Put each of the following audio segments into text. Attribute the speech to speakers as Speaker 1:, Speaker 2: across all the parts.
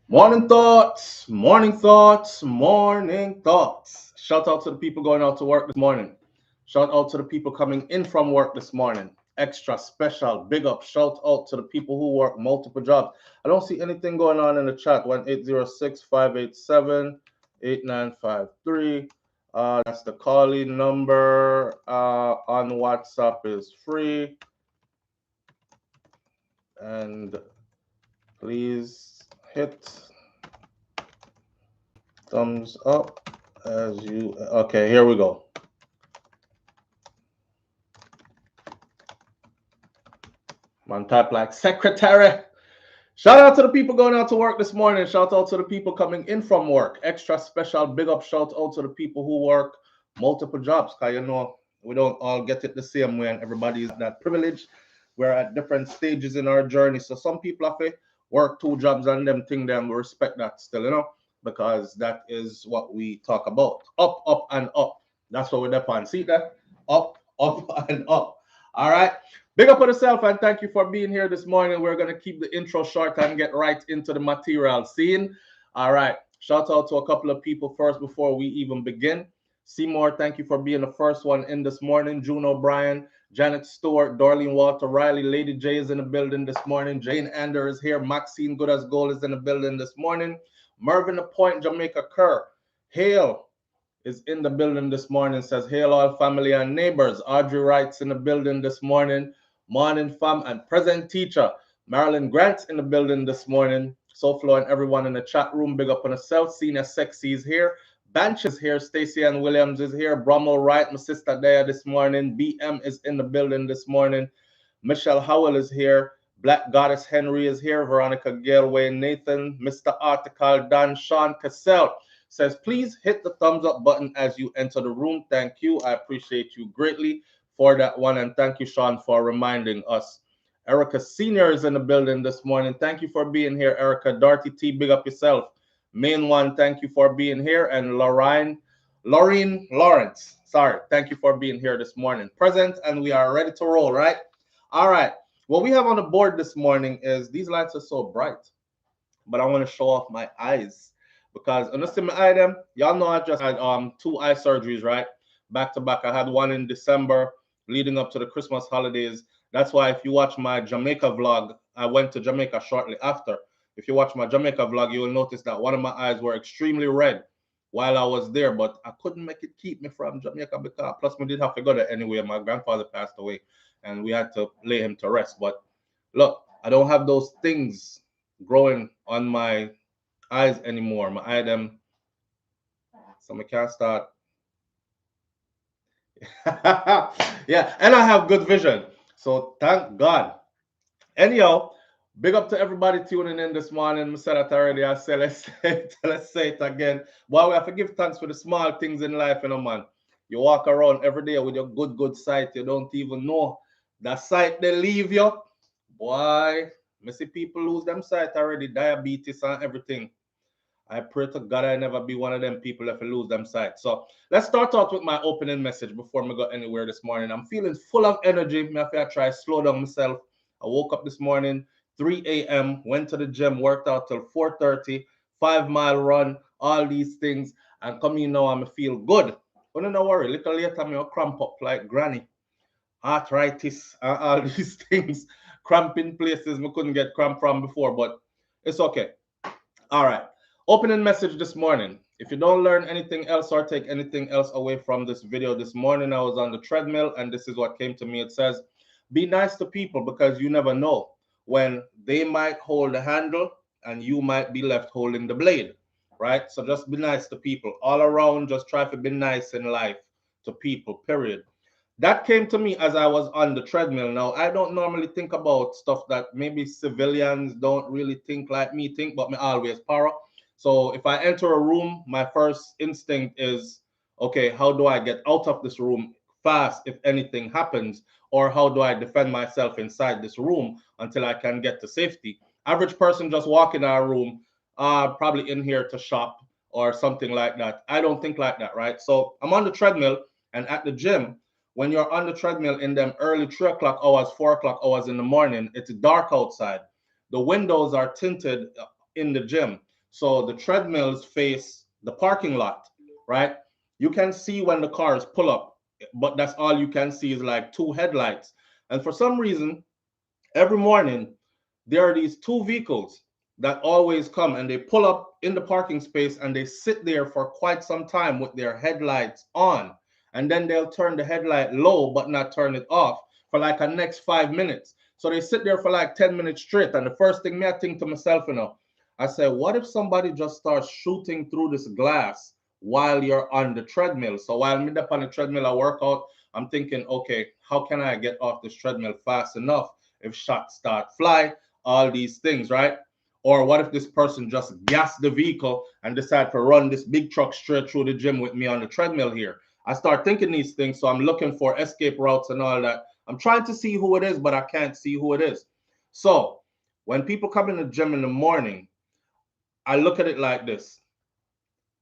Speaker 1: Morning thoughts, morning thoughts, morning thoughts. Shout out to the people going out to work this morning. Shout out to the people coming in from work this morning. Extra special, big up. Shout out to the people who work multiple jobs. I don't see anything going on in the chat. 1-806-587-8953. That's the calling number. On WhatsApp is free. And please hit thumbs up as you. Okay, here we go. Man, type like secretary. Shout out to the people going out to work this morning. Shout out to the people coming in from work. Extra special big up shout out to the people who work multiple jobs. Cause we don't all get it the same way, and everybody's that privilege. We're at different stages in our journey. So some people have to work two jobs and them thing them. We respect that still, because that is what we talk about. Up, up, and up. That's what we're there on. See that? Up, up, and up. All right. Big up on yourself and thank you for being here this morning. We're going to keep the intro short and get right into the material scene. All right. Shout out to a couple of people first before we even begin. Seymour, thank you for being the first one in this morning. June O'Brien, Janet Stewart, Darlene Walter Riley, Lady J is in the building this morning. Jane Ander is here. Maxine Good as Gold is in the building this morning. Mervyn the Point, Jamaica Kerr. Hale is in the building this morning. Says, hail all family and neighbors. Audrey Wright's in the building this morning. Morning fam and present teacher. Marilyn Grant's in the building this morning. SouFLo and everyone in the chat room. Big up on yourself. Senior Sexy is here. Banch is here. Stacey Ann Williams is here. Bromwell Wright, my sister there this morning. BM is in the building this morning. Michelle Howell is here. Black Goddess Henry is here. Veronica Galway Nathan. Mr. Article Dan Sean Cassell says, please hit the thumbs up button as you enter the room. Thank you. I appreciate you greatly for that one. And thank you, Sean, for reminding us. Erica Senior is in the building this morning. Thank you for being here, Erica. Darty T, big up yourself. Main one, thank you for being here. And Lorraine Lawrence, sorry, thank you for being here this morning. Present, and we are ready to roll, right? All right. What we have on the board this morning is these lights are so bright, but I want to show off my eyes because honestly, my eye them, y'all know I just had 2 eye surgeries, right? Back to back. I had one in December leading up to the Christmas holidays. That's why if you watch my Jamaica vlog, I went to Jamaica shortly after. If you watch my Jamaica vlog, you will notice that one of my eyes were extremely red while I was there, but I couldn't make it keep me from Jamaica because plus we did have to go there anyway. My grandfather passed away and we had to lay him to rest. But look, I don't have those things growing on my eyes anymore. My eye them, so I can't start. Yeah, and I have good vision. So thank God. Anyhow, big up to everybody tuning in this morning. I said that already. I said let's say it again. Boy, we have to give thanks for the small things in life, man. You walk around every day with your good sight. You don't even know the sight they leave you. Boy, I see people lose them sight already, diabetes and everything. I pray to God I never be one of them people if I lose them sight. So let's start out with my opening message before I go anywhere this morning. I'm feeling full of energy. I feel I try to slow down myself. I woke up this morning, 3 a.m., went to the gym, worked out till 4:30, 5-mile run, all these things. And come in now, I'm feel good. But don't worry, little later, I'm cramp up like granny. Arthritis, all these things, cramping places I couldn't get cramp from before, but it's okay. All right. Opening message this morning. If you don't learn anything else or take anything else away from this video this morning, I was on the treadmill and this is what came to me. It says, be nice to people because you never know when they might hold the handle and you might be left holding the blade, right? So just be nice to people all around. Just try to be nice in life to people, period. That came to me as I was on the treadmill. Now, I don't normally think about stuff that maybe civilians don't really think like me think, but me always para. So if I enter a room, my first instinct is, okay, how do I get out of this room fast if anything happens? Or how do I defend myself inside this room until I can get to safety? Average person just walk in our room, probably in here to shop or something like that. I don't think like that, right? So I'm on the treadmill and at the gym, when you're on the treadmill in them early 3 o'clock hours, 4 o'clock hours in the morning, it's dark outside. The windows are tinted in the gym. So the treadmills face the parking lot, right? You can see when the cars pull up, but that's all you can see is like two headlights. And for some reason, every morning there are these two vehicles that always come and they pull up in the parking space and they sit there for quite some time with their headlights on, and then they'll turn the headlight low but not turn it off for like a next 5 minutes. So they sit there for like 10 minutes straight, and the first thing me I think to myself, I said, what if somebody just starts shooting through this glass while you're on the treadmill? So while I'm up on the treadmill I work out, I'm thinking, okay, how can I get off this treadmill fast enough if shots start fly, all these things, right? Or what if this person just gassed the vehicle and decide to run this big truck straight through the gym with me on the treadmill here? I start thinking these things, so I'm looking for escape routes and all that. I'm trying to see who it is, but I can't see who it is. So when people come in the gym in the morning, I look at it like this.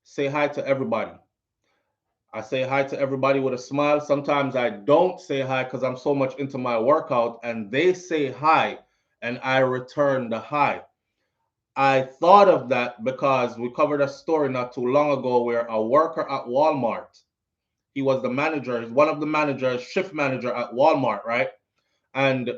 Speaker 1: Say hi to everybody. I say hi to everybody with a smile. Sometimes I don't say hi because I'm so much into my workout, and they say hi and I return the hi. I thought of that because we covered a story not too long ago where a worker at Walmart, he was the manager, he's one of the managers, shift manager at Walmart, right? And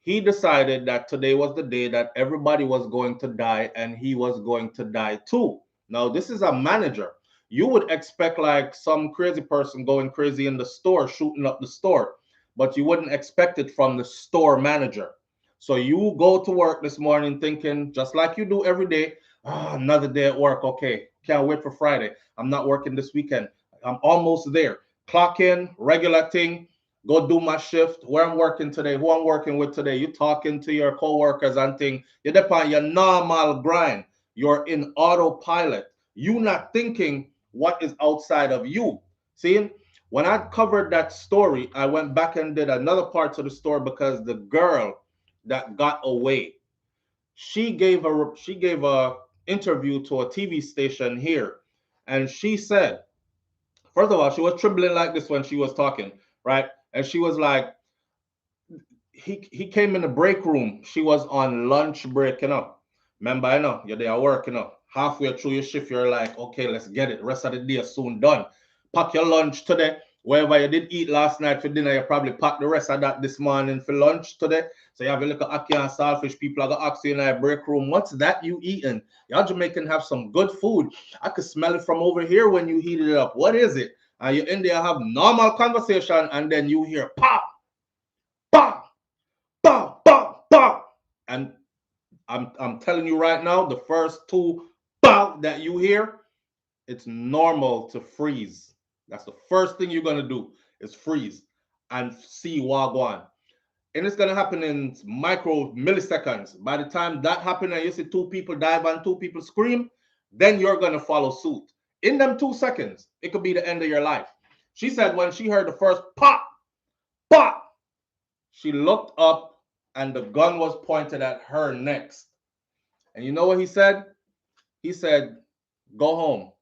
Speaker 1: he decided that today was the day that everybody was going to die and he was going to die too. Now, this is a manager. You would expect like some crazy person going crazy in the store, shooting up the store, but you wouldn't expect it from the store manager. So you go to work this morning thinking, just like you do every day, another day at work. Okay, can't wait for Friday. I'm not working this weekend. I'm almost there. Clock in, regular thing, go do my shift, where I'm working today, who I'm working with today. You talking to your coworkers and thing. You're on your normal grind. You're in autopilot. You not thinking what is outside of you. See, when I covered that story, I went back and did another part to the story because the girl that got away, she gave a interview to a TV station here, and she said, first of all, she was trembling like this when she was talking, right? And she was like, he came in the break room. She was on lunch break, Remember, you're there at work, Halfway through your shift, you're like, okay, let's get it. Rest of the day soon done. Pack your lunch today. Wherever you did eat last night for dinner, you probably pack the rest of that this morning for lunch today. So you have a little ackee and saltfish. People are going to ask you in a break room, what's that you eating? Y'all Jamaican have some good food. I could smell it from over here when you heat it up. What is it? And you're in there, have normal conversation, and then you hear pop, pop, pop, pop, pop. And I'm telling you right now, the first two pop that you hear, it's normal to freeze. That's the first thing you're going to do is freeze and see wagwan. And it's going to happen in micro milliseconds. By the time that happens and you see two people dive and two people scream, then you're going to follow suit. In them 2 seconds, it could be the end of your life. She said when she heard the first pop, pop, she looked up and the gun was pointed at her next. And you know what he said? He said, go home.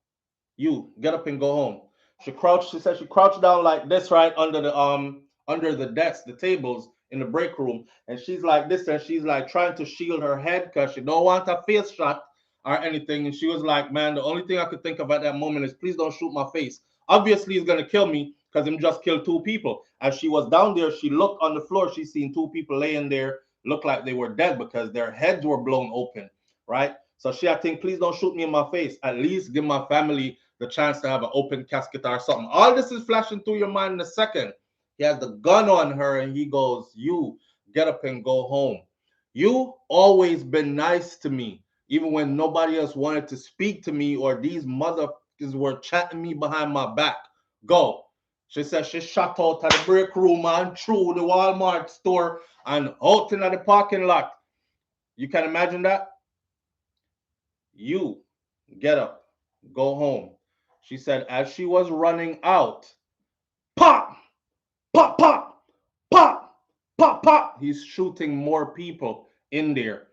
Speaker 1: You get up and go home. She said she crouched down like this, right under the desk, the tables in the break room, and she's like this, and she's like trying to shield her head because she don't want a face shot or anything. And she was like, man, the only thing I could think of at that moment is please don't shoot my face. Obviously he's gonna kill me because him just killed two people. As she was down there, she looked on the floor, she seen two people laying there, looked like they were dead because their heads were blown open, right? So she, I think, please don't shoot me in my face. At least give my family the chance to have an open casket or something. All this is flashing through your mind in a second. He has the gun on her and he goes, you get up and go home. You always been nice to me, even when nobody else wanted to speak to me or these motherfuckers were chatting me behind my back. Go. She said she shot out of the break room and through the Walmart store and out into the parking lot. You can imagine that? You get up, go home. She said as she was running out, pop, pop, pop, pop, pop, pop. He's shooting more people in there.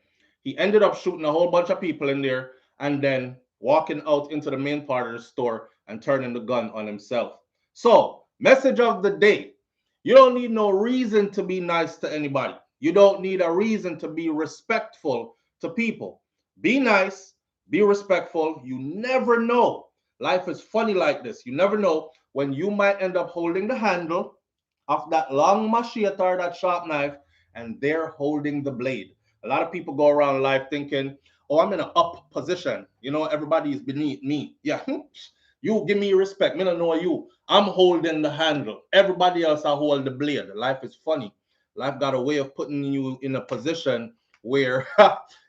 Speaker 1: He ended up shooting a whole bunch of people in there and then walking out into the main part of the store and turning the gun on himself. So, message of the day. You don't need no reason to be nice to anybody. You don't need a reason to be respectful to people. Be nice, Be respectful. You never know. Life is funny like this. You never know when you might end up holding the handle of that long machete or that sharp knife, and they're holding the blade. A lot of people go around life thinking, oh, I'm in an up position. You know, everybody is beneath me. Yeah, you give me respect. Me don't know you. I'm holding the handle. Everybody else I hold the blade. Life is funny. Life got a way of putting you in a position where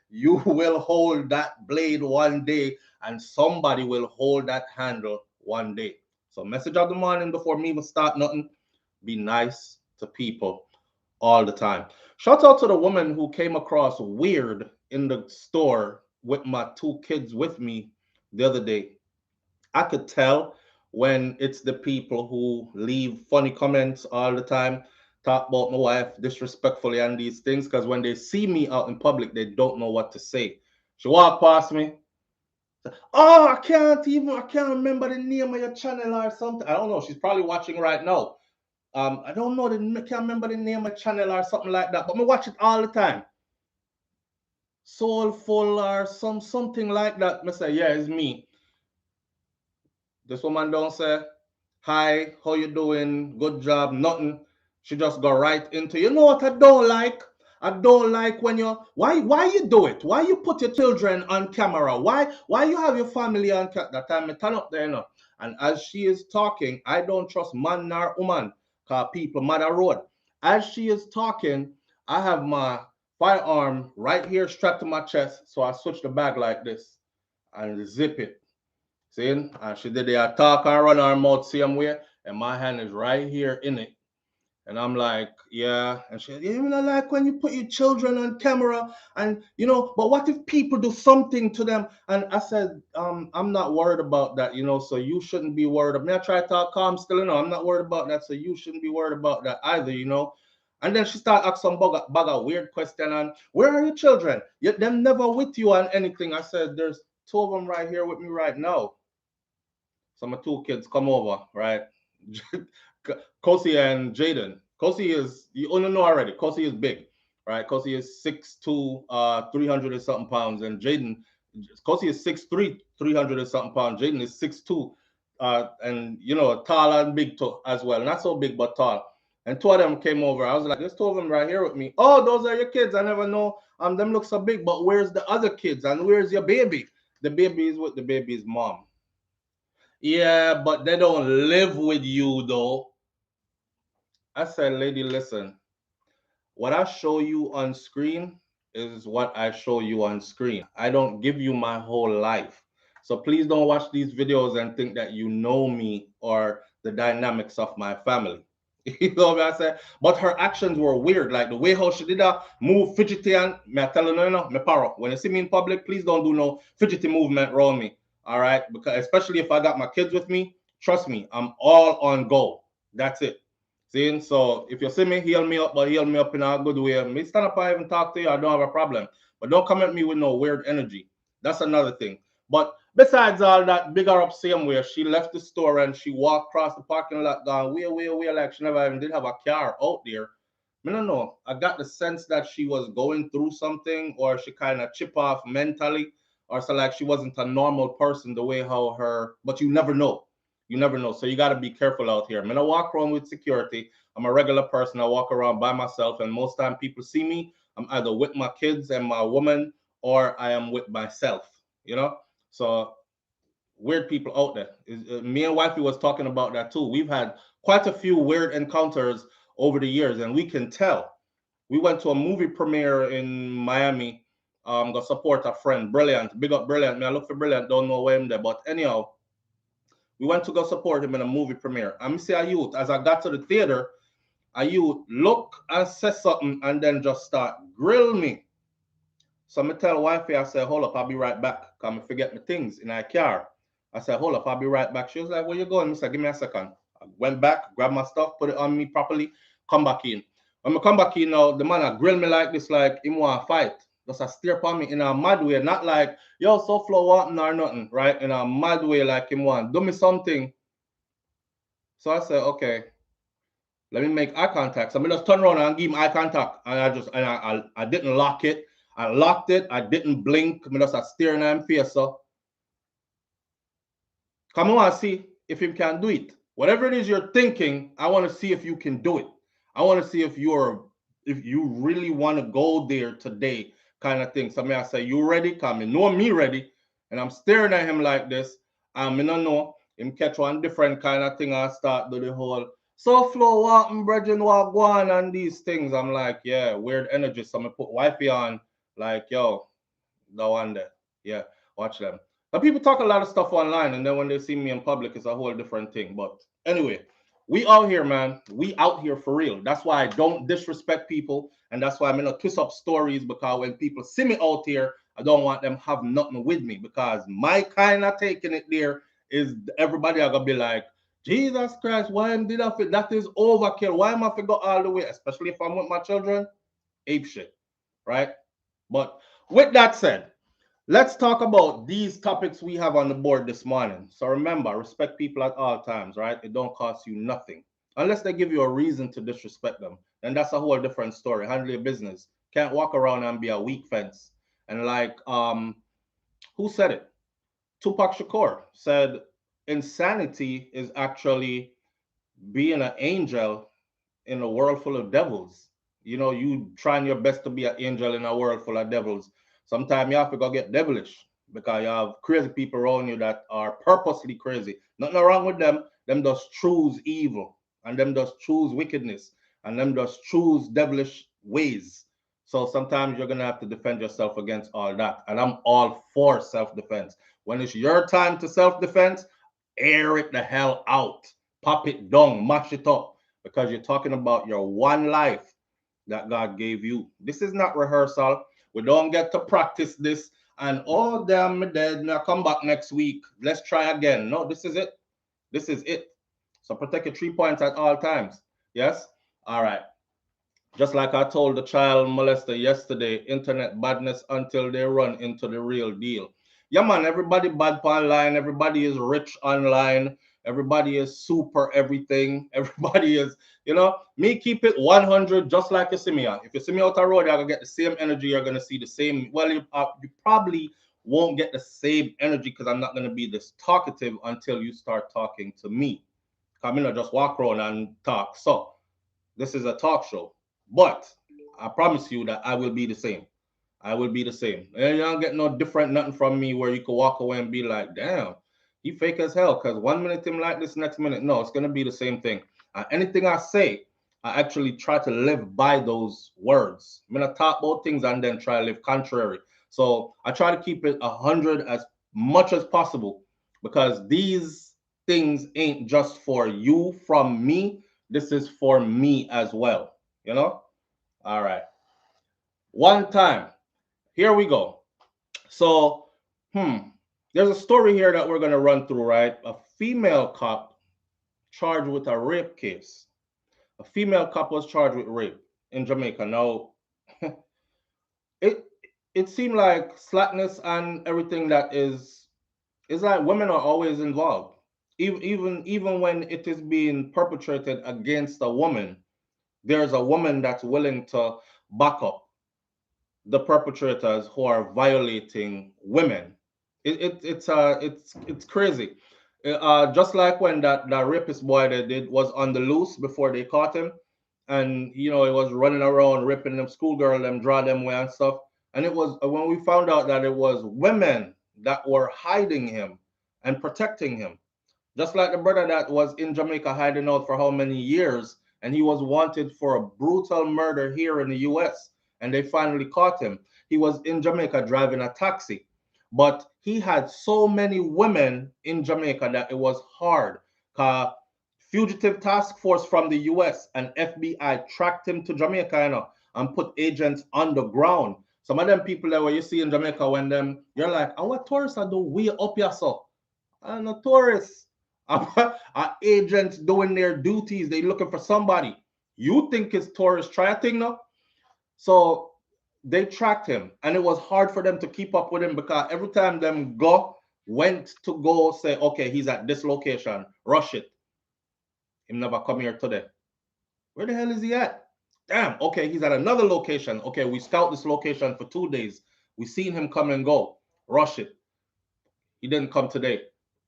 Speaker 1: you will hold that blade one day and somebody will hold that handle one day. So message of the morning before me even start nothing, be nice to people all the time. Shout out to the woman who came across weird in the store with my two kids with me the other day. I could tell when it's the people who leave funny comments all the time, talk about my wife disrespectfully and these things, because when they see me out in public, they don't know what to say. She walked past me. Oh, I can't remember the name of your channel or something. I don't know. She's probably watching right now. I don't know, can't remember the name of the channel or something like that, but I watch it all the time. Soulful or something like that. I say, yeah, it's me. This woman don't say, hi, how you doing? Good job, nothing. She just go right into, you know what I don't like? I don't like when you why you do it? Why you put your children on camera? Why you have your family on camera? That time I turn up there, you know. And as she is talking, I don't trust man nor woman, cause people mother road. As she is talking, I have my firearm right here strapped to my chest, so I switch the bag like this and zip it. See? And she did the talk and run her mouth same way, and my hand is right here in it. And I'm like, yeah. And she said, yeah, you know, like when you put your children on camera and, you know, but what if people do something to them? And I said, I'm not worried about that, you know, so you shouldn't be worried. I mean, I try to talk calm still, you know, I'm not worried about that, so you shouldn't be worried about that either, you know. And then she started asking some bag of weird question on, where are your children? Yet them never with you on anything. I said, there's two of them right here with me right now. So my two kids come over, right? Kosi and Jaden. Kosi is, you only know already, Kosi is big, right? Kosi is 6'2", 300 and something pounds, and Jaden, Kosi is 6'3", 300 and something pounds. Jaden is 6'2", and you know, tall and big too, as well. Not so big, but tall. And two of them came over. I was like, there's two of them right here with me. Oh, those are your kids. I never know. Them look so big, but where's the other kids? And where's your baby? The baby is with the baby's mom. Yeah, but they don't live with you though. I said, lady, listen, what I show you on screen is what I show you on screen. I don't give you my whole life. So please don't watch these videos and think that you know me or the dynamics of my family. You know what I said? But her actions were weird. Like the way how she did that, move fidgety, and me I tell her, no, no, me paro. When you see me in public, please don't do no fidgety movement around me. All right? Because especially if I got my kids with me, trust me, I'm all on go. That's it. See, so if you see me, heal me up, but heal me up in a good way. Me stand up and even talk to you, I don't have a problem. But don't come at me with no weird energy. That's another thing. But besides all that, bigger up same way, she left the store and she walked across the parking lot, gone way, like she never even did have a car out there. I don't know. I got the sense that she was going through something, or she kind of chip off mentally, or so like she wasn't a normal person the way how her. But you never know. You never know. So you got to be careful out here. I'm gonna walk around with security. I'm a regular person. I walk around by myself, and most time people see me. I'm either with my kids and my woman, or I am with myself. You know. So weird people out there. Me and wifey was talking about that too. We've had quite a few weird encounters over the years, and we can tell. We went to a movie premiere in Miami. Go support a friend, Brilliant. Big up Brilliant. Me, I look for Brilliant. Don't know where him there, but anyhow, we went to go support him in a movie premiere. I'm see a youth. As I got to the theater, a youth look and say something and then just start grill me. So I tell wifey, I said, hold up, I'll be right back. Come and forget my things in our car. I said, hold up, I'll be right back. She was like, where you going? I said, give me a second. I went back, grabbed my stuff, put it on me properly, come back in. When I come back in now, the man a grill me like this, like him want to fight. Just a stare upon me in a mad way, not like, yo, SouFlo wanting or nothing, right? In a mad way, like him want, do me something. So I said, okay, let me make eye contact. So I just turn around and give him eye contact. And I didn't lock it. I locked it. I didn't blink. I just staring at him face. So come on, see if you can do it. Whatever it is you're thinking, I want to see if you can do it. I want to see if you really want to go there today, kind of thing. So I say, you ready? Come, you know me ready. And I'm staring at him like this. I don't know. Him catch one different kind of thing. I start do the whole SouFlo walking, brethren, walk one and these things. I'm like, yeah, weird energy. So I put wifey on, like, yo, the one there. Yeah, watch them. Now people talk a lot of stuff online, and then when they see me in public, it's a whole different thing. But anyway, we out here, man. We out here for real. That's why I don't disrespect people, and that's why I'm gonna twist up stories, because when people see me out here, I don't want them have nothing with me, because my kind of taking it there is everybody are gonna be like, Jesus Christ, why did I fit? That is overkill. Why am I go all the way? Especially if I'm with my children, ape shit, right? But with that said, let's talk about these topics we have on the board this morning. So remember, respect people at all times, right? It don't cost you nothing. Unless they give you a reason to disrespect them. Then that's a whole different story. Handle your business. Can't walk around and be a weak fence. And like, who said it? Tupac Shakur said, insanity is actually being an angel in a world full of devils. You know, you trying your best to be an angel in a world full of devils. Sometimes you have to go get devilish, because you have crazy people around you that are purposely crazy. Nothing wrong with them. Them just choose evil, and them just choose wickedness, and them just choose devilish ways. So sometimes you're gonna have to defend yourself against all that. And I'm all for self-defense. When it's your time to self-defense, air it the hell out. Pop it down, mash it up, because you're talking about your one life that God gave you. This is not rehearsal. We don't get to practice this and, oh, damn, me dead. Now come back next week. Let's try again. No, this is it. This is it. So protect your 3 points at all times. Yes? All right. Just like I told the child molester yesterday, internet badness until they run into the real deal. Yeah, man, everybody bad online. Everybody is rich online. Everybody is super everything. Everybody is, me keep it 100 just like you see me on. If you see me out the road, you're going to get the same energy. You're going to see the same. Well, you probably won't get the same energy, because I'm not going to be this talkative until you start talking to me. I'm going to just walk around and talk. So this is a talk show. But I promise you that I will be the same. I will be the same. And you don't get no different nothing from me where you could walk away and be like, damn, he fake as hell. Because 1 minute him like this, next minute, no, it's going to be the same thing. Anything I say, I actually try to live by those words. I'm going to talk about things and then try to live contrary. So I try to keep it 100 as much as possible, because these things ain't just for you from me. This is for me as well. All right. One time. Here we go. So, there's a story here that we're going to run through, right? A female cop charged with a rape case. A female cop was charged with rape in Jamaica. Now, it it seemed like slackness and everything that is like women are always involved. Even when it is being perpetrated against a woman, there's a woman that's willing to back up the perpetrators who are violating women. It's crazy. Just like when that rapist boy that did was on the loose before they caught him, and he was running around ripping them schoolgirl, them draw them away and stuff. And it was when we found out that it was women that were hiding him and protecting him. Just like the brother that was in Jamaica hiding out for how many years, and he was wanted for a brutal murder here in the US, and they finally caught him. He was in Jamaica driving a taxi, but he had so many women in Jamaica that it was hard. Fugitive task force from the US and FBI tracked him to Jamaica, and put agents on the ground. Some of them people that you see in Jamaica, when you're like, oh, what tourists are doing way up here, so? No tourists. Our agents doing their duties. They looking for somebody. You think it's tourists? Try a thing now. So they tracked him, and it was hard for them to keep up with him, because every time them went to go say, okay, he's at this location, rush it. Him never come here today. Where the hell is he at? Damn, okay, he's at another location. Okay, we scout this location for 2 days. We seen him come and go. Rush it. He didn't come today.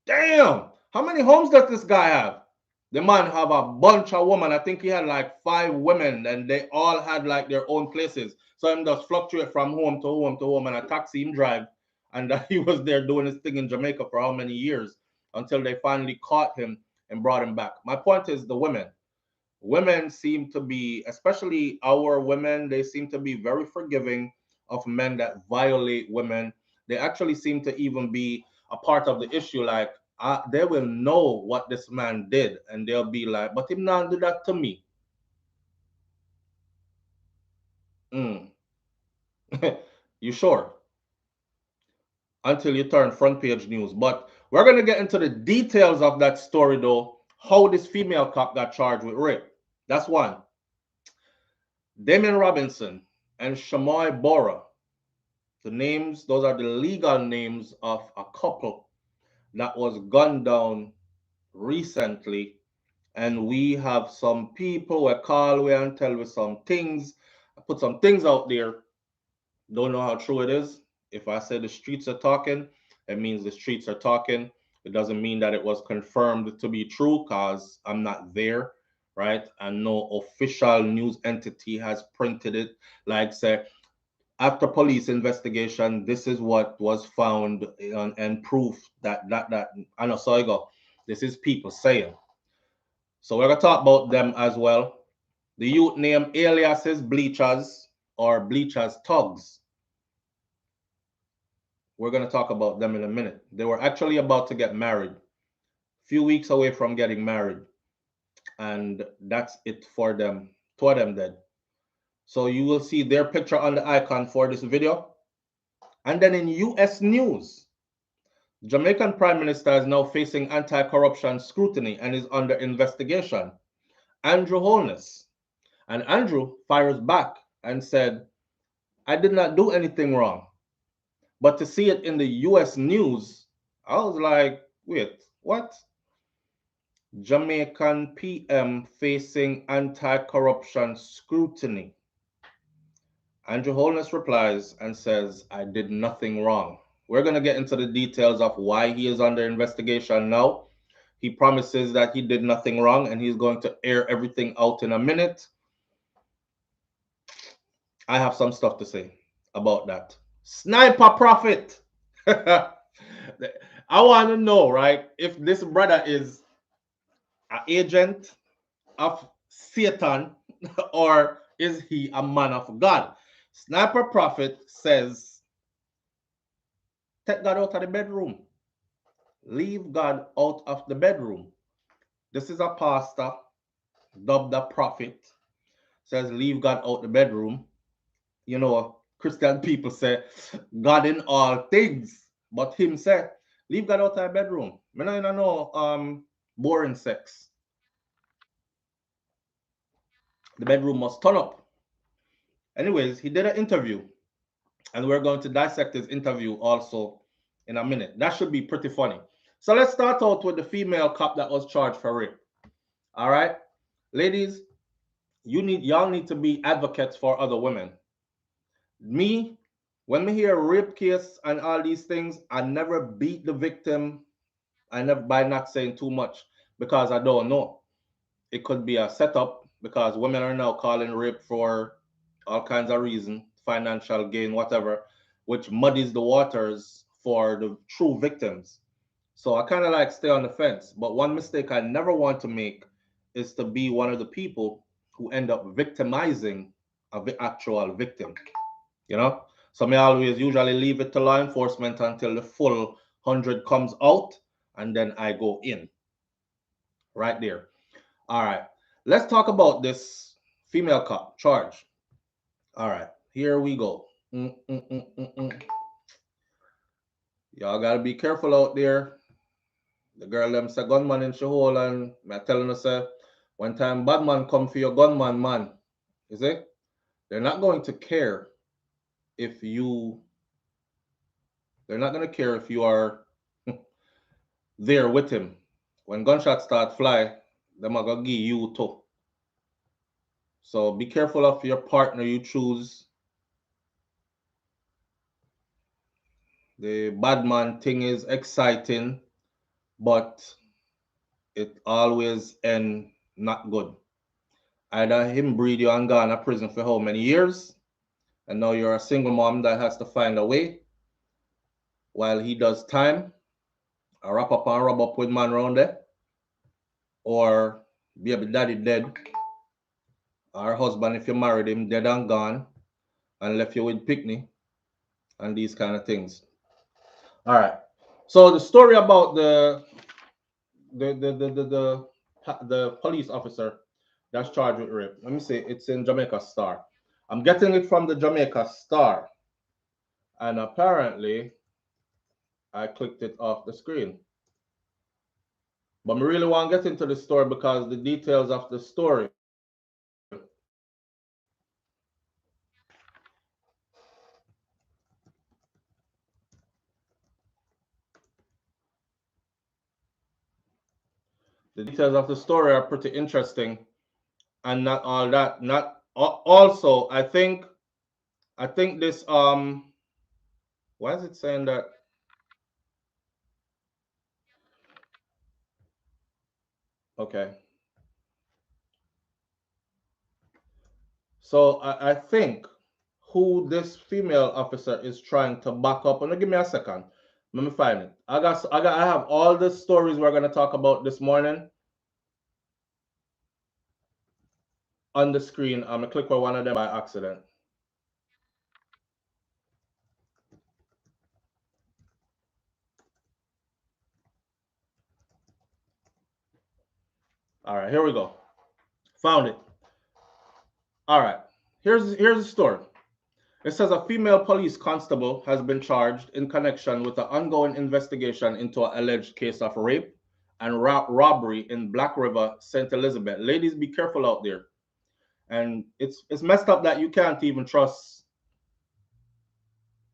Speaker 1: Damn, how many homes does this guy have? The man have a bunch of women. I think he had like 5 women, and they all had like their own places. So him just fluctuate from home to home to home, and a taxi him drive. And he was there doing his thing in Jamaica for how many years until they finally caught him and brought him back. My point is the women. Women seem to be, especially our women, they seem to be very forgiving of men that violate women. They actually seem to even be a part of the issue. Like, they will know what this man did, and they'll be like, but him not do that to me. Mm. You sure? Until you turn front page news. But we're going to get into the details of that story, though. How this female cop got charged with rape. That's one. Damien Robinson and Shamoy Bora. The names, those are the legal names of a couple that was gunned down recently. And we have some people who call we and tell us some things. I put some things out there. Don't know how true it is. If I say the streets are talking, it means the streets are talking. It doesn't mean that it was confirmed to be true because I'm not there, right? And no official news entity has printed it. Like, say, after police investigation, this is what was found and proof that I know. So I go. This is people saying. So we're gonna talk about them as well. The youth name aliases bleachers or bleachers thugs. We're gonna talk about them in a minute. They were actually about to get married, few weeks away from getting married, and that's it for them. Two of them dead. So you will see their picture on the icon for this video. And then in US news, Jamaican Prime Minister is now facing anti-corruption scrutiny and is under investigation. Andrew Holness. And Andrew fires back and said, I did not do anything wrong. But to see it in the US news, I was like, wait, what? Jamaican PM facing anti-corruption scrutiny. Andrew Holness replies and says, I did nothing wrong. We're going to get into the details of why he is under investigation now. He promises that he did nothing wrong and he's going to air everything out in a minute. I have some stuff to say about that. Sniper Prophet. I want to know, right, if this brother is an agent of Satan or is he a man of God? Sniper Prophet says, take God out of the bedroom. Leave God out of the bedroom. This is a pastor dubbed a prophet. Says, leave God out the bedroom. You know, Christian people say, God in all things. But him say, leave God out of the bedroom. I don't know boring sex. The bedroom must turn up. Anyways, he did an interview. And we're going to dissect his interview also in a minute. That should be pretty funny. So let's start out with the female cop that was charged for rape. All right, ladies, y'all need to be advocates for other women. Me, when me hear rape case and all these things, I never beat the victim. I never by not saying too much because I don't know. It could be a setup because women are now calling rape for all kinds of reasons, financial gain, whatever, which muddies the waters for the true victims. So I kind of like stay on the fence. But one mistake I never want to make is to be one of the people who end up victimizing the actual victim. You know? So me always usually leave it to law enforcement until the full 100 comes out and then I go in. Right there. All right. Let's talk about this female cop charge. All right. Here we go. Y'all gotta be careful out there. The girl them say gunman in she hole and me telling us one time bad man come for your gunman man. You see? They're not going to care if you they're not gonna care if you are there with him. When gunshots start fly, them are gonna give you too. So be careful of your partner you choose. The bad man thing is exciting, but it always end not good. Either him breed you and gone to prison for how many years, and now you're a single mom that has to find a way while he does time, or wrap up and rub up with man around there, or baby daddy dead, or husband if you married him dead and gone and left you with picnic and these kind of things. All right. So the story about the police officer that's charged with rape. Let me see. It's in Jamaica Star. I'm getting it from the Jamaica Star, and apparently I clicked it off the screen. But we really want to get into the story because the details of the story. The details of the story are pretty interesting, and not all that. Not also, I think this why is it saying that? Okay. So I think who this female officer is trying to back up. And give me a second. Let me find it. I have all the stories we're gonna talk about this morning on the screen. I'm gonna click on one of them by accident. All right, here we go. Found it. All right. Here's the story. It says a female police constable has been charged in connection with an ongoing investigation into an alleged case of rape and robbery in Black River, St. Elizabeth. Ladies, be careful out there. And it's messed up that you can't even trust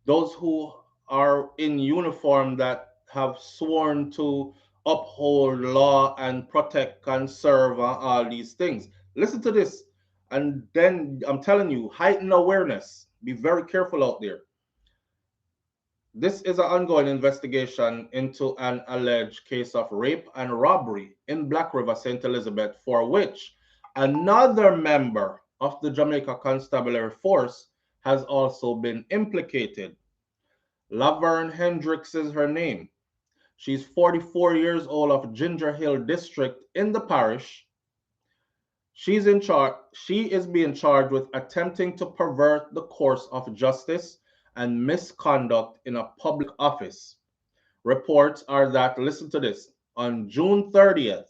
Speaker 1: those who are in uniform that have sworn to uphold law and protect, conserve, and all these things. Listen to this. And then I'm telling you, heighten awareness. Be very careful out there. This is an ongoing investigation into an alleged case of rape and robbery in Black River, St. Elizabeth, for which another member of the Jamaica Constabulary Force has also been implicated. Laverne Hendricks is her name. She's 44 years old of Ginger Hill District in the parish. She is being charged with attempting to pervert the course of justice and misconduct in a public office. Reports are that, listen to this, on June 30th,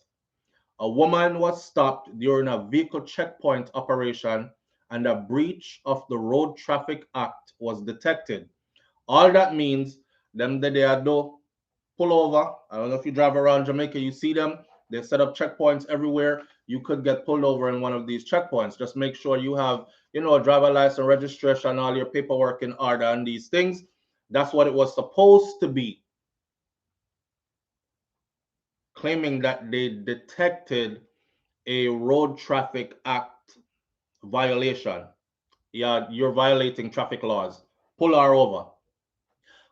Speaker 1: a woman was stopped during a vehicle checkpoint operation and a breach of the Road Traffic Act was detected. All that means, them that they do pull over. I don't know if you drive around Jamaica, you see them. They set up checkpoints everywhere. You could get pulled over in one of these checkpoints. Just make sure you have, a driver license, registration, all your paperwork in order and these things. That's what it was supposed to be. Claiming that they detected a Road Traffic Act violation. Yeah, you're violating traffic laws. Pull her over.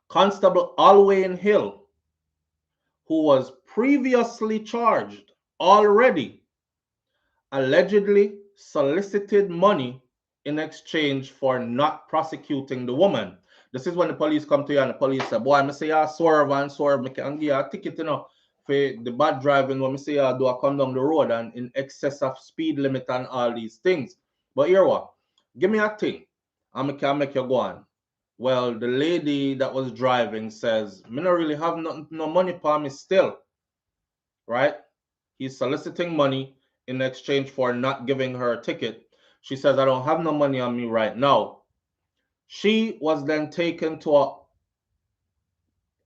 Speaker 1: Constable Alwyn Hill, who was previously charged already, allegedly solicited money in exchange for not prosecuting the woman. This is when the police come to you and the police say, boy, I say you swerve and swerve, I can give you a ticket, for the bad driving when I say you do a come down the road and in excess of speed limit and all these things. But here what? Give me a thing and I can make you go on. Well, the lady that was driving says, me not really have no money for me still, right? He's soliciting money in exchange for not giving her a ticket. She says, I don't have no money on me right now. She was then taken to a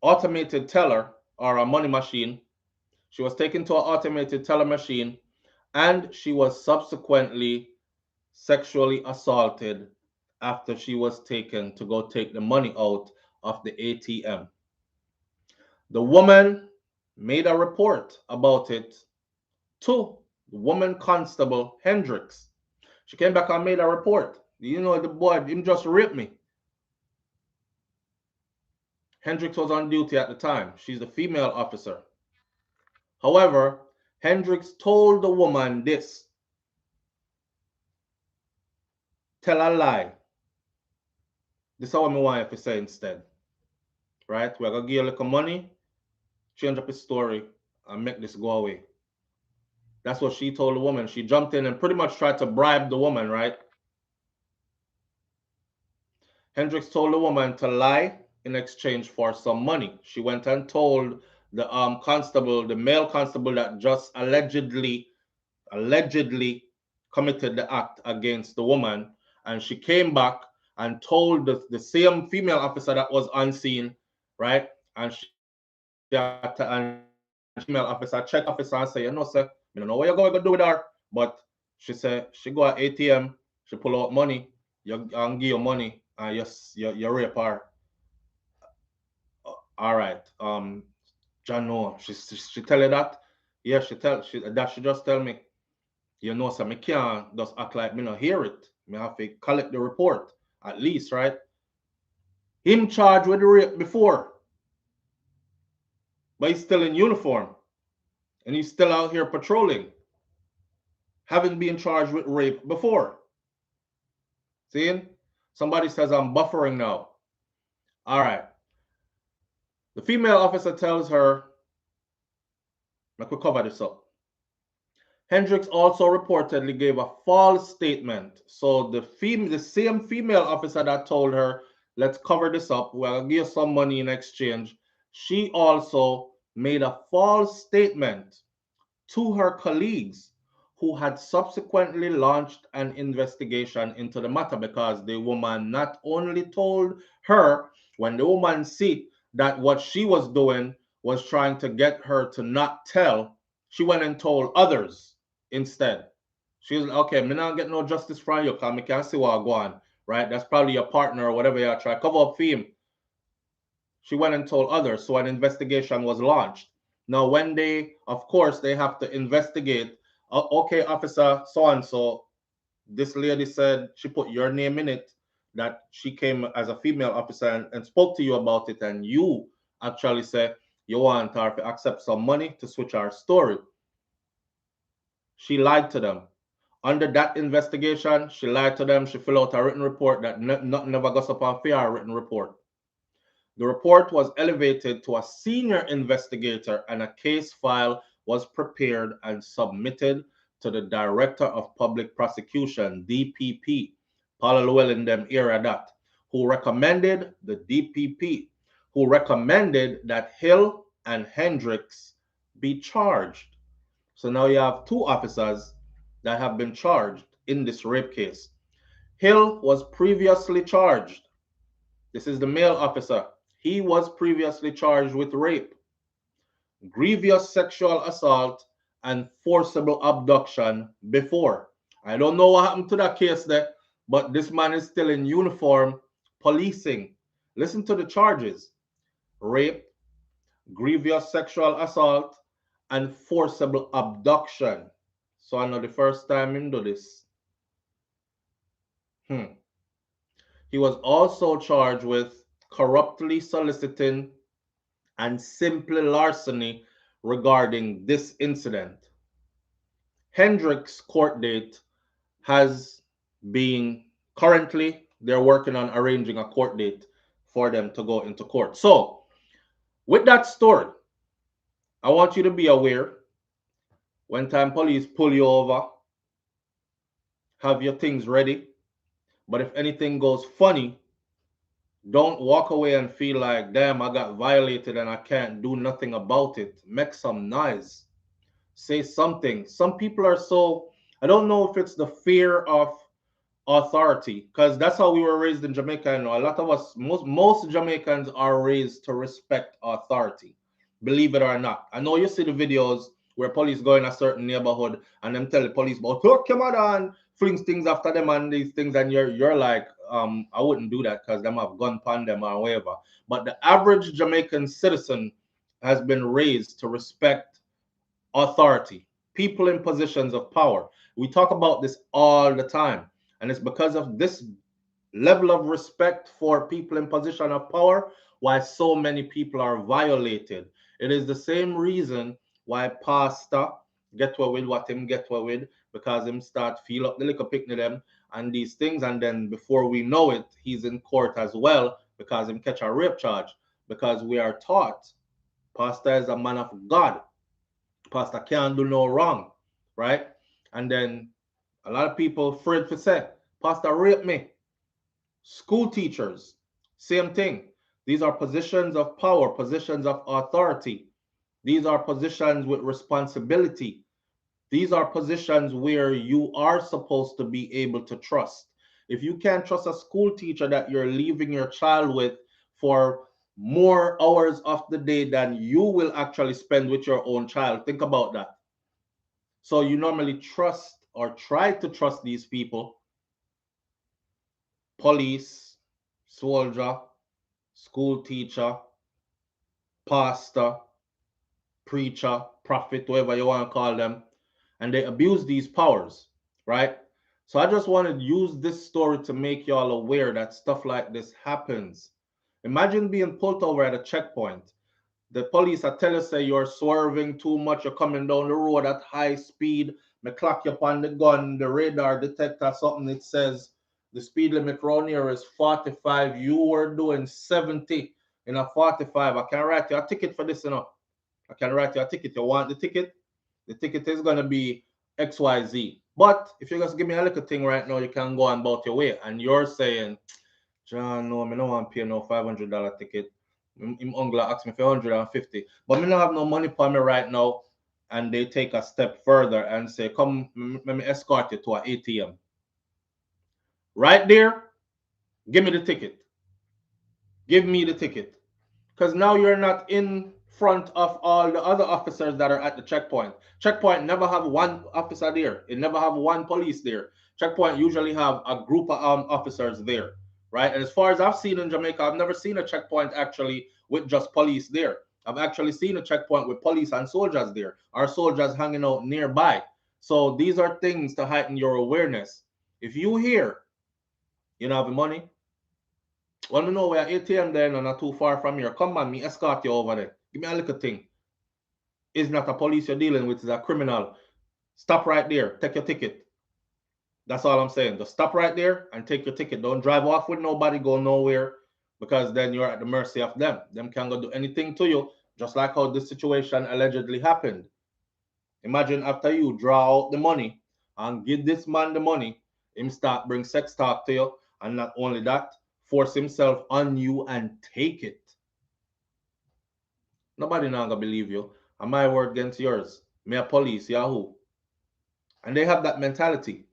Speaker 1: automated teller or a money machine. She was taken to an automated teller machine and she was subsequently sexually assaulted after she was taken to go take the money out of the ATM. The woman made a report about it to the woman constable Hendricks. She came back and made a report. You know, the boy, him just raped me. Hendricks was on duty at the time. She's the female officer. However, Hendricks told the woman this. Tell a lie. This is what I want you to say instead. Right? We're going to give you a little money, change up his story, and make this go away. That's what she told the woman. She jumped in and pretty much tried to bribe the woman, right? Hendricks told the woman to lie in exchange for some money. She went and told the constable, the male constable that just allegedly committed the act against the woman, and she came back and told the same female officer that was unseen, right? And she and female officer check officer and say, you know, sir, I don't know what you're going to do with her, but she said she go at ATM, she pull out money, you give you money, and you rape her. All right, John, no, she tell you that, yeah, she just tell me. You know, so I can't just act like me not hear it. Me have to collect the report, at least, right? Him charged with the rape before, but he's still in uniform. And he's still out here patrolling, having been charged with rape before. Seeing? Somebody says I'm buffering now. All right. The female officer tells her, I could cover this up. Hendricks also reportedly gave a false statement. So the same female officer that told her, let's cover this up, we'll give you some money in exchange, she also made a false statement to her colleagues who had subsequently launched an investigation into the matter, because the woman not only told her, when the woman see that what she was doing was trying to get her to not tell, she went and told others instead. She was like, okay, me not get no justice from you because I can't see what I go on, right? That's probably your partner or whatever you try. Cover up for him. She went and told others, so an investigation was launched. Now, when they, of course, they have to investigate, okay, officer, so-and-so, this lady said she put your name in it, that she came as a female officer and spoke to you about it, and you actually said you want her to accept some money to switch our story. She lied to them. Under that investigation, she lied to them. She filled out a written report that nothing never goes up on fair written report. The report was elevated to a senior investigator, and a case file was prepared and submitted to the Director of Public Prosecution, DPP, Paula Llewellyn them area that, who recommended the DPP, who recommended that Hill and Hendricks be charged. So now you have two officers that have been charged in this rape case. Hill was previously charged. This is the male officer. He was previously charged with rape, grievous sexual assault, and forcible abduction before. I don't know what happened to that case there, but this man is still in uniform policing. Listen to the charges: rape, grievous sexual assault, and forcible abduction. So I know the first time him do this. He was also charged with corruptly soliciting and simple larceny regarding this incident. Hendricks' court date has been, currently they're working on arranging a court date for them to go into court. So with that story, I want you to be aware, when time police pull you over, have your things ready. But if anything goes funny, don't walk away and feel like, damn, I got violated and I can't do nothing about it. Make some noise. Say something. Some people are so, I don't know if it's the fear of authority, because that's how we were raised in Jamaica. You know, a lot of us, most Jamaicans are raised to respect authority, believe it or not. I know you see the videos where police go in a certain neighborhood and them tell the police about, oh, come on, flings things after them and these things, and you're like, I wouldn't do that because them have gun upon them or whatever. But the average Jamaican citizen has been raised to respect authority. people in positions of power. We talk about this all the time. And it's because of this level of respect for people in position of power why so many people are violated. It is the same reason why pastor get away with what him get away with, because him start feel up the liquor picnic them and these things, and then before we know it, he's in court as well because him catch a rape charge. Because we are taught pastor is a man of God. Pastor can't do no wrong, right? And then a lot of people afraid to say, pastor raped me. School teachers, same thing. These are positions of power, positions of authority. These are positions with responsibility. These are positions where you are supposed to be able to trust. If you can't trust a school teacher that you're leaving your child with for more hours of the day than you will actually spend with your own child, think about that. So you normally trust or try to trust these people: police, soldier, school teacher, pastor, preacher, prophet, whatever you want to call them, and they abuse these powers, right? So I just wanted to use this story to make y'all aware that stuff like this happens. Imagine being pulled over at a checkpoint. The police are telling you, say you're swerving too much, you're coming down the road at high speed, me clock you upon the gun, the radar detector, something, it says the speed limit around here is 45. You were doing 70 in a 45. I can write you a ticket for this, you know. I can write you a ticket. You want the ticket? The ticket is going to be XYZ. But if you just give me a little thing right now, you can go on about your way. And you're saying, John, no, I don't want to pay no $500 ticket. My uncle asked me for 150. But I don't have no money for me right now. And they take a step further and say, come, let me escort you to an ATM. Right there, give me the ticket. Give me the ticket. Because now you're not in front of all the other officers that are at the checkpoint. Checkpoint never have one officer there. It never have one police there. Checkpoint usually have a group of officers there, right? And as far as I've seen in Jamaica, I've never seen a checkpoint actually with just police there. I've actually seen a checkpoint with police and soldiers there, or soldiers hanging out nearby. So these are things to heighten your awareness. If you hear you don't have the money, well, me know where ATM there and not too far from here. Come on, me escort you over there. Give me a little thing. It's not a police you're dealing with, it's a criminal. Stop right there. Take your ticket. That's all I'm saying. Just stop right there and take your ticket. Don't drive off with nobody, go nowhere, because then you're at the mercy of them. Them can't go do anything to you, just like how this situation allegedly happened. Imagine after you draw out the money and give this man the money, him start bring sex talk to you, and not only that, force himself on you and take it. Nobody not gonna believe you. And my word against yours. Me a police, Yahoo. And they have that mentality.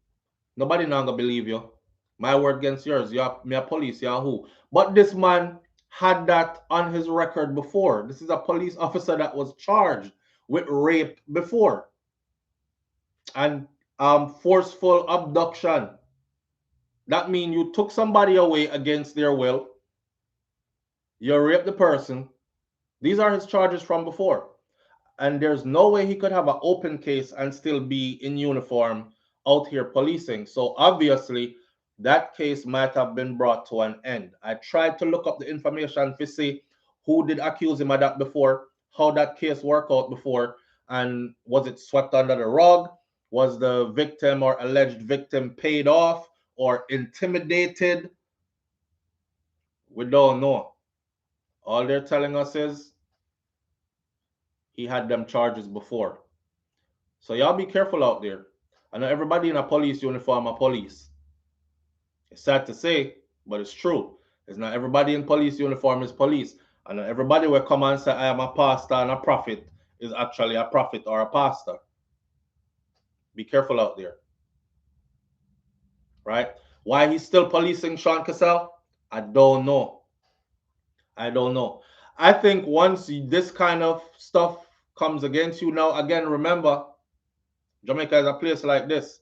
Speaker 1: Nobody not gonna believe you. My word against yours. Me a police, Yahoo. But this man had that on his record before. This is a police officer that was charged with rape before. And forceful abduction. That means you took somebody away against their will. You raped the person. These are his charges from before. And there's no way he could have an open case and still be in uniform out here policing. So obviously, that case might have been brought to an end. I tried to look up the information to see who did accuse him of that before, how that case worked out before, and was it swept under the rug? Was the victim or alleged victim paid off or intimidated? We don't know. All they're telling us is he had them charges before. So y'all be careful out there. I know everybody in a police uniform are police. It's sad to say, but it's true. It's not everybody in police uniform is police. And not everybody will come and say, I am a pastor and a prophet is actually a prophet or a pastor. Be careful out there. Right? Why he's still policing Sean Cassell? I don't know. I don't know. I think once this kind of stuff comes against you now, again, remember, Jamaica is a place like this.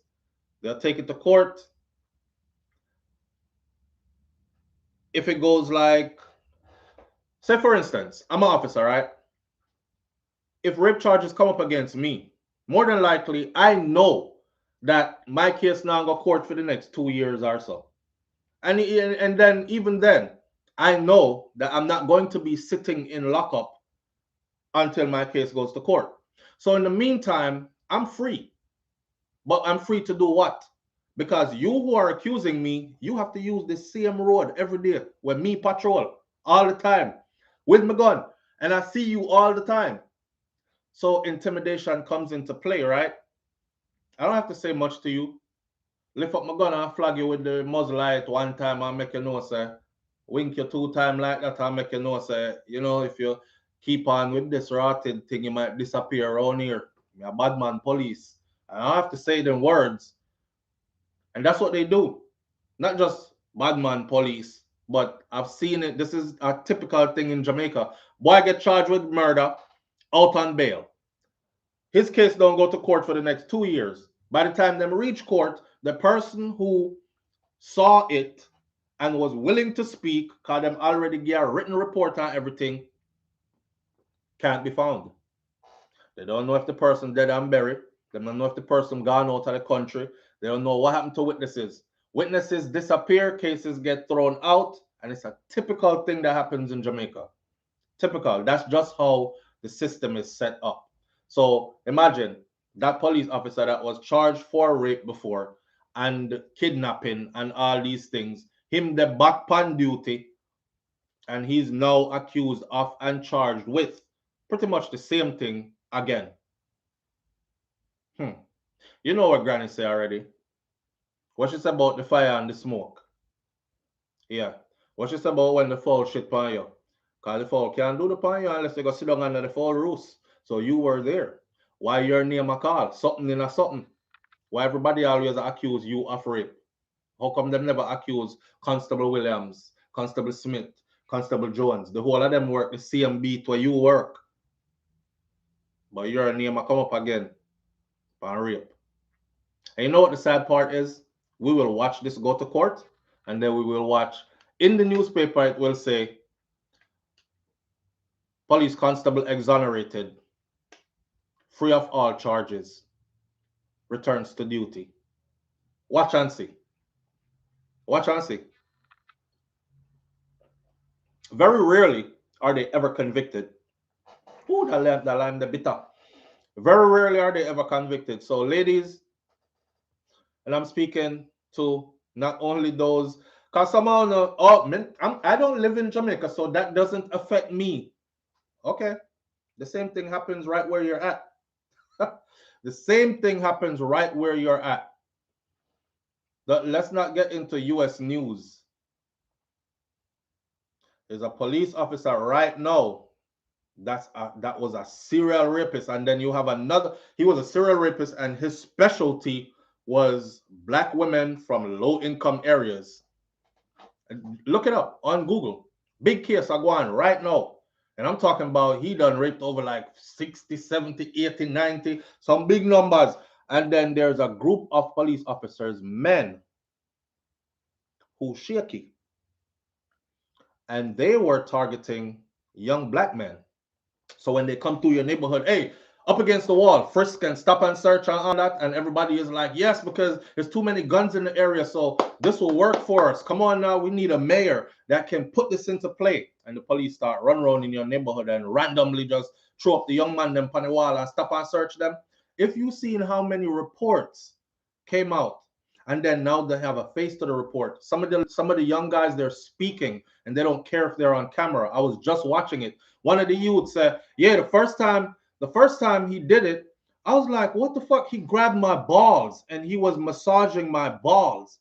Speaker 1: They'll take it to court. If it goes like, say for instance, I'm an officer, right? If rape charges come up against me, more than likely, I know that my case now go court for the next 2 years or so. And then even then, I know that I'm not going to be sitting in lockup until my case goes to court. So in the meantime, I'm free. But I'm free to do what? Because you who are accusing me, you have to use the same road every day with me patrol all the time with my gun. And I see you all the time. So intimidation comes into play, right? I don't have to say much to you. Lift up my gun and flag you with the muzzle light one time and make you know, say, wink you 2 times like that and make you know, say, you know, if you keep on with this rotted thing, you might disappear around here. I'm a bad man police. I don't have to say them words. And that's what they do. Not just bad man police, but I've seen it. This is a typical thing in Jamaica. Boy get charged with murder out on bail. His case don't go to court for the next 2 years. By the time them reach court, the person who saw it and was willing to speak, because them already get a written report on everything, can't be found. They don't know if the person dead and buried. They don't know if the person gone out of the country. They don't know what happened to witnesses. Witnesses disappear, cases get thrown out, and it's a typical thing that happens in Jamaica. Typical. That's just how the system is set up. So imagine that police officer that was charged for rape before and kidnapping and all these things, him the back pan duty, and he's now accused of and charged with pretty much the same thing again. You know what Granny say already. What she say about the fire and the smoke? Yeah. What she say about when the fowl shit on you? Because the fowl can't do the pan you unless they go sit down under the fowl roost. So you were there. Why your name a call? Something in a something. Why everybody always accuse you of rape? How come them never accuse Constable Williams, Constable Smith, Constable Jones? The whole of them work the same beat where you work. But your name a come up again on rape. And you know what the sad part is? We will watch this go to court, and then we will watch in the newspaper, it will say police constable exonerated, free of all charges, returns to duty. Watch and see. Watch and see. Very rarely are they ever convicted. Ooh, that lime, the bitter. Very rarely are they ever convicted. So, ladies, and I'm speaking to not only those, because somehow, oh, man, I don't live in Jamaica, so that doesn't affect me. Okay. The same thing happens right where you're at. The same thing happens right where you're at. Let's not get into US news. There's a police officer right now that was a serial rapist, and then you have another. He was a serial rapist, and his specialty was black women from low-income areas. Look it up on Google. Big case I go on right now. And I'm talking about he done raped over like 60, 70, 80, 90, some big numbers. And then there's a group of police officers, men, who shaky. And they were targeting young black men. So when they come through your neighborhood, hey, up against the wall, frisk and stop and search and all that. And everybody is like, yes, because there's too many guns in the area. So this will work for us. Come on now, we need a mayor that can put this into play. And the police start run around in your neighborhood and randomly just throw up the young man them on the wall and stop and search them. If you've seen how many reports came out, and then now they have a face to the report. Some of the young guys, they're speaking and they don't care if they're on camera. I was just watching it. One of the youths said, yeah, the first time he did it, I was like, what the fuck? He grabbed my balls and he was massaging my balls.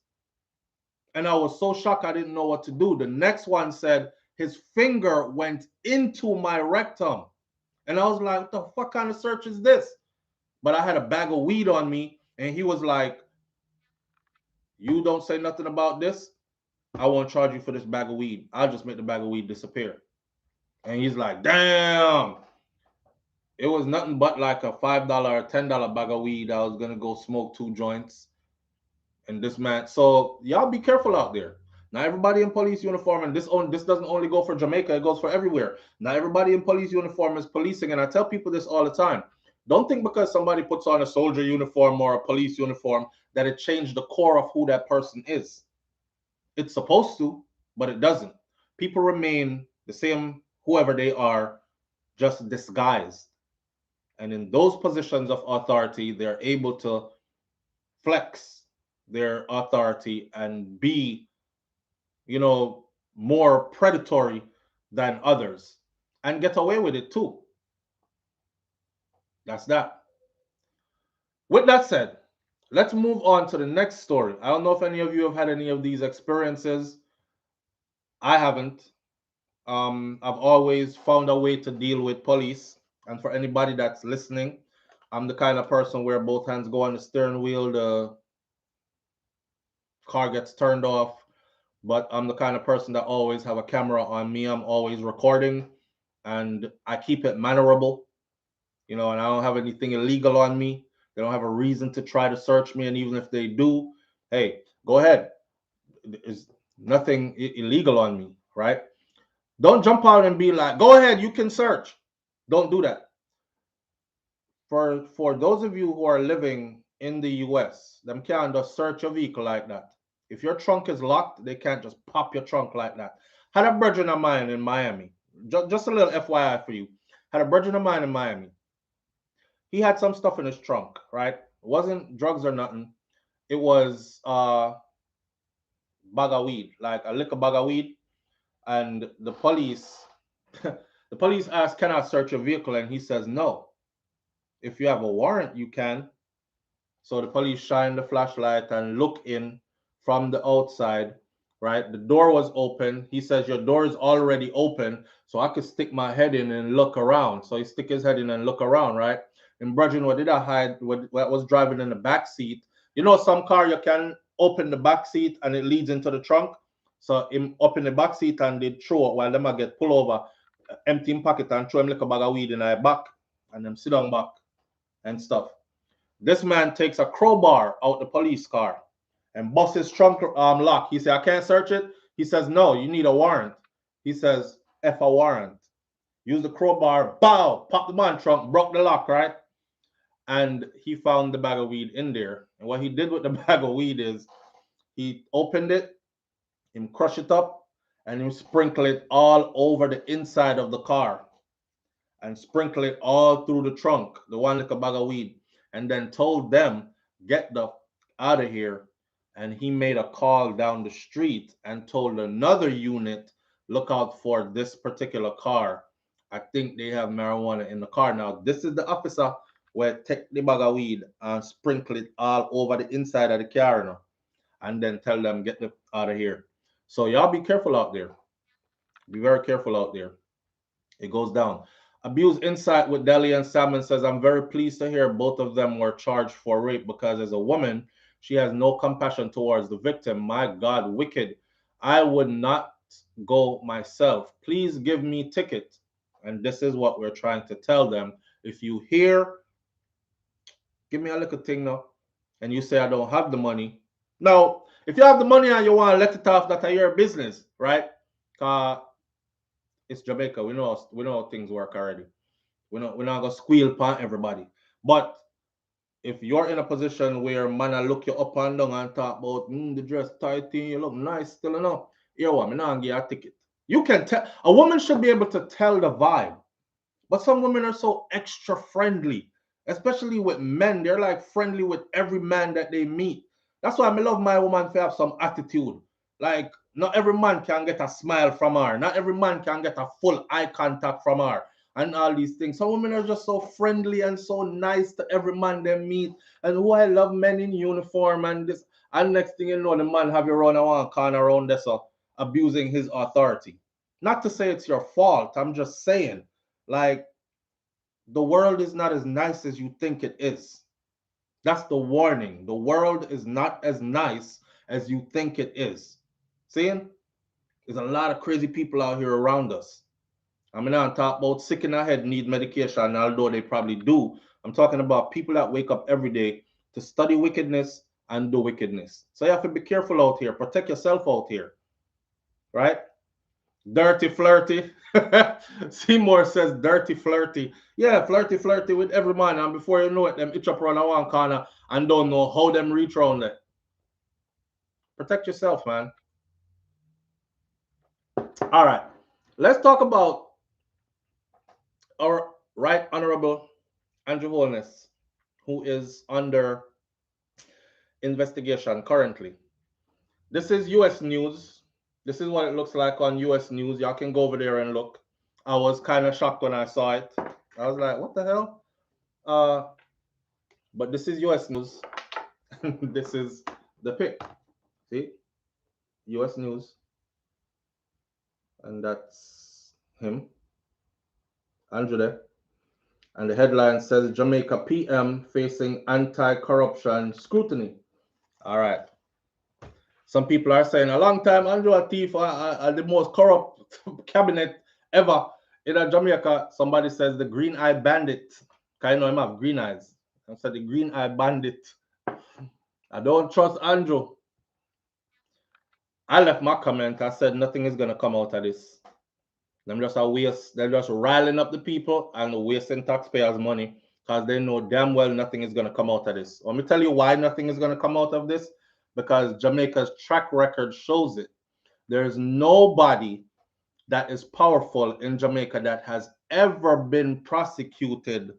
Speaker 1: And I was so shocked I didn't know what to do. The next one said his finger went into my rectum. And I was like, what the fuck kind of search is this? But I had a bag of weed on me and he was like, you don't say nothing about this, I won't charge you for this bag of weed. I'll just make the bag of weed disappear. And he's like, damn. It was nothing but like a $5 or $10 bag of weed. I was going to go smoke 2 joints. And this man, so y'all be careful out there. Not everybody in police uniform, and this doesn't only go for Jamaica, it goes for everywhere. Not everybody in police uniform is policing, and I tell people this all the time. Don't think because somebody puts on a soldier uniform or a police uniform that it changed the core of who that person is. It's supposed to, but it doesn't. People remain the same, whoever they are, just disguised. And in those positions of authority, they're able to flex their authority and be, more predatory than others and get away with it too. That's that. With that said, let's move on to the next story. I don't know if any of you have had any of these experiences. I haven't. I've always found a way to deal with police. And for anybody that's listening, I'm the kind of person where both hands go on the steering wheel, the car gets turned off. But I'm the kind of person that always have a camera on me. I'm always recording, and I keep it mannerable, and I don't have anything illegal on me. They don't have a reason to try to search me, and even if they do, hey, go ahead. There's nothing illegal on me, right? Don't jump out and be like, go ahead, you can search. Don't do that. For those of you who are living in the US, them can't just search your vehicle like that. If your trunk is locked, they can't just pop your trunk like that. Had a brethren of mine in Miami. Just a little FYI for you. Had a brethren of mine in Miami. He had some stuff in his trunk, right? It wasn't drugs or nothing. It was bag of weed, like a liquor bag of weed. And the police asked, can I search your vehicle? And he says, no. If you have a warrant, you can. So the police shine the flashlight and look in from the outside, right? The door was open. He says, your door is already open, so I could stick my head in and look around. So he stick his head in and look around, right? And brethren, what did I hide? What was driving in the back seat? Some car you can open the back seat and it leads into the trunk. So him up in the back seat and they throw it while them get pull over, empty him pocket and throw him like a bag of weed in their back and them sit down back and stuff. This man takes a crowbar out the police car and busts his trunk lock. He said, I can't search it. He says, no, you need a warrant. He says, F a warrant. Use the crowbar, bow, pop the man trunk, broke the lock, right? And he found the bag of weed in there. And what he did with the bag of weed is he opened it, he crushed it up, and he sprinkled it all over the inside of the car and sprinkle it all through the trunk, the one like a bag of weed, and then told them, get the out of here. And he made a call down the street and told another unit, look out for this particular car. I think they have marijuana in the car. Now, this is the officer where take the bag of weed and sprinkle it all over the inside of the car, and then tell them, get the out of here. So y'all be careful out there. Be very careful out there. It goes down. Abuse Insight with Deli and Salmon says, I'm very pleased to hear both of them were charged for rape because as a woman, she has no compassion towards the victim. My God, wicked. I would not go myself. Please give me ticket. And this is what we're trying to tell them. If you hear, give me a little thing now, and you say I don't have the money. Now, if you have the money and you want to let it off, that's your business, right? It's Jamaica. We know how things work already. We're not gonna squeal upon everybody. But if you're in a position where man I look you up and down and talk about the dress tight thing, you look nice still enough. Here what, me not give you a ticket. You can tell a woman should be able to tell the vibe. But some women are so extra friendly, especially with men. They're like friendly with every man that they meet. That's why I love my woman to have some attitude. Like, not every man can get a smile from her. Not every man can get a full eye contact from her. And all these things. Some women are just so friendly and so nice to every man they meet. And who I love men in uniform and this. And next thing you know, the man have you run around corner around there, so abusing his authority. Not to say it's your fault. I'm just saying, like, the world is not as nice as you think it is. That's the warning. The world is not as nice as you think it is. Seeing? There's a lot of crazy people out here around us. I'm not talking about sick in the head need medication, although they probably do. I'm talking about people that wake up every day to study wickedness and do wickedness. So you have to be careful out here. Protect yourself out here. Right? Dirty flirty. Seymour says dirty flirty. Yeah, flirty with every man. And before you know it, them itch up around one corner and don't know how them reach around there. Protect yourself, man. All right. Let's talk about our Right Honorable Andrew Holness, who is under investigation currently. This is US news. This is what it looks like on US news. Y'all can go over there and look. I was kind of shocked when I saw it. I was like, what the hell? But this is US news. This is the pic. See? US news. And that's him. Andrew there. And the headline says Jamaica PM facing anti-corruption scrutiny. All right. Some people are saying a long time Andrew a thief, the most corrupt cabinet ever in Jamaica. Somebody says the green eye bandit. Can you know him have green eyes? I said the green eye bandit. I don't trust Andrew. I left my comment. I said nothing is gonna come out of this. Them just a waste. They're just riling up the people and wasting taxpayers' money because they know damn well nothing is gonna come out of this. Let me tell you why nothing is gonna come out of this. Because Jamaica's track record shows it. There is nobody that is powerful in Jamaica that has ever been prosecuted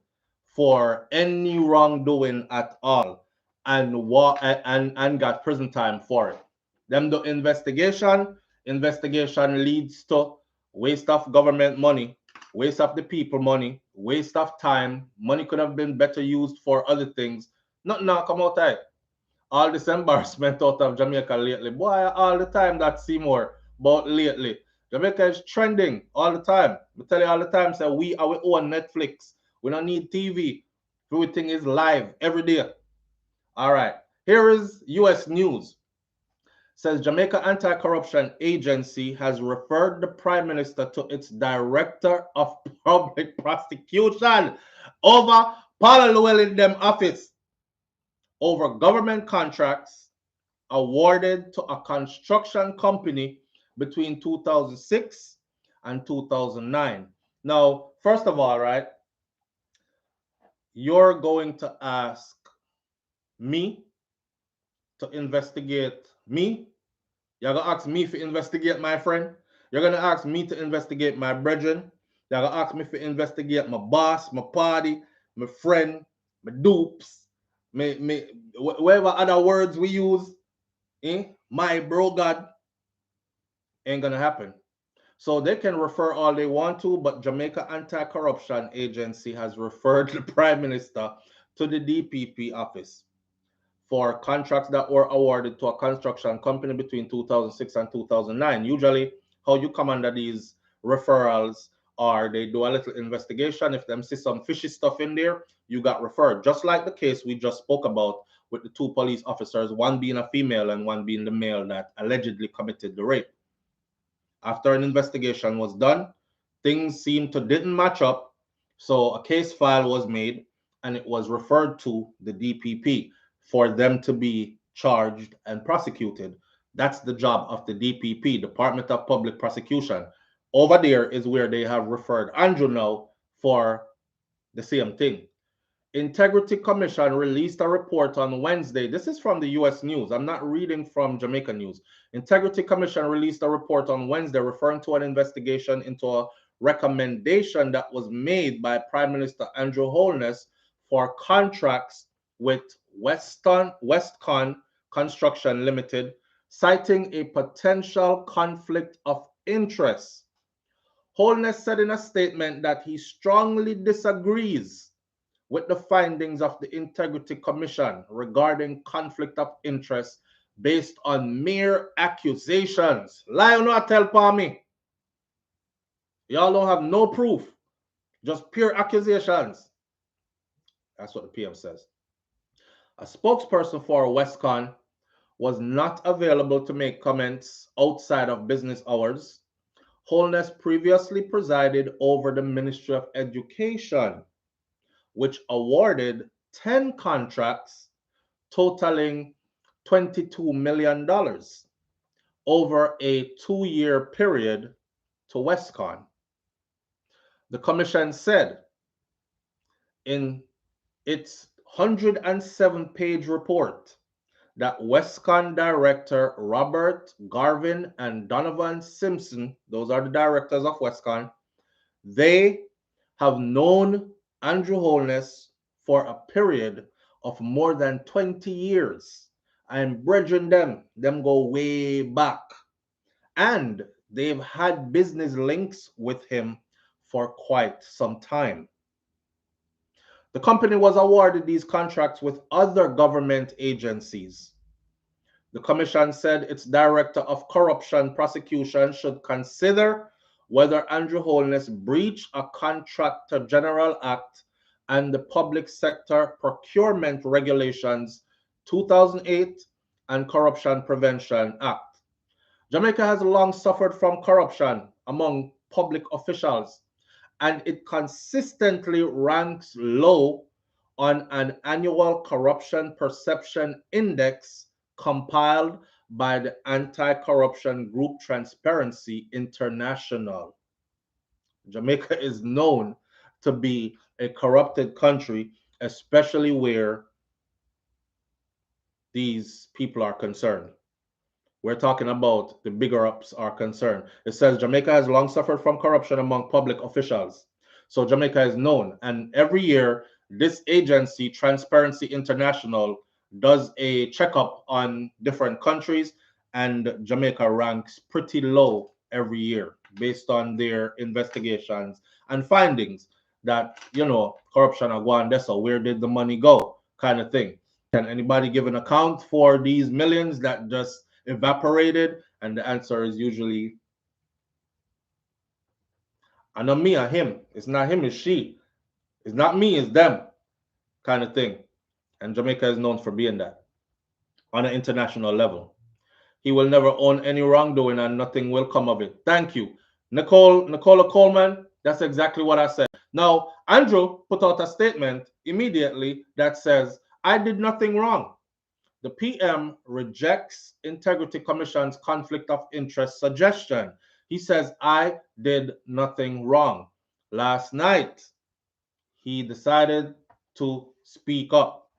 Speaker 1: for any wrongdoing at all and got prison time for it. Them do investigation leads to waste of government money, waste of the people money, waste of time. Money could have been better used for other things. Nothing now come out of it. All this embarrassment out of Jamaica lately. Boy, all the time that Seymour, but lately. Jamaica is trending all the time. I tell you all the time, say we are our own Netflix. We don't need TV. Everything is live every day. All right. Here is US news. Says Jamaica Anti-Corruption Agency has referred the Prime Minister to its Director of Public Prosecution over Paula Llewellyn them office over government contracts awarded to a construction company between 2006 and 2009. Now, first of all, right, you're going to ask me to investigate me. You're going to ask me to investigate my friend. You're going to ask me to investigate my brethren. You're going to ask me to investigate my boss, my party, my friend, my dupes, whatever other words we use. My bro God, ain't gonna happen. So they can refer all they want to, but Jamaica Anti-Corruption Agency has referred the Prime Minister to the DPP office for contracts that were awarded to a construction company between 2006 and 2009. Usually, how you come under these referrals are they do a little investigation. If them see some fishy stuff in there, you got referred. Just like the case we just spoke about with the two police officers, one being a female and one being the male that allegedly committed the rape. After an investigation was done, things seemed to didn't match up, so a case file was made and it was referred to the DPP for them to be charged and prosecuted. That's the job of the DPP, Department of Public Prosecution. Over there is where they have referred Andrew now for the same thing. Integrity Commission released a report on Wednesday. This is from the US news. I'm not reading from Jamaica news. Integrity Commission released a report on Wednesday referring to an investigation into a recommendation that was made by Prime Minister Andrew Holness for contracts with Westcon Construction Limited, citing a potential conflict of interest. Holness said in a statement that he strongly disagrees with the findings of the Integrity Commission regarding conflict of interest based on mere accusations. Lie or not tell pa me. Y'all don't have no proof. Just pure accusations. That's what the PM says. A spokesperson for Westcon was not available to make comments outside of business hours. Holness previously presided over the Ministry of Education, which awarded 10 contracts totaling $22 million over a 2-year period to Westcon. The commission said in its 107-page report that Westcon director Robert Garvin and Donovan Simpson, those are the directors of Westcon, they have known Andrew Holness for a period of more than 20 years. I'm bridging them go way back. And they've had business links with him for quite some time. The company was awarded these contracts with other government agencies. The commission said its director of corruption prosecution should consider whether Andrew Holness breached a Contractor General Act and the Public Sector Procurement Regulations 2008 and Corruption Prevention Act. Jamaica has long suffered from corruption among public officials, and it consistently ranks low on an annual corruption perception index compiled by the anti-corruption group Transparency International. Jamaica is known to be a corrupted country, especially where these people are concerned. We're talking about the bigger ups are concerned. It says Jamaica has long suffered from corruption among public officials. So Jamaica is known. And every year, this agency, Transparency International, does a checkup on different countries. And Jamaica ranks pretty low every year based on their investigations and findings that, you know, corruption are going there. So where did the money go? Kind of thing. Can anybody give an account for these millions that just evaporated? And the answer is usually, I know me or him. It's not him, it's she. It's not me, it's them, kind of thing. And Jamaica is known for being that on an international level. He will never own any wrongdoing and nothing will come of it. Thank you. Nicola Coleman, that's exactly what I said. Now, Andrew put out a statement immediately that says, I did nothing wrong. The PM rejects Integrity Commission's conflict of interest suggestion. He says, I did nothing wrong. Last night, he decided to speak up.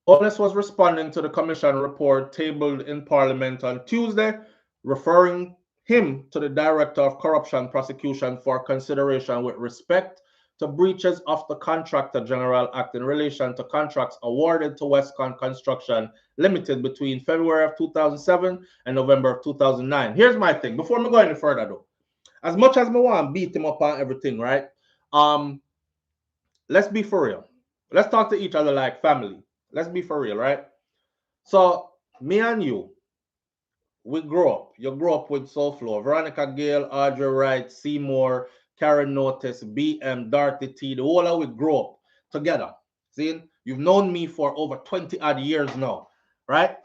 Speaker 1: Holness was responding to the Commission report tabled in Parliament on Tuesday, referring him to the Director of Corruption Prosecution for consideration with respect to breaches of the Contractor General Act in relation to contracts awarded to Westcon Construction Limited between February of 2007 and November of 2009. Here's my thing. Before I go any further, though, as much as I want to beat him up on everything, right? Let's be for real. Let's talk to each other like family. Let's be for real, right? So, me and you, we grew up. You grew up with SouFLo, Veronica Gale, Audrey Wright, Seymour, Karen Notice, BM, Dorothy T. The whole of we grew up together. See, you've known me for over 20 odd years now, right?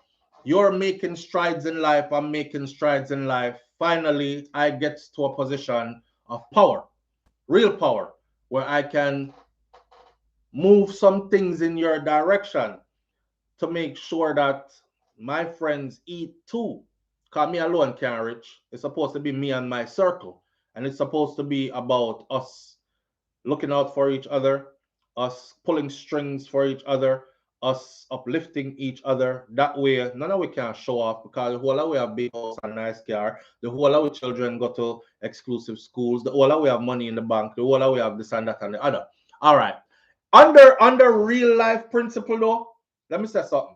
Speaker 1: You're making strides in life. I'm making strides in life. Finally, I get to a position of power, real power, where I can move some things in your direction to make sure that my friends eat too. Because me alone can't reach. It's supposed to be me and my circle. And it's supposed to be about us looking out for each other, us pulling strings for each other, us uplifting each other. That way, none of we can show off because the whole of we have big house and nice car. The whole of we children go to exclusive schools. The whole of we have money in the bank. The whole of we have this and that and the other. All right. Under real life principle though, let me say something.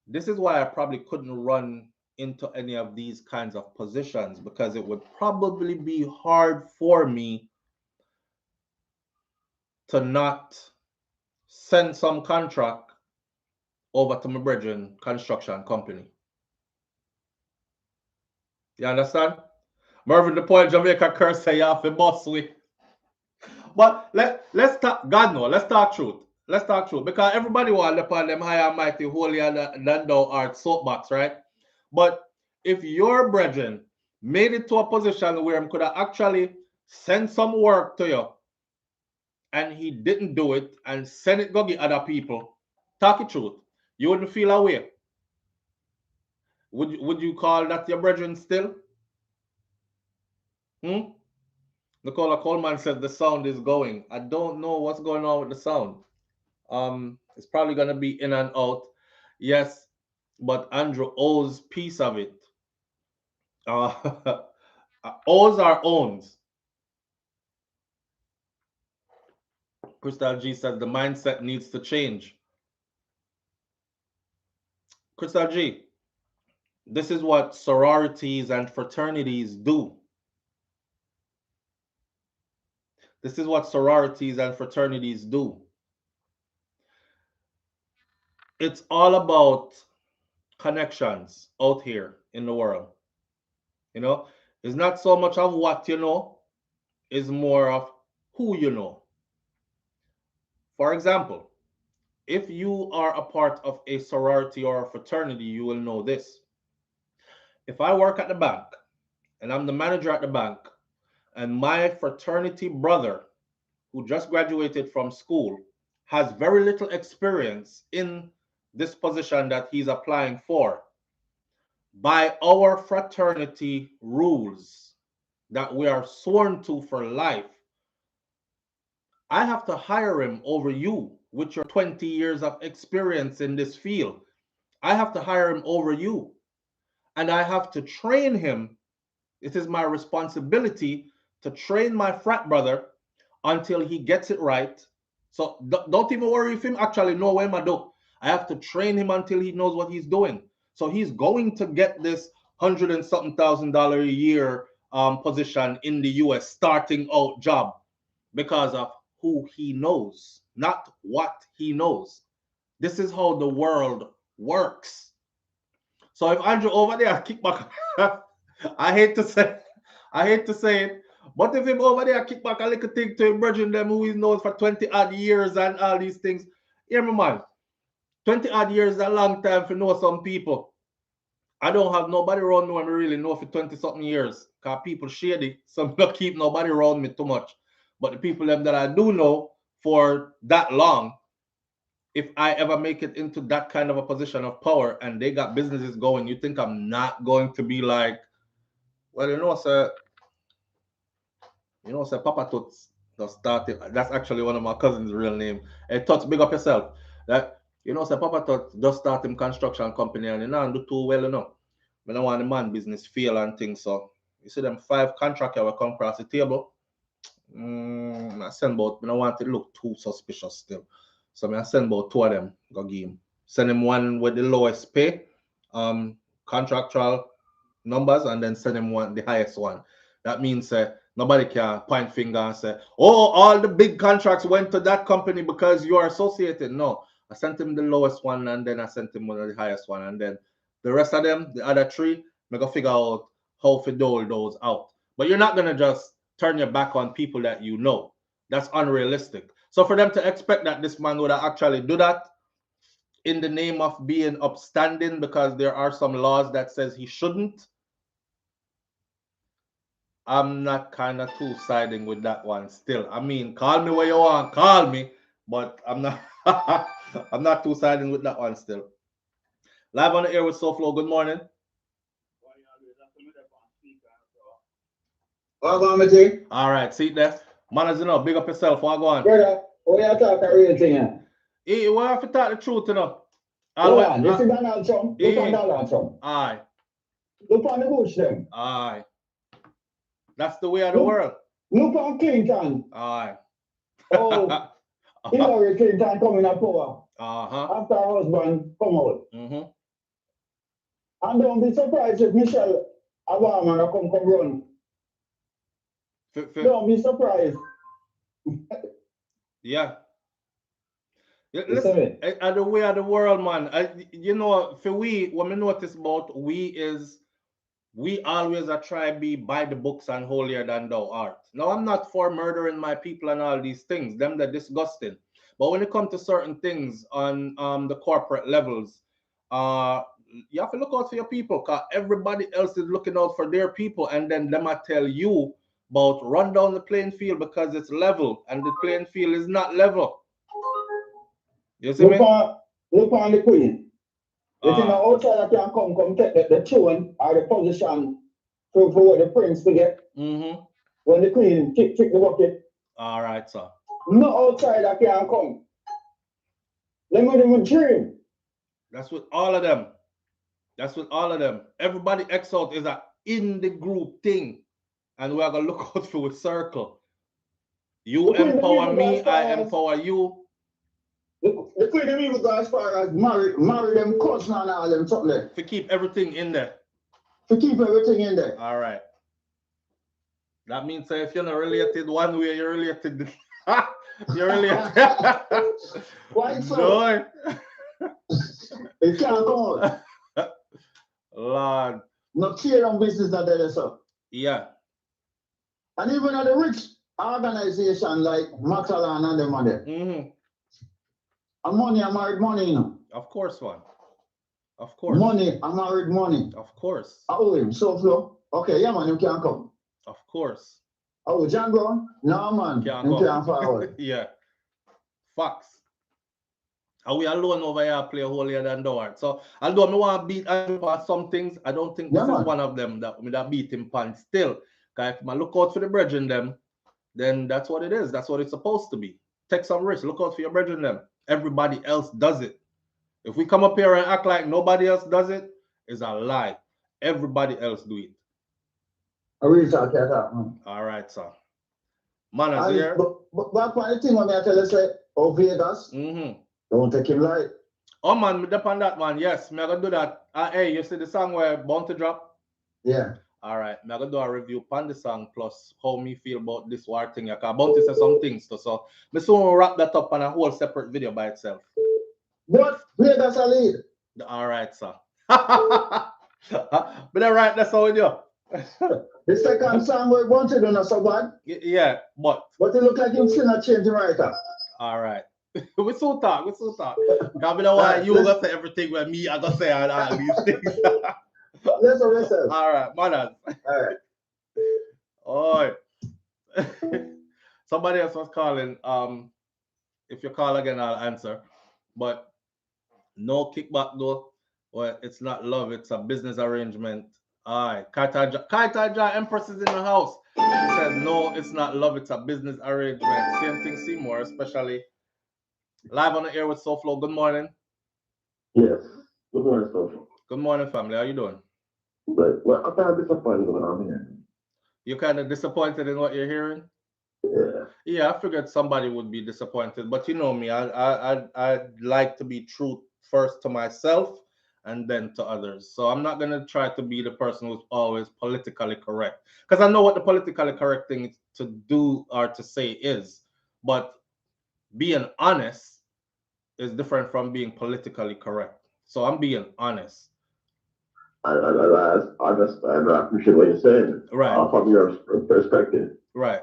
Speaker 1: This is why I probably couldn't run into any of these kinds of positions, because it would probably be hard for me to not send some contract over to my brethren construction company. You understand? Mervyn the Point Jamaica curse say you have to boss with. But let's talk, God no, let's talk truth. Let's talk truth. Because everybody want to look on them high and mighty, holy and thou art soapbox, right? But if your brethren made it to a position where he could have actually sent some work to you and he didn't do it and send it go get other people, talk it truth, you wouldn't feel away. Would you call that your brethren still? Nicola Coleman said the sound is going. I don't know what's going on with the sound. It's probably gonna be in and out. Yes, but Andrew owes piece of it. Uh, owes are owns. Crystal G says the mindset needs to change. Crystal G, this is what sororities and fraternities do. This is what sororities and fraternities do. It's all about connections out here in the world. You know, it's not so much of what you know, it's more of who you know. For example, if you are a part of a sorority or a fraternity, you will know this. If I work at the bank and I'm the manager at the bank, and my fraternity brother who just graduated from school has very little experience in this position that he's applying for, by our fraternity rules that we are sworn to for life, I have to hire him over you with your 20 years of experience in this field. I have to hire him over you. And I have to train him. It is my responsibility to train my frat brother until he gets it right. So don't even worry if him actually know what I do. I have to train him until he knows what he's doing. So he's going to get this $100 and something thousand a year position in the US starting out job because of who he knows, not what he knows. This is how the world works. So if Andrew over there kick back, I hate to say it, but if him over there kick back a little thing to him, brethren them who he knows for 20 odd years and all these things, hear me man, 20 odd years is a long time for know some people. I don't have nobody around me when I really know for 20 something years, because people shady, so I don't keep nobody around me too much. But the people them that I do know for that long, if I ever make it into that kind of a position of power and they got businesses going, you think I'm not going to be like, well, sir, Papa Toots just started. That's actually one of my cousin's real name. Hey, Toots, big up yourself. That sir, Papa Toots just started construction company and do too well, I don't want the man business fail and things. So you see them 5 contractors will come across the table. I send about, I don't want it to look too suspicious still. So I send about 2 of them, go give him. Send him one with the lowest pay, contractual numbers, and then send him one, the highest one. That means nobody can point finger and say, oh, all the big contracts went to that company because you are associated. No, I sent him the lowest one, and then I sent him one of the highest one. And then the rest of them, the other 3, we go figure out how to dole those out. But you're not going to just turn your back on people that you know. That's unrealistic. So for them to expect that this man would actually do that in the name of being upstanding because there are some laws that says he shouldn't, I'm not kind of too siding with that one still. I mean, call me where you want, call me, but I'm not I'm not too siding with that one still. Live on the air with SouFlo, good morning.
Speaker 2: What go on, my thing?
Speaker 1: All right, see there. Man, big up yourself. What go on?
Speaker 2: Brother, what you talk a real thing here?
Speaker 1: Hey, we have to talk the truth,
Speaker 2: Hold on, you see Donald Trump? Look on Donald Trump.
Speaker 1: Aye.
Speaker 2: Look on the Bush them.
Speaker 1: Aye. That's the way of the world.
Speaker 2: Look on Clinton.
Speaker 1: Aye.
Speaker 2: Oh, Hillary Clinton coming to power.
Speaker 1: Uh-huh.
Speaker 2: After her husband come out.
Speaker 1: Mm-hmm.
Speaker 2: And don't be surprised if Michelle Obama come run. Don't be surprised.
Speaker 1: Yeah. Listen, the way of the world, man. For we, what we notice about we always are try to be by the books and holier than thou art. Now, I'm not for murdering my people and all these things. Them they're disgusting. But when it comes to certain things on the corporate levels, you have to look out for your people, because everybody else is looking out for their people, and then them I tell you about run down the playing field because it's level, and the playing field is not level. You see me?
Speaker 2: Look on the Queen. You think the outsider can come take the tune or the position for the prince to get.
Speaker 1: Mm-hmm.
Speaker 2: when the queen kick the bucket.
Speaker 1: All right, sir.
Speaker 2: No outsider can come. Them of them dream.
Speaker 1: That's with all of them. That's with all of them. Everybody X out is a in the group thing. And we are going to look out for a circle. You empower me, I empower you.
Speaker 2: The queen them even go as far as marry them cousin and all them something there.
Speaker 1: To keep everything in there.
Speaker 2: To keep everything in there.
Speaker 1: All right. That means if you're not related one way, you're related. You're related.
Speaker 2: Why so?
Speaker 1: No.
Speaker 2: It can't come out.
Speaker 1: Lord.
Speaker 2: No clear on business that there, so.
Speaker 1: Yeah.
Speaker 2: And even at the rich organization like Matalan and them on there.
Speaker 1: Mm-hmm.
Speaker 2: And money, I married money, you know.
Speaker 1: Of course, one. Of course.
Speaker 2: Money, I married money.
Speaker 1: Of course.
Speaker 2: Oh, him, SouFlo. Okay, yeah, man, you can come.
Speaker 1: Of course.
Speaker 2: Oh, John Brown? No, man. You can't forward.
Speaker 1: Yeah. Facts. And we alone over here play holier than thou art. So, although I want to beat Andrew on some things, I don't think this is one of them that beat him pan still. Because if I look out for the brethren them, then that's what it is. That's what it's supposed to be. Take some risk. Look out for your brethren them. Everybody else does it. If we come up here and act like nobody else does it, it's a lie. Everybody else do it.
Speaker 2: I really talk that, man.
Speaker 1: All right, sir. Manners here.
Speaker 2: But back when the thing when I tell you, say, oh, Vegas, don't take him light.
Speaker 1: Oh, man, me depend on that, man. Yes, me going to do that. Hey, you see the song where Bounty drop?
Speaker 2: Yeah.
Speaker 1: All right, I'm going to do a review on the song plus how me feel about this war thing. Because Bounty says some things too. So, me soon wrap that up on a whole separate video by itself.
Speaker 2: But Vegas a lead.
Speaker 1: All right, sir. But all right, that's how we do.
Speaker 2: The second song where Bounty done not so bad.
Speaker 1: Yeah, but
Speaker 2: it look like him still not changing right up.
Speaker 1: All right. we so talk. Because we don't want you to say everything with me, I gonna say all these things.
Speaker 2: Let's listen.
Speaker 1: All right, manners.
Speaker 2: All right.
Speaker 1: Oh. Somebody else was calling. If you call again, I'll answer. But no kickback though. Well, it's not love, it's a business arrangement. All right. Kaitaja Empress is in the house. He says, no, it's not love, it's a business arrangement. Same thing, Seymour, especially. Live on the air with SouFlo. Good morning.
Speaker 2: Yes. Good morning, SouFlo.
Speaker 1: Good morning, family. How you doing?
Speaker 2: Good. Well, I'm kind of disappointed when I'm here.
Speaker 1: You're kind of disappointed in what you're hearing?
Speaker 2: Yeah.
Speaker 1: Yeah, I figured somebody would be disappointed, but you know me, I'd like to be true first to myself and then to others. So I'm not gonna try to be the person who's always politically correct, because I know what the politically correct thing to do or to say is, but being honest is different from being politically correct. So I'm being honest.
Speaker 2: I understand. I appreciate what you're saying.
Speaker 1: Right.
Speaker 2: From your perspective.
Speaker 1: Right.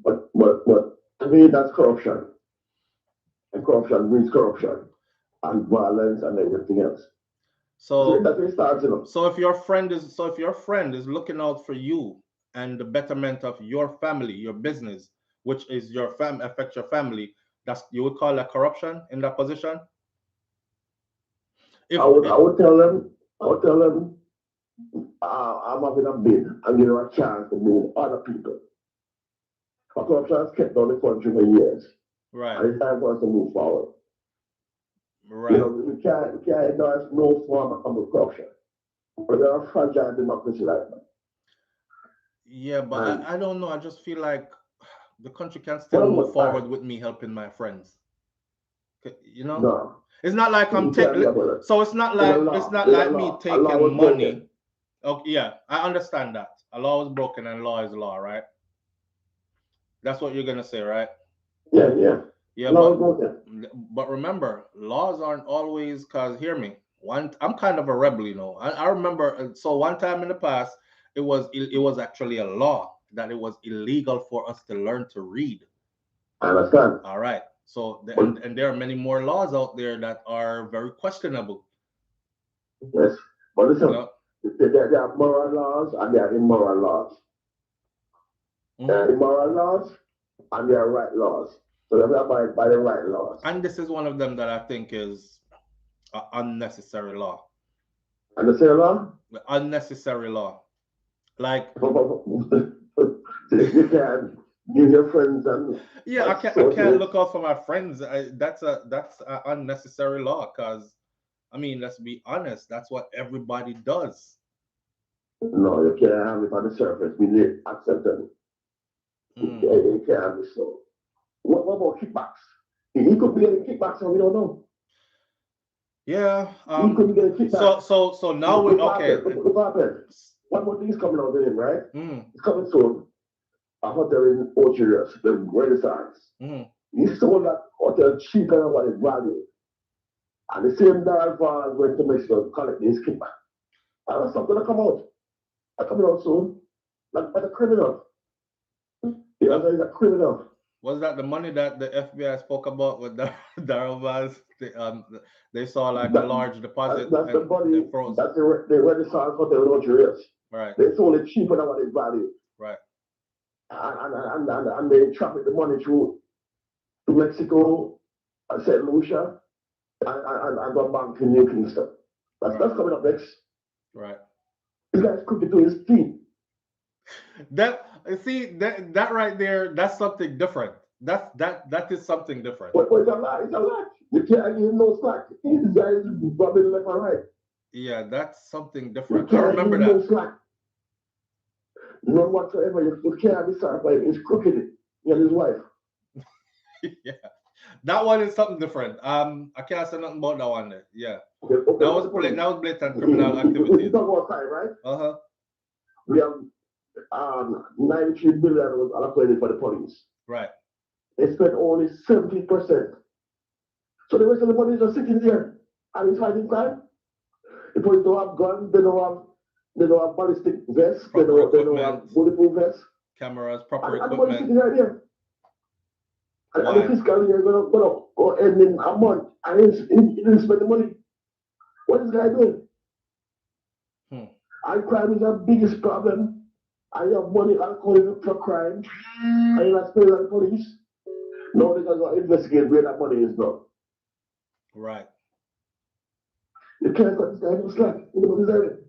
Speaker 2: But to me, that's corruption. And corruption brings corruption and violence and everything else.
Speaker 1: So
Speaker 2: that's where it starts, you know.
Speaker 1: So if your friend is looking out for you and the betterment of your family, your business, which is your affect your family, that's you would call that corruption in that position?
Speaker 2: I would tell them, I'm having a bid and give them a chance to move other people. But corruption has kept on the country for years.
Speaker 1: Right.
Speaker 2: And it's time for us to move forward.
Speaker 1: Right.
Speaker 2: You know, we can't endorse no form of corruption. But there are fragile democracy like that.
Speaker 1: Yeah, but I don't know. I just feel like the country can still move forward with me helping my friends. You know?
Speaker 2: No.
Speaker 1: It's not like I'm taking. So it's not like me taking money. Okay, yeah, I understand that. A law was broken and law is law, right? That's what you're gonna say, right?
Speaker 2: Yeah.
Speaker 1: Yeah, but remember, laws aren't always. Cause hear me, I'm kind of a rebel, you know. I remember. So one time in the past, it was actually a law that it was illegal for us to learn to read.
Speaker 2: I understand.
Speaker 1: All right. So and there are many more laws out there that are very questionable.
Speaker 2: Yes, but listen, there are moral laws and there are immoral laws. There are immoral laws and there are right laws. So they abide by the right laws.
Speaker 1: And this is one of them that I think is an unnecessary law.
Speaker 2: Unnecessary law?
Speaker 1: Unnecessary law. Like
Speaker 2: You can give your friends and
Speaker 1: Yeah, I can't look out for my friends. That's a unnecessary law. Cause I mean, let's be honest. That's what everybody does.
Speaker 2: No, you can't have it on the surface. We need acceptance. It can't be so. What about kickbacks? He could be getting kickbacks and we don't know.
Speaker 1: Yeah.
Speaker 2: He could be getting kickbacks.
Speaker 1: So now we okay.
Speaker 2: Look what happened. One more thing is coming out of him, right? It's coming soon. A hotel in Algeria, the Renaissance. He sold that hotel cheaper than what it valued. And the same driver went to Mexico to collect his kickback. And that's not going to come out. That's coming out soon. Like a criminal. He's a criminal.
Speaker 1: Was that the money that the FBI spoke about with Daryl Vaz? They saw like a large deposit.
Speaker 2: That's the money. That's the Renaissance hotel in Algeria.
Speaker 1: Right.
Speaker 2: They sold it cheaper than what it valued.
Speaker 1: Right.
Speaker 2: And they traffic the money through to Mexico, St. Lucia, and the bank in New Kingston. That's coming up next.
Speaker 1: Right.
Speaker 2: This guy's crooked to his teeth.
Speaker 1: That right there, that's something different. That is something different.
Speaker 2: But it's a lot. It's a lot. You can't give him no slack. These guys rubbing left and right.
Speaker 1: Yeah, that's something different. I remember that.
Speaker 2: No slack. None whatsoever. You can't be sorry for him. He's crooked. He and his wife.
Speaker 1: Yeah. That one is something different. I can't say nothing about that one there. Yeah.
Speaker 2: Okay,
Speaker 1: that was blatant criminal activity.
Speaker 2: We talk about time, right?
Speaker 1: Uh-huh.
Speaker 2: We have 93 billion was allocated for the police.
Speaker 1: Right.
Speaker 2: They spent only 70%. So the rest of the money is just sitting there and it's fighting crime. The police don't have guns, they don't have ballistic vests, they don't have bulletproof vests.
Speaker 1: Cameras, proper
Speaker 2: equipment.
Speaker 1: And
Speaker 2: the money sitting right there. And the fiscal year is going to go end in a month and he didn't spend the money. What is the guy doing? And crime is the biggest problem. And you have money allocated for crime. And you're not spending on the police. No, they're going to investigate where that money is now.
Speaker 1: Right.
Speaker 2: You can't cut this guy no slack. You don't deserve it.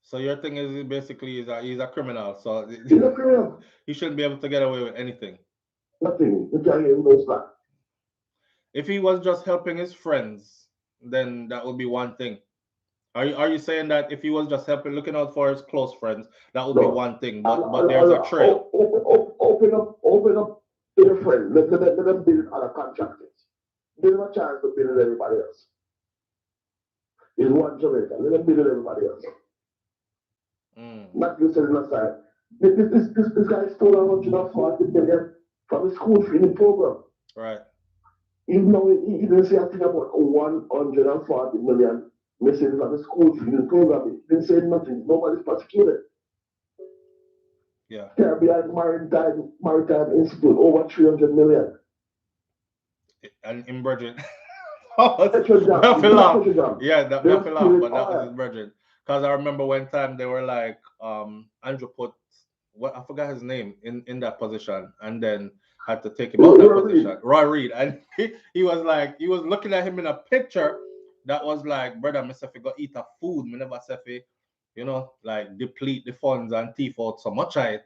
Speaker 1: So your thing is basically he's a criminal. So
Speaker 2: he's a criminal.
Speaker 1: He shouldn't be able to get away with anything.
Speaker 2: Nothing. You can't give him no slack.
Speaker 1: If he was just helping his friends, then that would be one thing. Are you saying that if he was just helping, looking out for his close friends, that would be one thing? But there's a trail.
Speaker 2: Open up to your friends. Let them build other contractors. Give them a chance to build everybody else. It's one Jamaica. Let them build everybody else. Not you sitting aside. This guy stole 140 million from the school feeding program.
Speaker 1: Right.
Speaker 2: Even though he didn't say a thing about 140 million missing from the school feeding program. He didn't say nothing. Nobody's prosecuted.
Speaker 1: Yeah.
Speaker 2: Caribbean Maritime Institute, over 300 million.
Speaker 1: And in Virgin.
Speaker 2: Yeah,
Speaker 1: that fell off, but that was in Virgin. Because I remember one time they were like, Andrew put I forgot his name in that position, and then had to take him out that position. Roy Reid. And he was looking at him in a picture that was like, brother, me say if you go eat a food, me never say if like deplete the funds and thief out so much of it,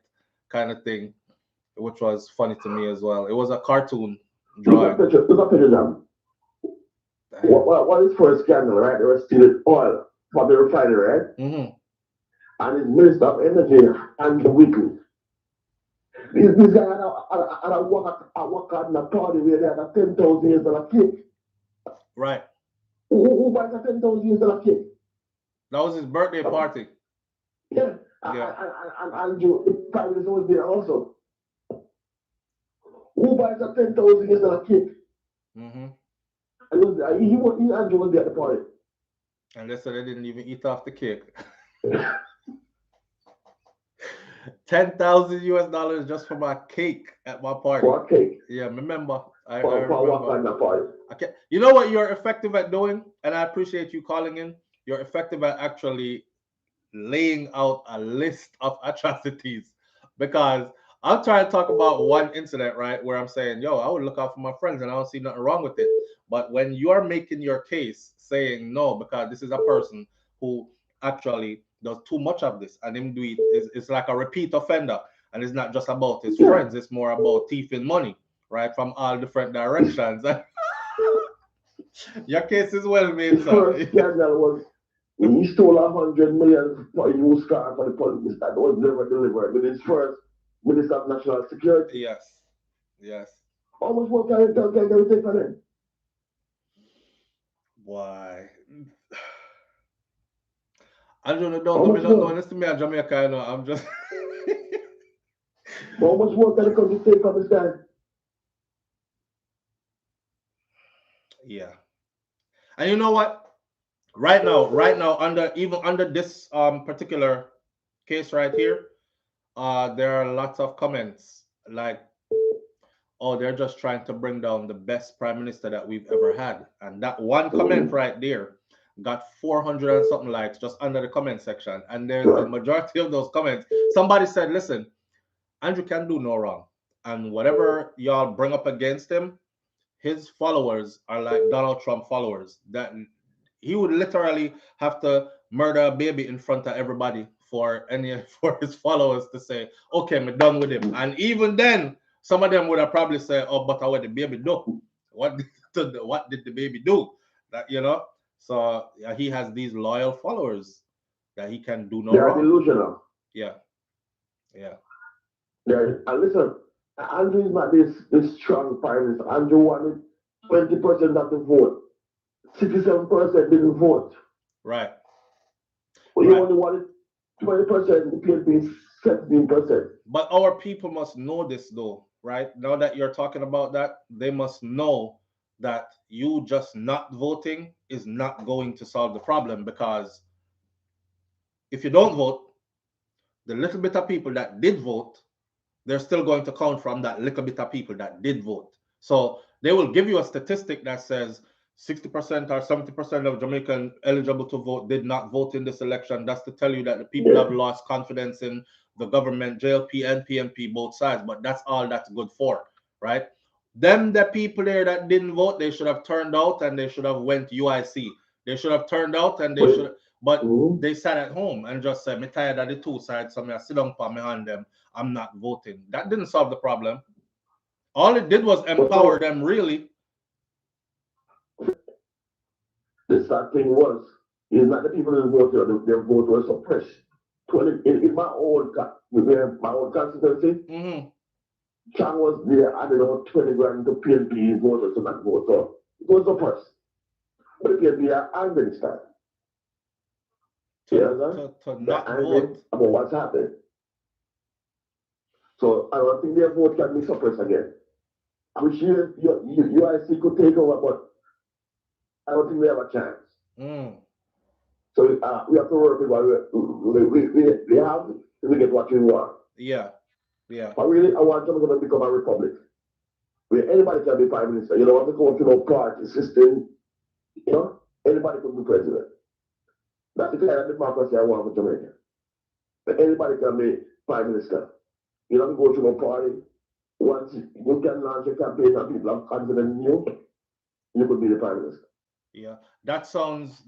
Speaker 1: kind of thing, which was funny to me as well. It was a cartoon drawing.
Speaker 2: Look at picture, what is first scandal, right? They were stealing oil from the refinery, right?
Speaker 1: Mm-hmm.
Speaker 2: And his Minister of Energy, Andrew Holness. This guy had a work at a party where they had a $10,000 cake.
Speaker 1: Right.
Speaker 2: Who buys a $10,000 cake?
Speaker 1: That was his birthday party.
Speaker 2: Yeah. And Andrew, the Prime Minister was there also. Who buys a $10,000 cake?
Speaker 1: Mm-hmm.
Speaker 2: And Andrew was there at the party.
Speaker 1: And they said they didn't even eat off the cake. $10,000 just for my cake at my party.
Speaker 2: For a cake.
Speaker 1: Yeah, remember. I
Speaker 2: remember.
Speaker 1: Okay. You know what you're effective at doing? And I appreciate you calling in. You're effective at actually laying out a list of atrocities. Because I'm trying to talk about one incident, right, where I'm saying, yo, I would look out for my friends and I don't see nothing wrong with it. But when you're making your case saying no, because this is a person who actually does too much of this, and him do it. It's like a repeat offender, and it's not just about his friends. It's more about thieving money, right, from all different directions. Your case is well made, sir.
Speaker 2: First scandal was when he stole 100 million for a used car for the police that was never delivered with his first Minister of National Security.
Speaker 1: Yes, yes.
Speaker 2: How much more can you take on him?
Speaker 1: Why? Andrew, don't know. Listen to me, Jamaica. I know. I'm just.
Speaker 2: How much more can you take on this guy?
Speaker 1: Yeah. And you know what? Right now, under this particular case right here, there are lots of comments like, oh, they're just trying to bring down the best prime minister that we've ever had. And that one comment right there got 400 and something likes just under the comment section. And there's the majority of those comments. Somebody said, listen, Andrew can do no wrong. And whatever y'all bring up against him, his followers are like Donald Trump followers. That he would literally have to murder a baby in front of everybody for his followers to say, okay, I'm done with him. And even then, some of them would have probably said, oh, but what did the baby do? What did the baby do? That, you know? So yeah, he has these loyal followers that he can do no wrong.
Speaker 2: They're delusional.
Speaker 1: Yeah. Yeah.
Speaker 2: And listen, Andrew is not this strong prime minister. Andrew wanted 20% of the vote. 67% didn't vote.
Speaker 1: Right.
Speaker 2: Well, you only wanted 20%, the PNP 17%.
Speaker 1: But our people must know this, though, right? Now that you're talking about that, they must know that you just not voting is not going to solve the problem, because if you don't vote, the little bit of people that did vote, they're still going to count from that little bit of people that did vote. So they will give you a statistic that says 60% or 70% of Jamaicans eligible to vote did not vote in this election. That's to tell you that the people have lost confidence in the government, JLP and PNP, both sides. But that's all that's good for, right? Them, the people there that didn't vote, they should have turned out and they should have went UIC. They should have turned out and they should, but they sat at home and just said, "Me tired of the two sides, so I sit down for me hand them. I'm not voting." That didn't solve the problem. All it did was empower them, really.
Speaker 2: The sad thing was, it's not the people who voted, their vote was suppressed. In my own constituency, Chang was there adding out 20 grand to PNP voters to not vote. So it was suppressed. But the PNP are angry this time.
Speaker 1: To not vote
Speaker 2: about what's happened. So I don't think their vote can be suppressed again. I wish UIC could take over, but I don't think we have a chance. So we have to work with what we have to get what we want.
Speaker 1: Yeah. Yeah.
Speaker 2: But really, I want Jamaica to become a republic where anybody can be prime minister. You don't want to go through no party system. You know, anybody can be president. That's the kind of democracy I want for Jamaica. But anybody can be prime minister. You don't have to go through no party. Once you can launch a campaign and people have confidence in you, you could be the prime minister.
Speaker 1: Yeah, that sounds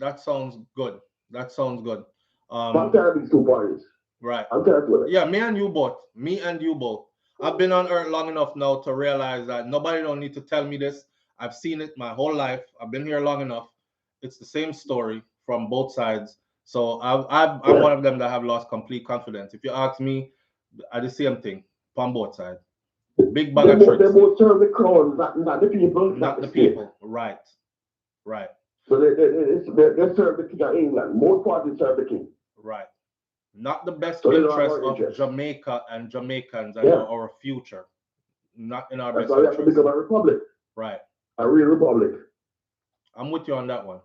Speaker 1: good. That sounds good.
Speaker 2: I'm tired of these two parties.
Speaker 1: Right.
Speaker 2: I'm tired of it.
Speaker 1: Yeah, me and you both. I've been on earth long enough now to realize that nobody don't need to tell me this. I've seen it my whole life. I've been here long enough. It's the same story from both sides. So I'm one of them that have lost complete confidence. If you ask me, I the same thing from both sides. Big bag of tricks.
Speaker 2: They both serve the crown, not the people.
Speaker 1: Not the people. Right. Right.
Speaker 2: So they serve the king of England. Most parties serve the king.
Speaker 1: Right. Not the best interest of Jamaica and Jamaicans and our future. Not in our best interest. That's why we have to become a republic. Right.
Speaker 2: A real republic.
Speaker 1: I'm with you on that one.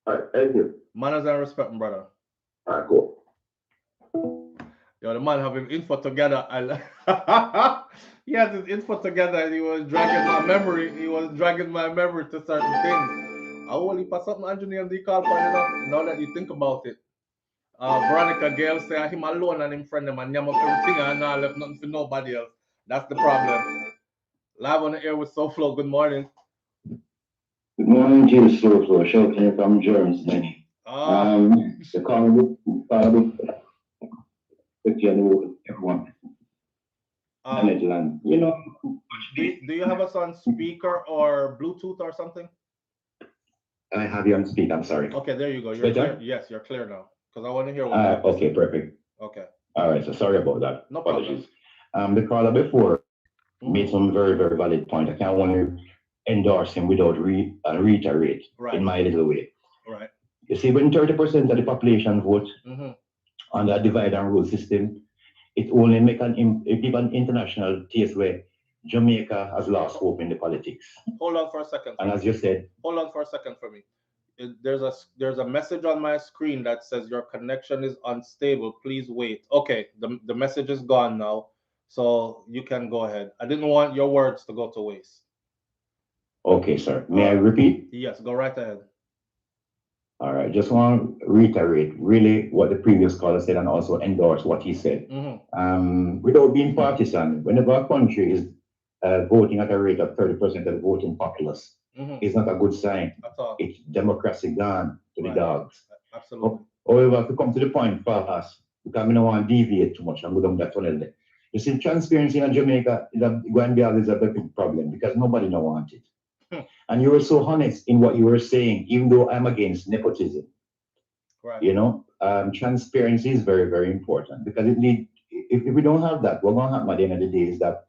Speaker 2: All right, thank you.
Speaker 1: Manners and respect, my brother.
Speaker 2: All right, cool.
Speaker 1: Yo, the man have his info together. He has his info together and he was dragging my memory. He was dragging my memory to certain things. I only pass something Andrew and the call for now that you think about it. Veronica Gale say him alone and him friend them and yam up everything and now left nothing for nobody else. That's the problem. Live on the air with SouFLo. Good morning.
Speaker 3: Good morning to you, SouFLo. Shouting from Germany. The call everyone. You know,
Speaker 1: do you have us on speaker or Bluetooth or something?
Speaker 3: I have you on speak. I'm sorry.
Speaker 1: Okay, there you go. You're clear. Yes, you're clear now. Because I want to hear what you have to
Speaker 3: okay,
Speaker 1: say.
Speaker 3: perfect.
Speaker 1: Okay.
Speaker 3: All right. So sorry about that.
Speaker 1: No
Speaker 3: Apologies.
Speaker 1: problem.
Speaker 3: The caller before made some very, very valid point. I can't want to endorse him without reiterate in my little way.
Speaker 1: Right.
Speaker 3: You see, when 30% of the population vote on that divide and rule system, it only make give an international taste where Jamaica has lost hope in the politics.
Speaker 1: Hold on for a second.
Speaker 3: And as you said,
Speaker 1: hold on for a second for me. There's a message on my screen that says your connection is unstable. Please wait. Okay, the message is gone now, so you can go ahead. I didn't want your words to go to waste.
Speaker 3: Okay, sir. May I repeat?
Speaker 1: Yes, go right ahead.
Speaker 3: All right. Just want to reiterate really what the previous caller said and also endorse what he said. Without being partisan, whenever a country is voting at a rate of 30% of the voting populace, it's not a good sign. It's democracy gone to the dogs.
Speaker 1: Absolutely.
Speaker 3: However, to come to the point fast, because I don't want to deviate too much and go down that tunnel there. You see, transparency in Jamaica is a big problem because nobody don't want it. And you were so honest in what you were saying, even though I'm against nepotism.
Speaker 1: Right.
Speaker 3: You know, transparency is very, very important because if we don't have that, what going to happen at the end of the day is that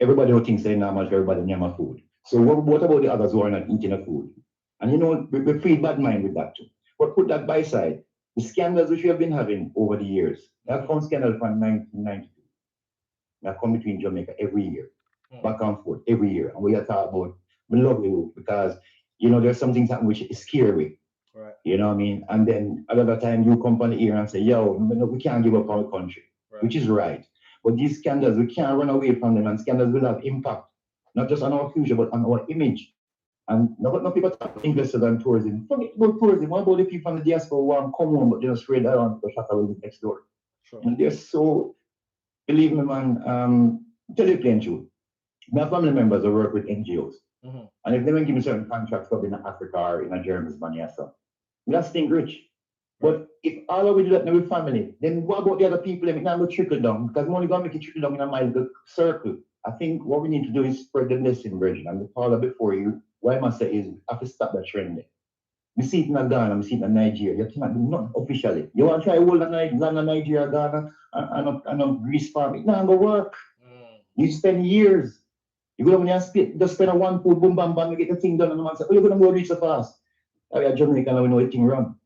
Speaker 3: everybody who thinks they're normal, everybody near food. So what about the others who are not eating the food? And you know, we feel bad mind with that too. But put that by side, the scandals which we have been having over the years, that come scandal from 1992. That come between Jamaica every year. Back and forth every year. And we are talking about, we love you because, you know, there's some things that which is scary.
Speaker 1: Right.
Speaker 3: You know what I mean? And then another time you come on the ear and say, yo, we can't give up our country, which is right. But these scandals, we can't run away from them, and scandals will have impact, not just on our future, but on our image. And no people talk invested in tourism. Forget about tourism. What about the people from the diaspora who want to come home but just straight down the shop away next door?
Speaker 1: Sure.
Speaker 3: And they're so, believe me, man, tell you plain truth. My family members who work with NGOs. And if they don't give me certain contracts up in Africa or in Germany's money or so, that's think rich. But if all of we do that with family, then what about the other people? It not go trickle down because money gonna make it trickle down in a mild circle. I think what we need to do is spread the blessing, Virgin. And the caller before you, what I must say is, I have to stop that trend there. We see it in Ghana, we see it in Nigeria. You cannot do nothing officially. You want to try hold Ghana, Nigeria, Ghana, and a Greece farm. It not gonna work. You spend years. You go down there and just spend a one food, boom, bam, bam, you get the thing done, and the man say, oh, you're going to go reach so fast. We are Jamaican and we know the thing run.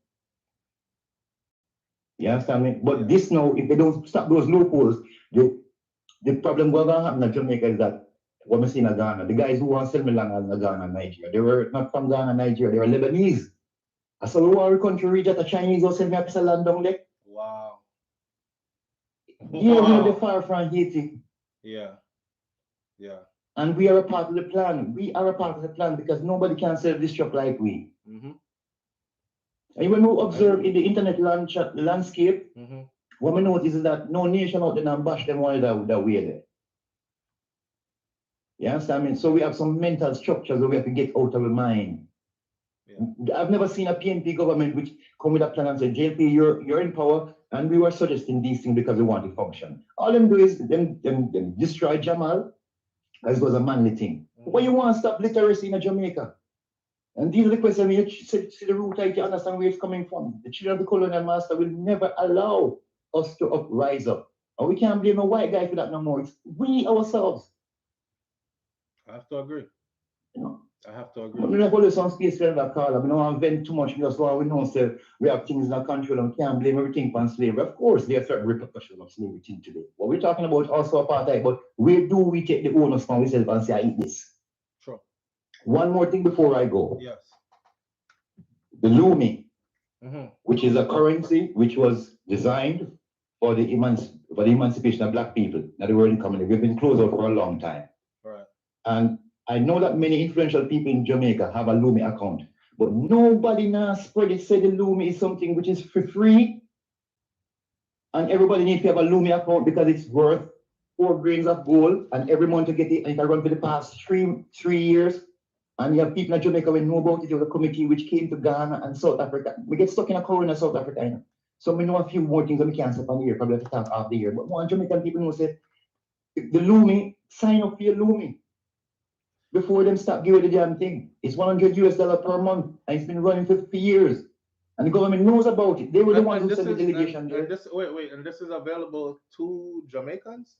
Speaker 3: You understand me? But this now, if they don't stop those loopholes, the problem going to happen in Jamaica is that what we see in Ghana, the guys who want to sell me land in Ghana and Nigeria, they were not from Ghana and Nigeria, they were Lebanese. I saw the war country reach that a Chinese will sell me a piece of land down there.
Speaker 1: Wow.
Speaker 3: Yeah, we're far from Haiti.
Speaker 1: Yeah. Yeah.
Speaker 3: And we are a part of the plan. We are a part of the plan because nobody can self-destruct like we. And when we observe in the internet landscape, what we notice is that no nation out there and bash them one that way there. You understand me? So we have some mental structures that we have to get out of our mind. Yeah. I've never seen a PNP government which come with a plan and say, JP, you're in power, and we were suggesting these things because we want to function. All them do is them destroy Jamal. As was a manly thing. Why you want to stop literacy in Jamaica? And these are the questions you see the root I understand where it's coming from. The children of the colonial master will never allow us to rise up. And we can't blame a white guy for that no more. It's we ourselves.
Speaker 1: I have to agree.
Speaker 3: You know?
Speaker 1: I have to agree.
Speaker 3: I'm not going to some space for that call. I don't want to vent too much because we know say we have things in our control and we can't blame everything on slavery. Of course, there are certain repercussions of slavery today. What we're talking about also apartheid, but where do we take the onus from ourselves and say, I eat this?
Speaker 1: Sure.
Speaker 3: One more thing before I go.
Speaker 1: Yes.
Speaker 3: The Lumi, which is a currency which was designed for the emancipation of black people. Now the world community. We've been closed out for a long time.
Speaker 1: Right.
Speaker 3: And I know that many influential people in Jamaica have a Lumi account, but nobody now spread it, say the Lumi is something which is for free. And everybody needs to have a Lumi account because it's worth 4 grains of gold, and every month you get it, and it can run for the past three years. And you have people in Jamaica who know about it. There was a committee which came to Ghana and South Africa. We get stuck in a corner in South Africa, you know. So we know a few more things that we can't say on the year, probably have to talk half the year. But one Jamaican people know say, the Lumi, sign up for your Lumi before them start giving the damn thing. It's $100 per month, and it's been running for years. And the government knows about it. They were the ones who sent the delegation there.
Speaker 1: And this is available to Jamaicans?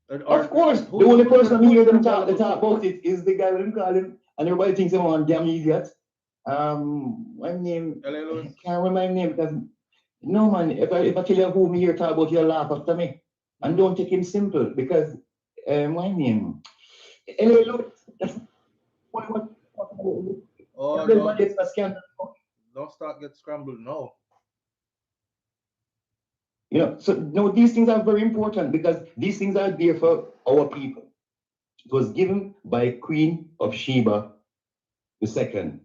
Speaker 3: Of course, the only person who hear them talk about it is the guy them call him, and everybody thinks I'm one damn idiot. My name, I can't remember my name because no man, if I tell you who me here talk about, you'll laugh after me. And don't take him simple because my name. Anyway, look, that's what
Speaker 1: don't start get scrambled, no.
Speaker 3: You know, so no, these things are very important because these things are there for our people. It was given by Queen of Sheba II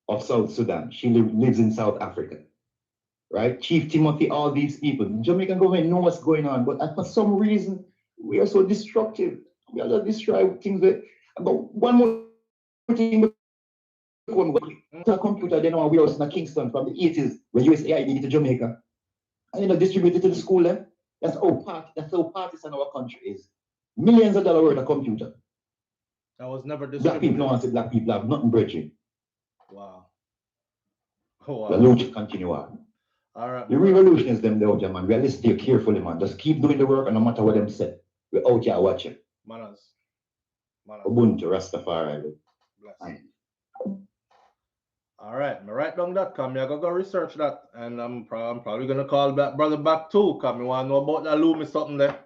Speaker 3: of South Sudan. She lives in South Africa, right? Chief Timothy, all these people. The Jamaican government know what's going on, but for some reason, we are so destructive. We are just destroy things. But one more thing, a computer, they know we was in Kingston from the 80s when USAID did it to Jamaica. And distributed to the school. That's how partisan our country is. Millions of dollars worth of computer.
Speaker 1: That was never distributed.
Speaker 3: Black people don't want to say black people have nothing bridging.
Speaker 1: Wow. Oh, wow.
Speaker 3: The loot continue on.
Speaker 1: All right.
Speaker 3: The revolution is them there, man. We are listening carefully, man. Just keep doing the work and no matter what them say. We're out here watching.
Speaker 1: Manners.
Speaker 3: Ubuntu, Rastafari.
Speaker 1: Bless. All right, me write down that, come. I gotta go research that, and I'm probably gonna call that brother back too, come. I want to know about that Lumi something there.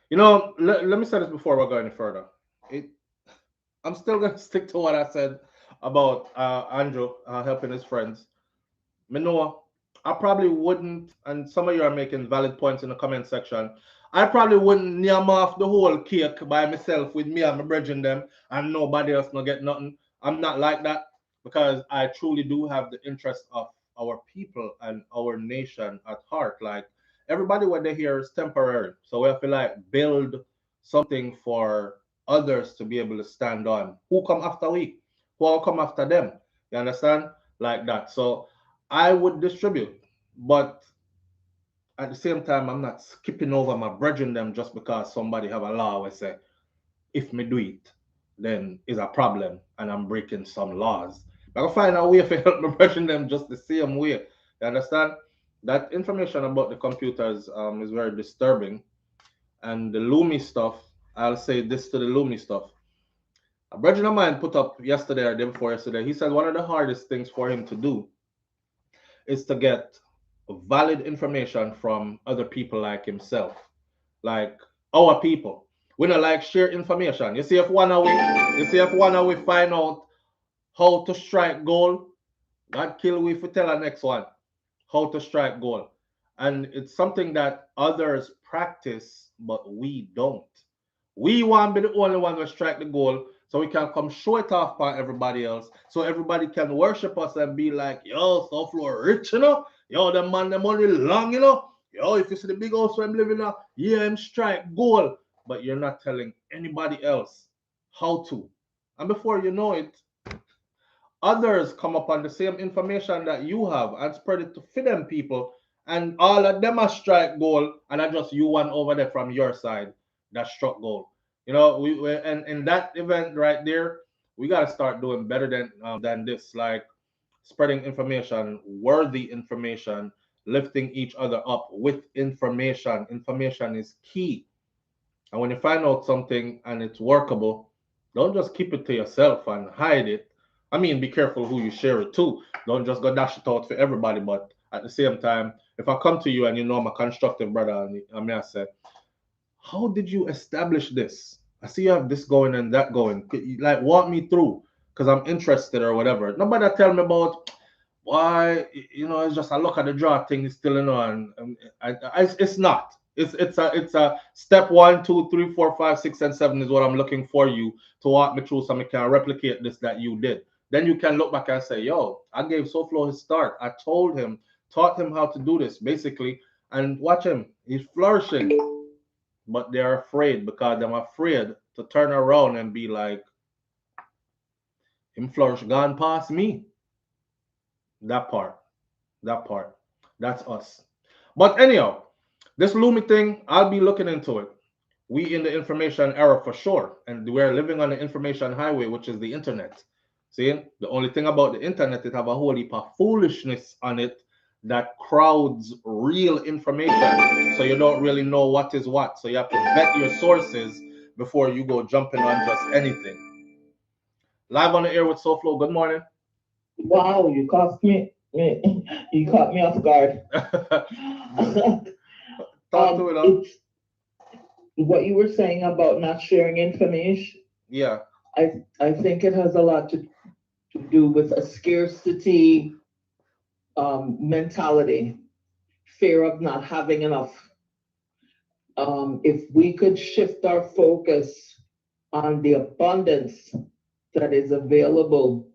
Speaker 1: You know, let me say this before we go any further. I'm still gonna stick to what I said about Andrew helping his friends. Me know I probably wouldn't, and some of you are making valid points in the comment section. I probably wouldn't name off the whole cake by myself with me and my brethren them, and nobody else no get nothing. I'm not like that because I truly do have the interest of our people and our nation at heart. Like everybody what they hear is temporary, so we have to like build something for others to be able to stand on. Who come after we? Who will come after them? You understand? Like that. So I would distribute, but at the same time, I'm not skipping over my brethren them just because somebody have a law where say, if me do it, then it's a problem and I'm breaking some laws. I can find a way to help my brethren them just the same way. You understand? That information about the computers is very disturbing. And the Lumi stuff, I'll say this to the Lumi stuff. A brethren of mine put up yesterday or day before yesterday, he said one of the hardest things for him to do is to get valid information from other people like himself, like our people. We don't like share information. You see, if one of we find out how to strike gold, God kill we if we tell our next one how to strike gold. And it's something that others practice, but we don't. We want to be the only one to strike the goal so we can come show it off by everybody else, so everybody can worship us and be like, yo, SouFlo rich, you know? Yo, the man, the money long, you know? Yo, if you see the big house where I'm living now, yeah, I'm strike goal. But you're not telling anybody else how to. And before you know it, others come upon the same information that you have and spread it to feed them people. And all of them are strike goal, and I just you one over there from your side that struck goal. You know, and in that event right there, we gotta start doing better than this, like spreading information, worthy information, lifting each other up with information. Information is key. And when you find out something and it's workable, don't just keep it to yourself and hide it. I mean, be careful who you share it to. Don't just go dash it out for everybody. But at the same time, if I come to you and you know I'm a constructive brother, and I mean, I say, how did you establish this? I see you have this going and that going. Like, walk me through because I'm interested or whatever. Nobody tell me about why, you know, it's just a look at the draw thing. It's still, you know, and it's not. It's a step 1, 2, 3, 4, 5, 6, and 7 is what I'm looking for you to walk me through so I can replicate this that you did. Then you can look back and say, yo, I gave SouFlo his start. I told him, taught him how to do this, basically, and watch him. He's flourishing. but they're afraid because I'm afraid to turn around and be like, him flourish gone past me. That part. That part. That's us. But anyhow, this Lumi thing, I'll be looking into it. We in the information era for sure, and we're living on the information highway, which is the internet. See, the only thing about the internet, it have a whole heap of foolishness on it that crowds real information. So you don't really know what is what. So you have to vet your sources before you go jumping on just anything. Live on the air with SouFlo. Good morning.
Speaker 4: Wow, you caught me. You caught me off guard.
Speaker 1: Talk to it up.
Speaker 4: It's what you were saying about not sharing information.
Speaker 1: Yeah.
Speaker 4: I think it has a lot to do with a scarcity mentality, fear of not having enough. If we could shift our focus on the abundance that is available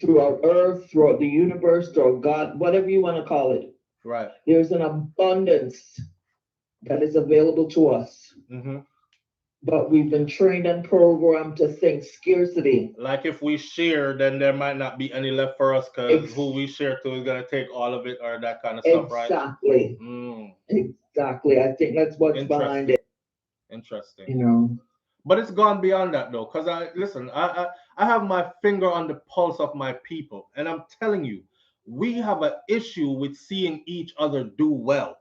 Speaker 4: throughout Earth, throughout the universe, throughout God, whatever you want to call it.
Speaker 1: Right.
Speaker 4: There's an abundance that is available to us. But we've been trained and programmed to think scarcity.
Speaker 1: Like if we share, then there might not be any left for us because who we share to is going to take all of it or that kind of stuff, right?
Speaker 4: Exactly. Exactly. I think that's what's behind it.
Speaker 1: Interesting.
Speaker 4: You know.
Speaker 1: But it's gone beyond that though, because I have my finger on the pulse of my people, and I'm telling you, we have an issue with seeing each other do well.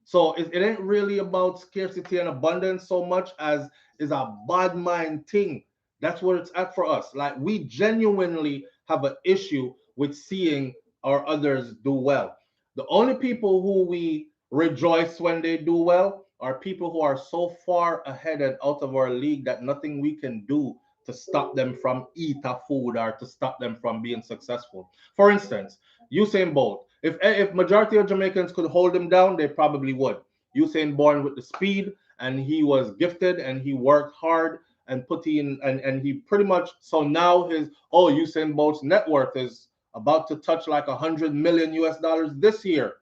Speaker 1: So it ain't really about scarcity and abundance so much as is a bad mind thing. That's what it's at for us. Like we genuinely have an issue with seeing our others do well. The only people who we rejoice when they do well are people who are so far ahead and out of our league that nothing we can do to stop them from eating food or to stop them from being successful. For instance, Usain Bolt. If majority of Jamaicans could hold him down, they probably would. Usain born with the speed, and he was gifted, and he worked hard and put in, and he pretty much. So now Usain Bolt's net worth is about to touch like $100 million US this year.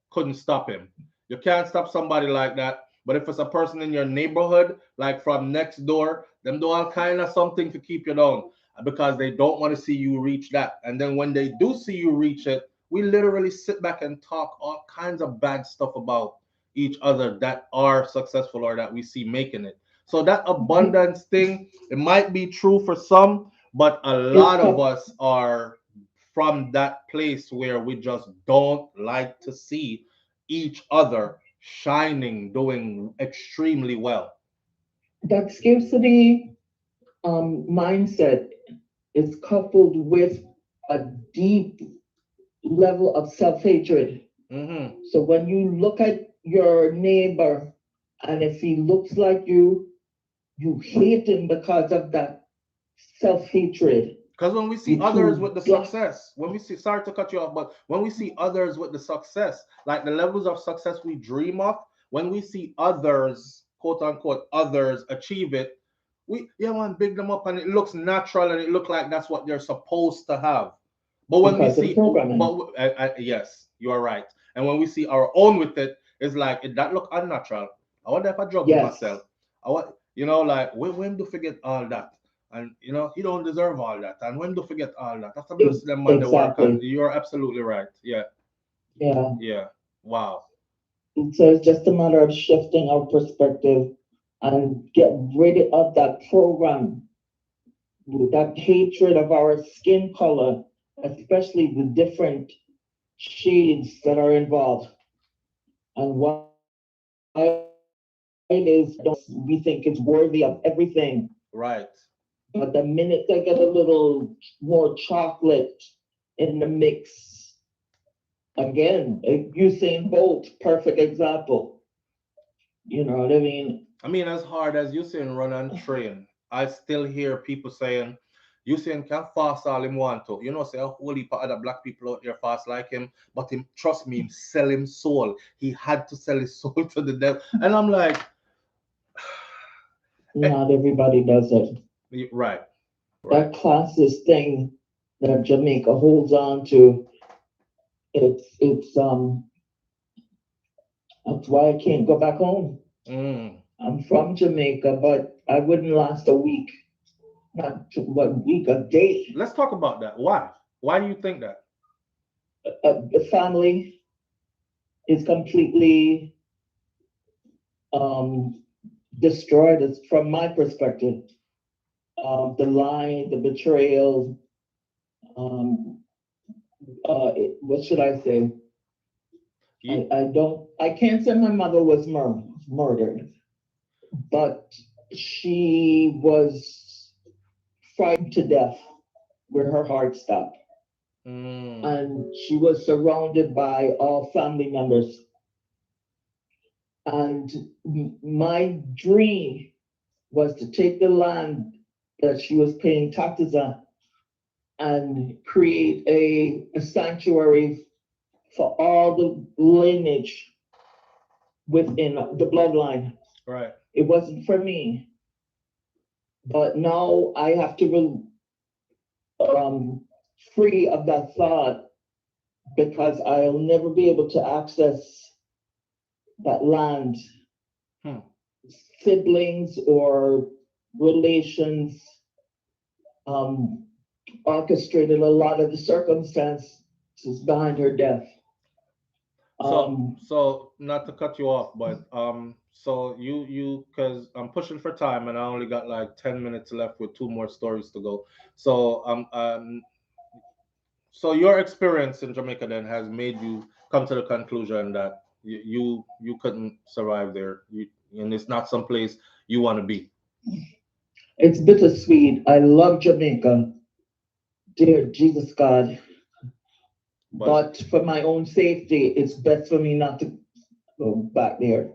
Speaker 1: Couldn't stop him. You can't stop somebody like that. But if it's a person in your neighborhood, like from next door, them do all kind of something to keep you down because they don't want to see you reach that. And then when they do see you reach it, we literally sit back and talk all kinds of bad stuff about each other that are successful or that we see making it. So that abundance thing, it might be true for some, but a lot of us are from that place where we just don't like to see each other shining, doing extremely well.
Speaker 4: That scarcity mindset is coupled with a deep level of self-hatred. So when you look at your neighbor and if he looks like you hate him because of that self-hatred.
Speaker 1: Because when we see others with the success, sorry to cut you off, but when we see others with the success, like the levels of success we dream of, when we see others, quote unquote, others achieve it, we want to big them up and it looks natural and it looks like that's what they're supposed to have. But when we see, yes, you are right. And when we see our own with it, it's like, that look unnatural. I wonder if I drug myself. Like, when do forget all that? And he don't deserve all that. And when do forget all that? That's the best them man they work on. You're absolutely right. Yeah.
Speaker 4: Yeah.
Speaker 1: Yeah. Wow.
Speaker 4: So it's just a matter of shifting our perspective and get rid of that program, that hatred of our skin color, especially the different shades that are involved. And why it is we think it's worthy of everything.
Speaker 1: Right.
Speaker 4: But the minute they get a little more chocolate in the mix, again, Usain Bolt, perfect example. You know what I mean?
Speaker 1: I mean, as hard as Usain run and train, I still hear people saying, Usain can fast all him want to. Say a whole heap of other black people out there fast like him, but him, trust me, him sell him soul. He had to sell his soul to the devil. And I'm like,
Speaker 4: not everybody does it.
Speaker 1: Right.
Speaker 4: That classist thing that Jamaica holds on to, it's That's why I can't go back home.
Speaker 1: Mm.
Speaker 4: I'm from Jamaica, but I wouldn't last a week. Not 1 week, a day.
Speaker 1: Let's talk about that. Why? Why do you think that?
Speaker 4: The family is completely destroyed. It's from my perspective. The lie, the betrayal. What should I say? I can't say my mother was murdered, but she was frightened to death where her heart stopped. And she was surrounded by all family members. And my dream was to take the land that she was paying taxes on and create a sanctuary for all the lineage within the bloodline.
Speaker 1: Right.
Speaker 4: It wasn't for me. But now I have to be free of that thought because I'll never be able to access that land. Siblings or relations orchestrated a lot of the circumstances behind her death.
Speaker 1: So not to cut you off, but so you because I'm pushing for time and I only got like 10 minutes left with 2 more stories to go. So so your experience in Jamaica then has made you come to the conclusion that you couldn't survive there, and it's not some place you want to be.
Speaker 4: It's bittersweet. I love Jamaica, dear Jesus God. But for my own safety, it's best for me not to go back there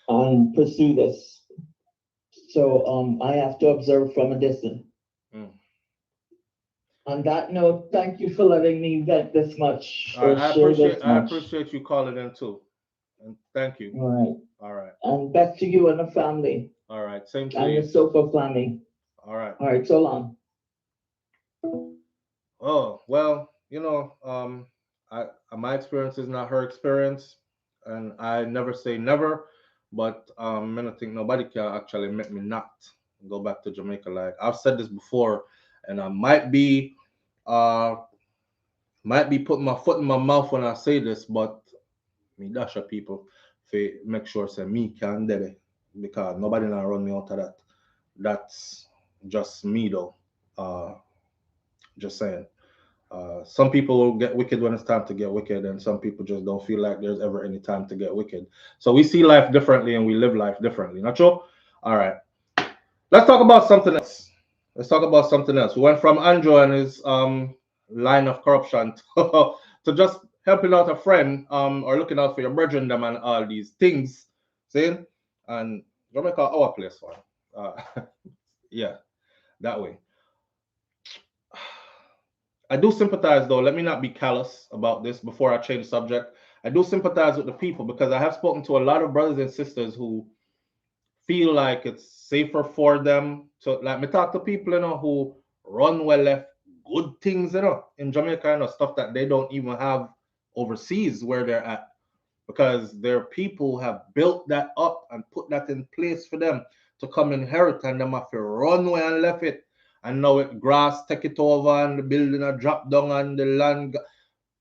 Speaker 4: and pursue this. So I have to observe from a distance. On that note, thank you for letting me vent this much.
Speaker 1: I appreciate you calling in too. And thank you.
Speaker 4: All right. And back to you and the family.
Speaker 1: All right. Same to
Speaker 4: you.
Speaker 1: you.
Speaker 4: And the SouFL family.
Speaker 1: All right.
Speaker 4: All right. So long.
Speaker 1: Oh, well, my experience is not her experience, and I never say never, but I don't think nobody can actually make me not go back to Jamaica. Like I've said this before, and I might be putting my foot in my mouth when I say this, but me dash people to make sure say me can do it because nobody not run me out of that. That's just me though. Just saying. Some people will get wicked when it's time to get wicked, and some people just don't feel like there's ever any time to get wicked. So we see life differently and we live life differently. Not sure? All right. Let's talk about something else. We went from Andrew and his line of corruption to just helping out a friend or looking out for your brethren them and all these things. See? And Jamaica our place one. Yeah, that way. I do sympathize though. Let me not be callous about this before I change subject. I do sympathize with the people because I have spoken to a lot of brothers and sisters who feel like it's safer for them to like me talk to people, who run well left good things, in Jamaica, stuff that they don't even have overseas where they're at. Because their people have built that up and put that in place for them to come inherit, and them have to run away and left it. And now it grass take it over and the building a drop down and the land.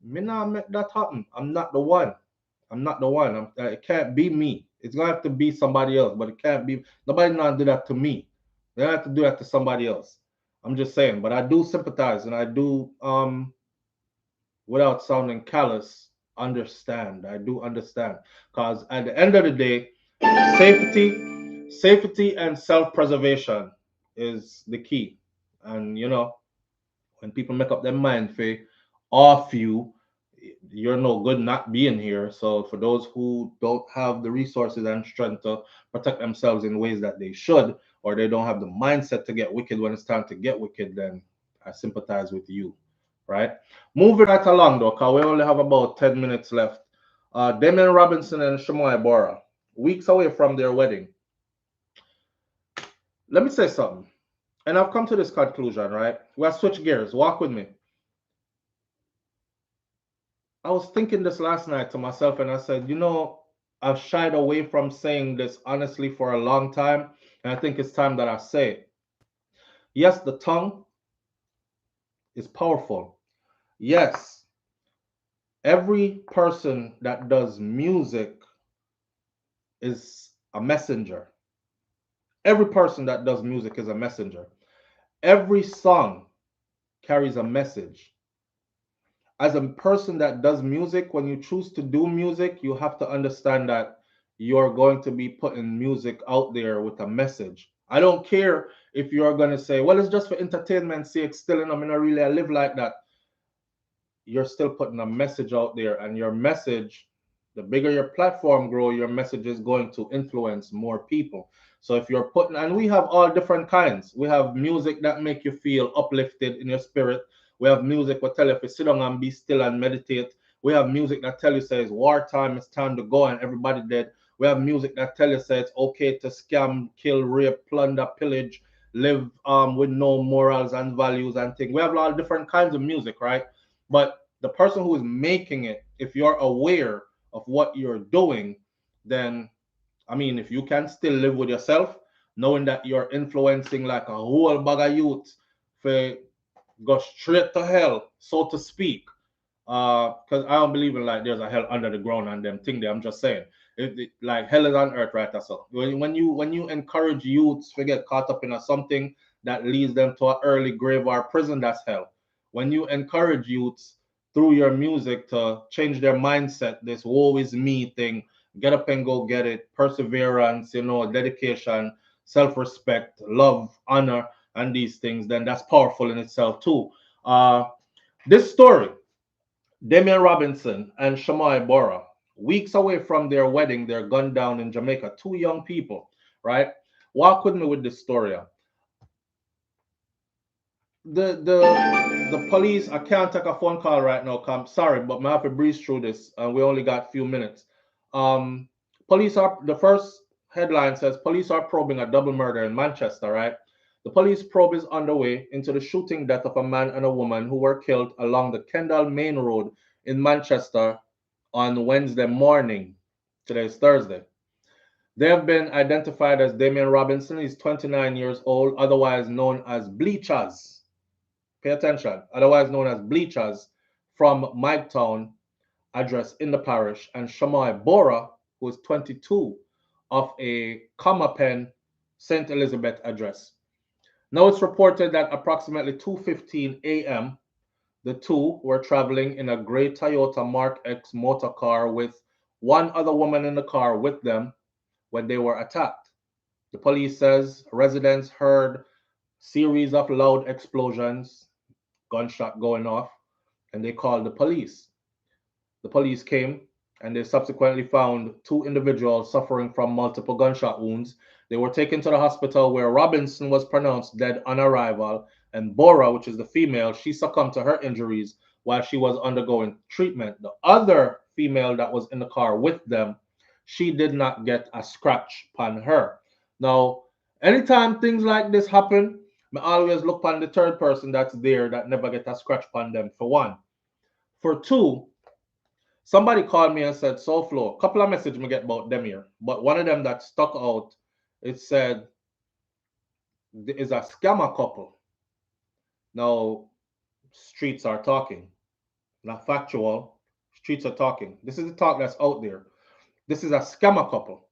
Speaker 1: Me not make that happen. I'm not the one. It can't be me. It's gonna have to be somebody else, but it can't be. Nobody not do that to me. They have to do that to somebody else. I'm just saying. But I do sympathize and I do, without sounding callous, understand. I do understand. Because at the end of the day, safety and self-preservation is the key. And when people make up their mind for off you're no good not being here. So for those who don't have the resources and strength to protect themselves in ways that they should, or they don't have the mindset to get wicked when it's time to get wicked, then I sympathize with you, right? Moving right along though, because we only have about 10 minutes left. Damien Robinson and Shamoy Bora, weeks away from their wedding. Let me say something. And I've come to this conclusion, right? We'll switch gears. Walk with me. I was thinking this last night to myself, and I said, you know, I've shied away from saying this honestly for a long time, and I think it's time that I say it. Yes, the tongue is powerful. Yes, every person that does music is a messenger. Every person that does music is a messenger. Every song carries a message. As a person that does music, when you choose to do music, you have to understand that you're going to be putting music out there with a message. I don't care if you're going to say, well, it's just for entertainment's sake, still, and I mean, I live like that. You're still putting a message out there, and your message, the bigger your platform grow, your message is going to influence more people. So if you're putting, and we have all different kinds. We have music that make you feel uplifted in your spirit. We have music that tell you to sit down and be still and meditate. We have music that tell you says wartime, it's time to go and everybody dead. We have music that tell you says it's okay to scam, kill, rape, plunder, pillage, live with no morals and values and things. We have a lot of different kinds of music, right? But the person who is making it, if you're aware of what you're doing, then I mean, if you can still live with yourself, knowing that you're influencing like a whole bag of youth for go straight to hell, so to speak. Because I don't believe in like there's a hell under the ground and them thing there. I'm just saying, like hell is on earth, right? That's all. When you encourage youths to get caught up in something that leads them to an early grave or prison, that's hell. When you encourage youths through your music to change their mindset, this woe is me thing, get up and go get it, perseverance, dedication, self-respect, love, honor, and these things, then that's powerful in itself too. This story, Damian Robinson and Shamai Bora, weeks away from their wedding, they're gunned down in Jamaica. Two young people, right? Walk with me with this story. The police, I can't take a phone call right now. Sorry, but I have to breeze through this, and we only got a few minutes. Um, the first headline says police are probing a double murder in Manchester, right? The police probe is underway into the shooting death of a man and a woman who were killed along the Kendal Main Road in Manchester on Wednesday morning. Today is Thursday. They have been identified as Damian Robinson. He's 29 years old, otherwise known as Bleachers. Pay attention, otherwise known as Bleachers, from Miketown, address in the parish, and Shamai Bora, who is 22, of a Comapen, St. Elizabeth address. Now it's reported that approximately 2:15 a.m., the two were traveling in a gray Toyota Mark X motor car with one other woman in the car with them when they were attacked. The police says residents heard series of loud explosions, gunshot going off, and they called the police. The police came and they subsequently found two individuals suffering from multiple gunshot wounds. They were taken to the hospital where Robinson was pronounced dead on arrival, and Bora, which is the female, she succumbed to her injuries while she was undergoing treatment. The other female that was in the car with them, she did not get a scratch upon her. Now, anytime things like this happen, I always look on the third person that's there that never get a scratch upon them, for one. For two, somebody called me and said, SouFLo, a couple of messages me get about them here, but one of them that stuck out, it said, there is a scammer couple. Now, streets are talking. Not factual, streets are talking. This is the talk that's out there. This is a scammer couple.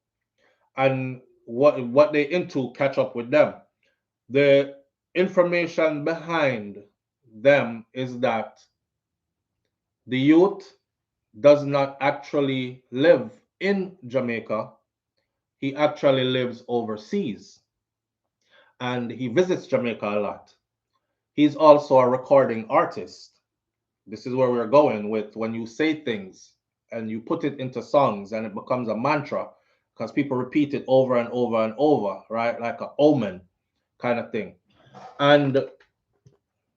Speaker 1: And what they into, catch up with them. The information behind them is that the youth does not actually live in Jamaica. He actually lives overseas and he visits Jamaica a lot. He's also a recording artist. This is where we're going with when you say things and you put it into songs and it becomes a mantra because people repeat it over and over and over, right? Like an omen kind of thing. And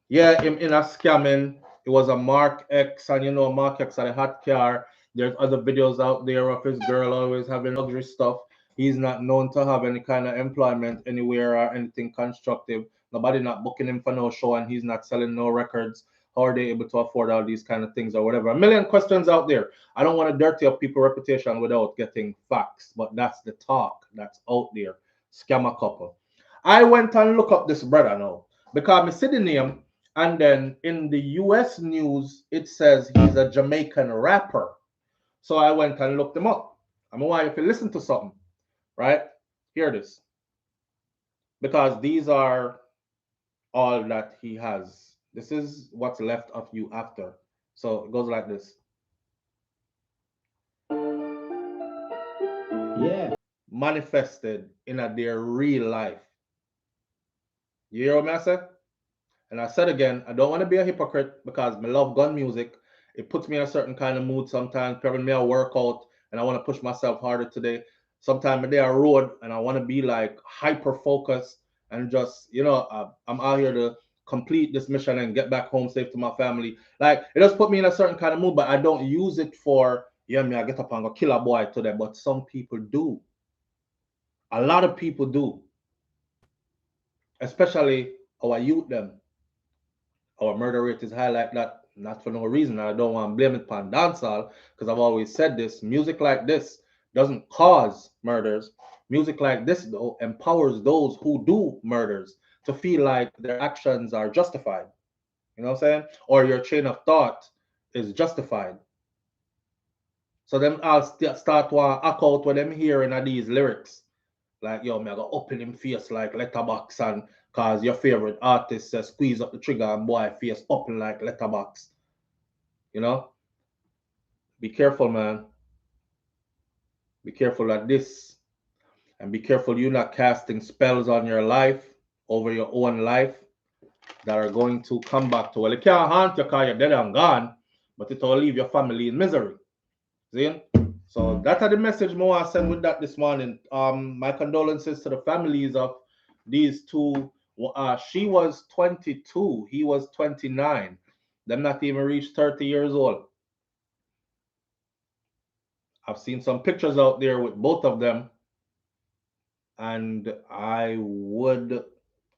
Speaker 1: yeah, in a scamming, it was a Mark X, and Mark X had a hot car. There's other videos out there of his girl always having luxury stuff. He's not known to have any kind of employment anywhere or anything constructive. Nobody not booking him for no show, and he's not selling no records. How are they able to afford all these kind of things or whatever? A million questions out there. I don't want to dirty up people's reputation without getting facts, but that's the talk that's out there. Scam a couple. I went and looked up this brother now because I see the name, and then in the US news it says he's a Jamaican rapper. So I went and looked him up. I want you to listen to something, right? Hear this. Because these are all that he has. This is what's left of you after. So it goes like this.
Speaker 3: Yeah.
Speaker 1: Manifested in their real life. You hear what I said? And I said again, I don't want to be a hypocrite because I love gun music. It puts me in a certain kind of mood sometimes. Probably me a workout and I want to push myself harder today. Sometimes I'm there on road and I want to be like hyper focused and just, I'm out here to complete this mission and get back home safe to my family. Like it does put me in a certain kind of mood, but I don't use it for, I get up and go kill a boy today. But some people do. A lot of people do. Especially our youth them. Our murder rate is high like that, not for no reason. I don't want to blame it on dancehall because I've always said this. Music like this doesn't cause murders. Music like this, though, empowers those who do murders to feel like their actions are justified. You know what I'm saying? Or your chain of thought is justified. So them all start to act out what them hearing of these lyrics. Like, yo, me I go open him face like letterbox and cause your favorite artist squeeze up the trigger and boy face open like letterbox. You know? Be careful, man. Be careful at this. And be careful you're not casting spells on your life, over your own life, that are going to come back to, well, it can't haunt you because you're dead and gone, but it will leave your family in misery. See? So that's the message more I sent with that this morning. My condolences to the families of these two. She was 22, he was 29. Them not even reached 30 years old. I've seen some pictures out there with both of them, and I would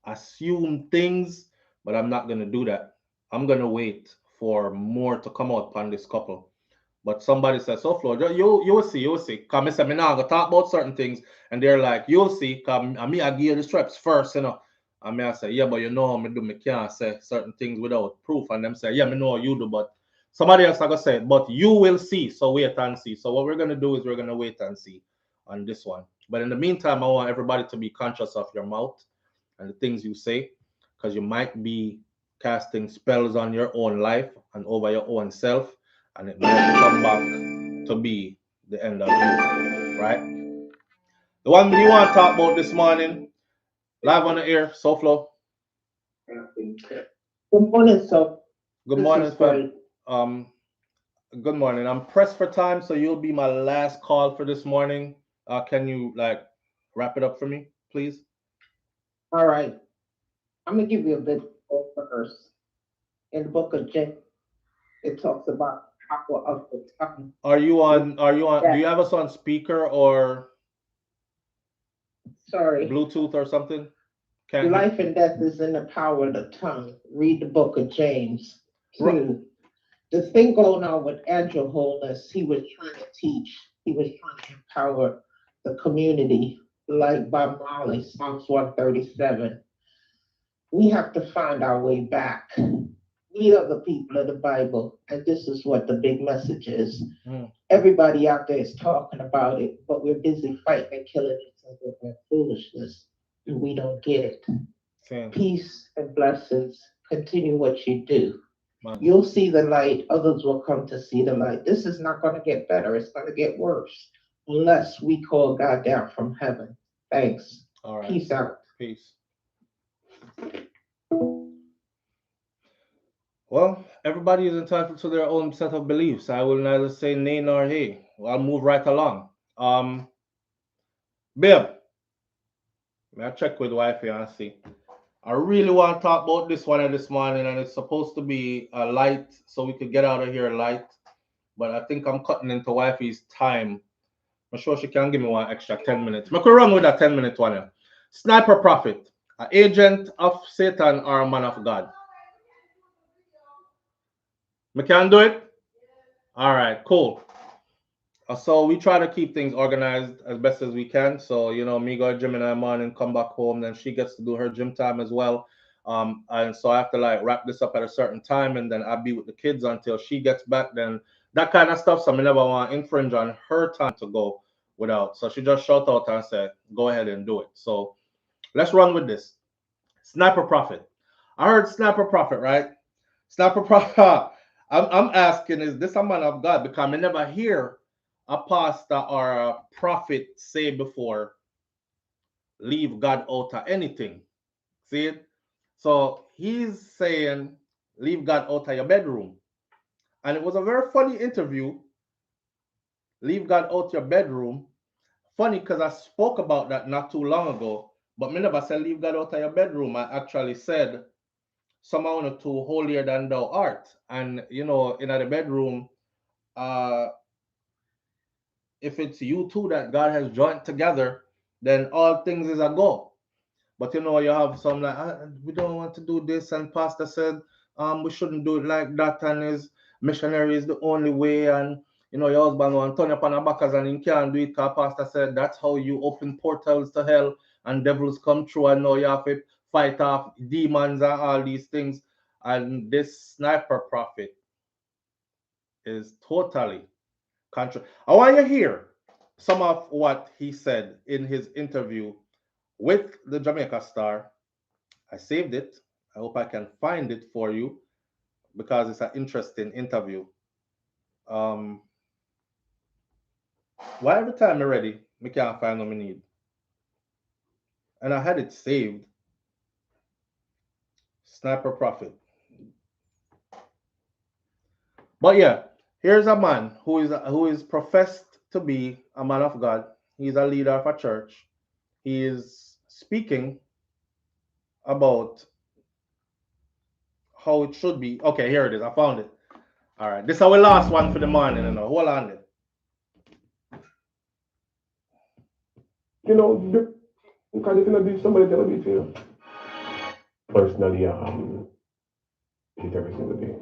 Speaker 1: assume things, but I'm not gonna do that. I'm gonna wait for more to come out on this couple. But somebody says, SouFlo, you will see. Cause me say me now gonna talk about certain things, and they're like, you'll see. Cause I give you the straps first, And me I say, yeah, but you know how me do. Me can't say certain things without proof. And them say, yeah, me know how you do, but somebody else I gonna say, but you will see. So wait and see. So what we're gonna do is we're gonna wait and see on this one. But in the meantime, I want everybody to be conscious of your mouth and the things you say, because you might be casting spells on your own life and over your own self, and it might come back to be the end of you, right? The one you want to talk about this morning, live on the air, SouFlo.
Speaker 4: Good morning, so.
Speaker 1: Good morning, fam. Good morning. I'm pressed for time, so you'll be my last call for this morning. Can you wrap it up for me, please?
Speaker 4: All right. I'm gonna give you a bit of verse. In the book of James, it talks about power of the tongue.
Speaker 1: Are you on? Yeah. Do you have us on speaker or Bluetooth or something?
Speaker 4: Life and death is in the power of the tongue. Read the book of James. Right. The thing going on with Andrew Holness, he was trying to teach. He was trying to empower the community, like Bob Marley, Psalms 137. We have to find our way back. We are the people of the Bible, and this is what the big message is. Everybody out there is talking about it, but we're busy fighting and killing each other with their foolishness, and we don't get it.
Speaker 1: Okay.
Speaker 4: Peace and blessings. Continue what you do. You'll see the light. Others will come to see the light. This is not going to get better. It's going to get worse unless we call God down from heaven. Thanks.
Speaker 1: All right.
Speaker 4: Peace out.
Speaker 1: Peace. Well, everybody is entitled to their own set of beliefs. I will neither say nay nor hey. I'll move right along. Babe, may I check with wifey and see. I really want to talk about this one this morning, and it's supposed to be a light, so we could get out of here light. But I think I'm cutting into wifey's time. I'm sure she can give me one extra 10 minutes. I could run with that 10-minute one. Yeah. Sniper prophet, an agent of Satan or a man of God? We can do it? All right, cool. So we try to keep things organized as best as we can. So, me go to gym in the morning, come back home, then she gets to do her gym time as well. And so I have to like wrap this up at a certain time, and then I'll be with the kids until she gets back. Then that kind of stuff. So I never want to infringe on her time to go without. So she just shout out and said, go ahead and do it. So let's run with this. Sniper Prophet. I heard Sniper Prophet, right? Sniper Prophet. I'm asking, is this a man of God? Because I never hear a pastor or a prophet say before, leave God out of anything. See it? So he's saying, leave God out of your bedroom. And it was a very funny interview. Leave God out your bedroom. Funny because I spoke about that not too long ago, but me never said leave God out of your bedroom. I actually said someone or two holier than thou art. And in the bedroom, if it's you two that God has joined together, then all things is a go. But you have some like we don't want to do this, and pastor said we shouldn't do it like that, and his missionary is the only way, and your husband want to turn up on the backers and he can't do it because pastor said that's how you open portals to hell and devils come through, and now you have to fight off demons and all these things. And this Sniper Prophet is totally contra. I want you to hear some of what he said in his interview with the Jamaica Star. I saved it. I hope I can find it for you because it's an interesting interview. Why every time I'm ready, I can't find what I need? And I had it saved. Sniper Prophet. But yeah, here's a man who is professed to be a man of God. He's a leader of a church. He is speaking about how it should be. Okay, here it is. I found it. All right, this is our last one for the morning. Hold on there.
Speaker 2: Because it's gonna be somebody that'll be to you. Personally, eat every single day.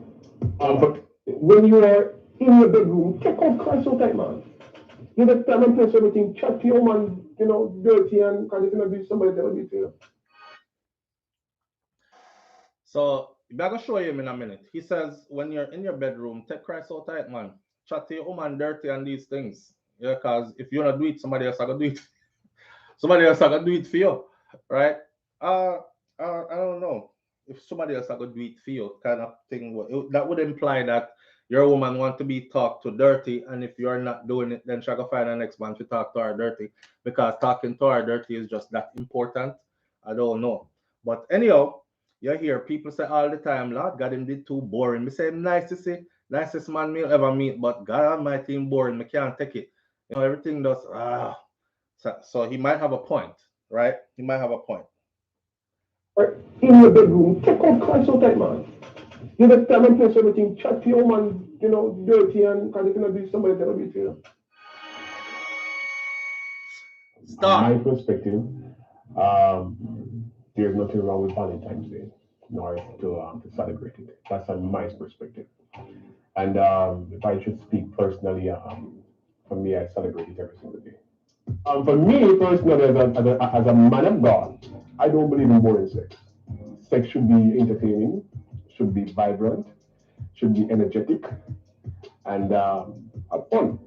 Speaker 2: But when you are in your bedroom, check out Christ all time, man. You just time and place everything, chat to your man, dirty, and because it's gonna be somebody that'll be to you.
Speaker 1: So I'm gonna show him in a minute. He says when you're in your bedroom, take Christ out tight, man. Chat to your woman dirty and these things. Yeah, because if you don't do it, somebody else are gonna do it. Somebody else are gonna do it for you, right? I don't know if somebody else are gonna do it for you, kind of thing. That would imply that your woman want to be talked to dirty, and if you're not doing it, then she gonna find her next man to talk to her dirty, because talking to her dirty is just that important. I don't know, but anyhow, you hear people say all the time, Lord God, him did too boring. Me say him nice to see, nicest man me ever meet, but God Almighty, him boring. Me can't take it. Everything does So he might have a point, right? He might have a point.
Speaker 2: In your bedroom, check out Christ all time, man. You just time and place everything, chat to your man, dirty, and because it's gonna be somebody that'll be to you.
Speaker 1: Stop.
Speaker 2: My perspective, there's nothing wrong with Valentine's Day, nor to celebrate it. That's my perspective. And if I should speak personally, for me, I celebrate it every single day. For me personally, as a man of God, I don't believe in boring sex. Sex should be entertaining, should be vibrant, should be energetic, and have fun.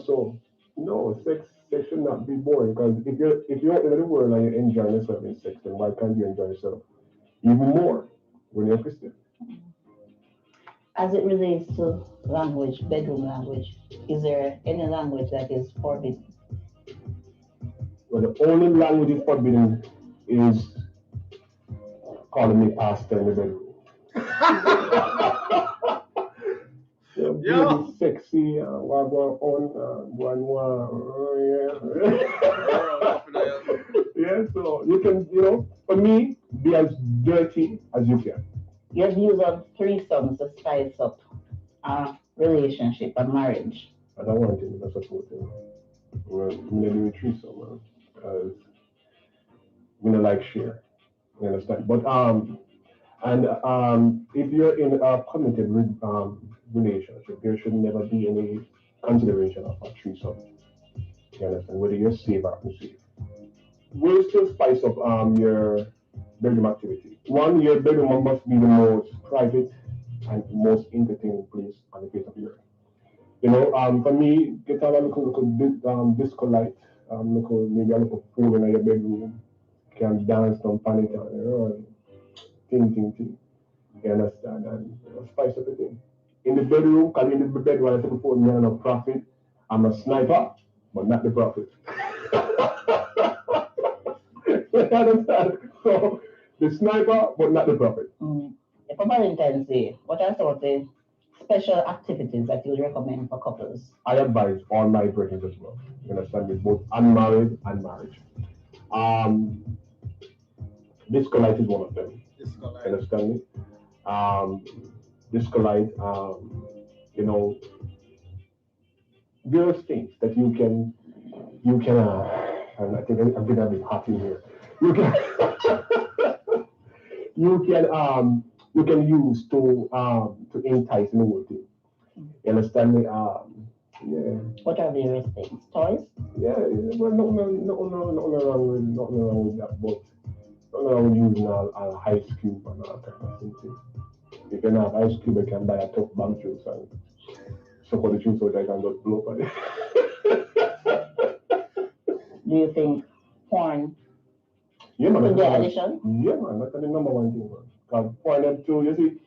Speaker 2: So no, sex should not be boring, because if you're in the world and you're enjoying yourself in sex, then why can't you enjoy yourself even more when you're Christian?
Speaker 5: As it relates to language, bedroom language, is there any language that is forbidden?
Speaker 2: Well, the only language is forbidden is calling me pastor in the bedroom.
Speaker 1: Yeah.
Speaker 2: Really sexy, yeah, so you can, for me, be as dirty as you can.
Speaker 5: Your views on threesomes to spice up a relationship, a marriage?
Speaker 2: I don't want it, that's a support it. Well, I'm gonna do a threesome, man, because we don't like share. You understand? But and if you're in a committed
Speaker 6: relationship, there should never be any consideration of a threesome. You understand? Whether you're safe or unsafe. Ways to spice up your bedroom activity. One, your bedroom must be the most private and most entertaining place on the face of the earth. You know, for me, get a little disco light, maybe a little pool in your bedroom, can dance on panic, ting. You understand? And spice up the thing. In the bedroom, because in the bedroom, I said before, me I'm a prophet. I'm a sniper, but not the prophet. You understand? So, the sniper, but not the prophet.
Speaker 5: If a Valentine's Day, what are some of the special activities that you would recommend for couples?
Speaker 6: I advise all my brethren as well. You understand me? Both unmarried and married. Disco light is one of them.
Speaker 1: Disco light.
Speaker 6: You understand me? Disco light, you know, various things that you can, and I think I'm gonna be happy here. You can use to entice in the whole thing. You understand me? Yeah.
Speaker 5: What are various things? Toys?
Speaker 6: Yeah, well, nothing wrong with that, but nothing wrong with using a ice cube and all kind of thing. If you don't have ice cube, you can buy a tough bomb juice and so for the juice so that I can just blow up on it.
Speaker 5: Do you think porn
Speaker 6: Yeah, man.
Speaker 5: could be an addiction?
Speaker 6: Yeah, man. That's the number one thing, man. Because porn helps to, you see,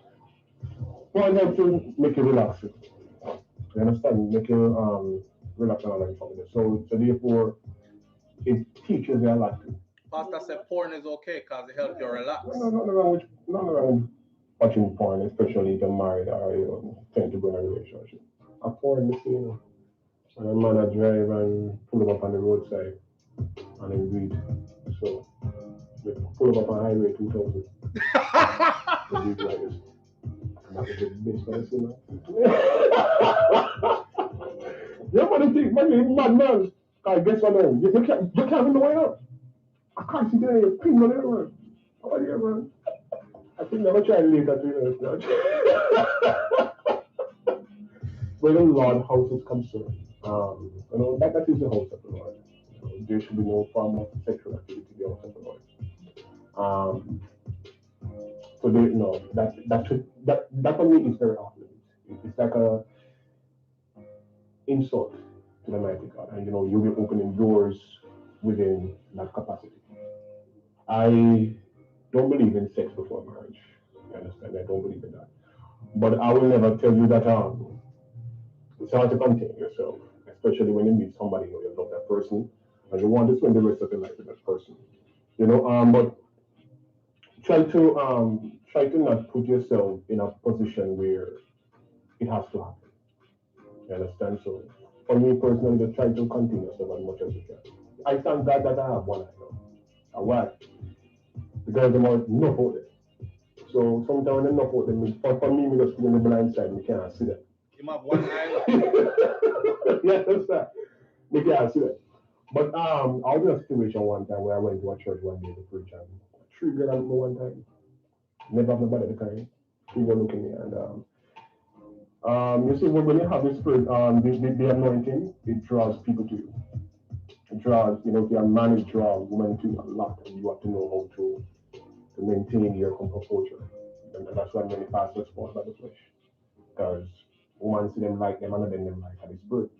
Speaker 6: porn helps to make you relax. You understand? Make you relax and all that stuff. So therefore, it teaches you a lot too.
Speaker 1: Pastor said porn is okay because it helps you relax.
Speaker 6: Nothing wrong with watching porn, especially if you're married or you tend to go in a relationship. A porn, you know, and a man a drive and pull him up on the roadside and then do it. So, they pull him up on Highway 2000. And do it like this. And that was the best one I seen. Yeah, but the thing, man, you're mad man. I guess I know. You can't even know why not. I can't see there, you're ping on there, man. How are you, man? I think I'm going to try later to where the Lord house is concerned, you know, that is the house of the Lord. You know, there should be no form of sexual activity in the house of the Lord. So they, you know, that for me is very often. It's like a insult to the mighty God, and you know, you'll be opening doors within that capacity. I don't believe in sex before marriage. You understand? I don't believe in that. But I will never tell you that it's hard to contain yourself, especially when you meet somebody who you love that person and you want to spend the rest of your life with that person. You know, but try to not put yourself in a position where it has to happen. You understand? So for me personally, just try to contain yourself as much as you can. I thank God that I have one eye now. A wife. Because I'm enough out there. So sometimes enough out there. For me, just in the blind side, we can't see that.
Speaker 1: You have one eye.
Speaker 6: Yeah, that's that. We can't see that. But I was in a situation one time where I went to a church one day to preach and 3 girls at me one time. Never have nobody to carry. 3 girls looking at me and you see when you have the spirit, the anointing, it draws people to you. It draws, you know, if you're a man, it draws women to you a lot, and you have to know how to maintain your composure. And that's why many pastors fall by the flesh. Because women see them like them and then them like the spirit.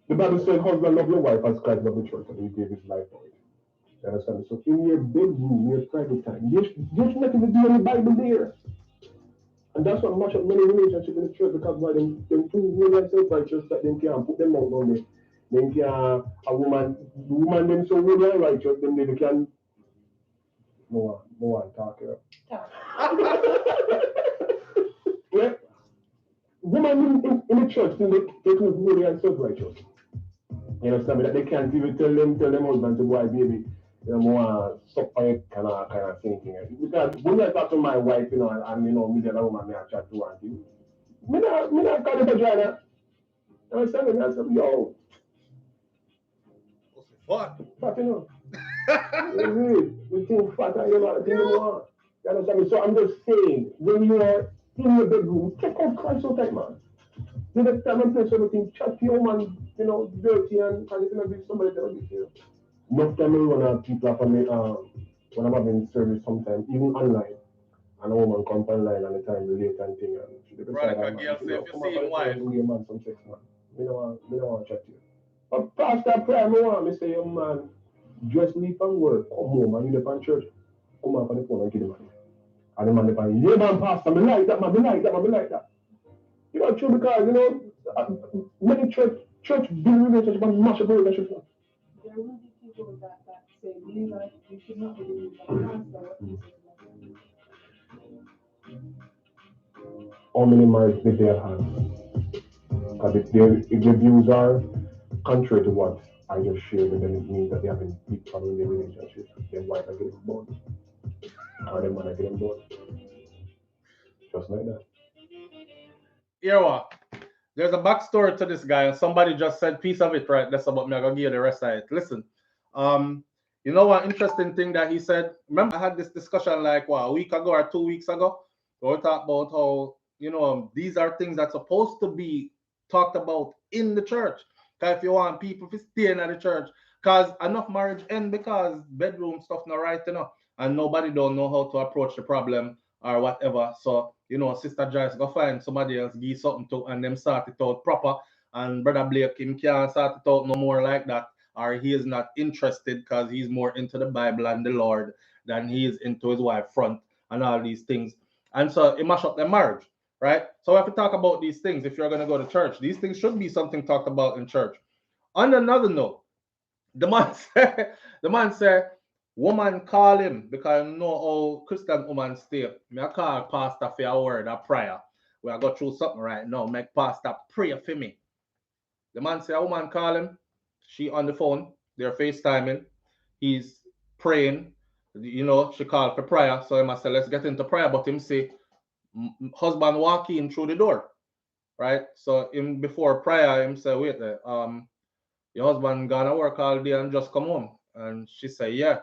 Speaker 6: The Bible says, husband, love your wife as Christ loved the church and he gave his life for it. You understand? So in your bedroom, your private time, there's nothing to do in the Bible there. And that's what much of many relationships in the church because why them two women self-righteous that they can't put them out on them. They can't, the woman them so really righteous, then they can no one talk here. Yeah. Women in the church, they can really and self-righteous. You understand me? That they can't even tell them husband to boy baby, you know, more suck on it kind of thinking. Because when I talk to my wife, you know, and you know, me the other woman me I chat to and you. Me not call it vagina. You understand me? I say, yo.
Speaker 1: What?
Speaker 6: Fat, you know. We think fat and you know, I think you want. You understand me? So I'm just saying, when you are in your bedroom, take out Christ out that man. The next time I play something, chat to your man, you know, dirty and it's gonna be somebody that will be here. Enough time I run people for me when I'm having service sometimes, even online. And a woman come online and the time relate and thing and she beside her man.
Speaker 1: Girl,
Speaker 6: You
Speaker 1: say
Speaker 6: know,
Speaker 1: if
Speaker 6: come
Speaker 1: you
Speaker 6: up
Speaker 1: see
Speaker 6: on
Speaker 1: him
Speaker 6: the phone
Speaker 1: wife,
Speaker 6: and give me a man some sex man. Me no want to chat to you. But pastor prayer, me want me say, young man, just leave from work, come home and you live on church. Come up on the phone and give the man. And the man live on, yeah man, pastor, me like that, man, me like that, man, me like that. You know, true because, you know, many church build relationship and mash up relationship. There will be people that say, you should not believe that pastor. How many marriages did they have? Because if their views are contrary to what I just shared, then it means that they have been big trouble in their relationship. Then wife are getting born. Or them man are getting born. Just like that.
Speaker 1: Hear what? There's a backstory to this guy, and somebody just said piece of it right. That's about me. I'm gonna give you the rest of it. Listen, you know what interesting thing that he said? Remember, I had this discussion like a week ago or 2 weeks ago. We talked about how these are things that's supposed to be talked about in the church. Because if you want people to stay in the church, because enough marriage end because bedroom stuff not right, and nobody don't know how to approach the problem or whatever. So, Sister Joyce go find somebody else give something to and them sort it out proper. And Brother Blake, him can't sort it out no more like that. Or he is not interested because he's more into the Bible and the Lord than he is into his wife front and all these things. And so it mash up their marriage, right? So we have to talk about these things if you're going to go to church. These things should be something talked about in church. On another note, the man said, woman call him because I know how Christian woman stay. Me I call pastor for a word, a prayer. We are go through something right now. Make pastor pray for me. The man say a woman call him. She on the phone. They're FaceTiming. He's praying. She called for prayer. So he must say, let's get into prayer. But him say, husband walk in through the door. Right? So him before prayer, him say, wait there. Your husband gonna work all day and just come home. And she say, yeah.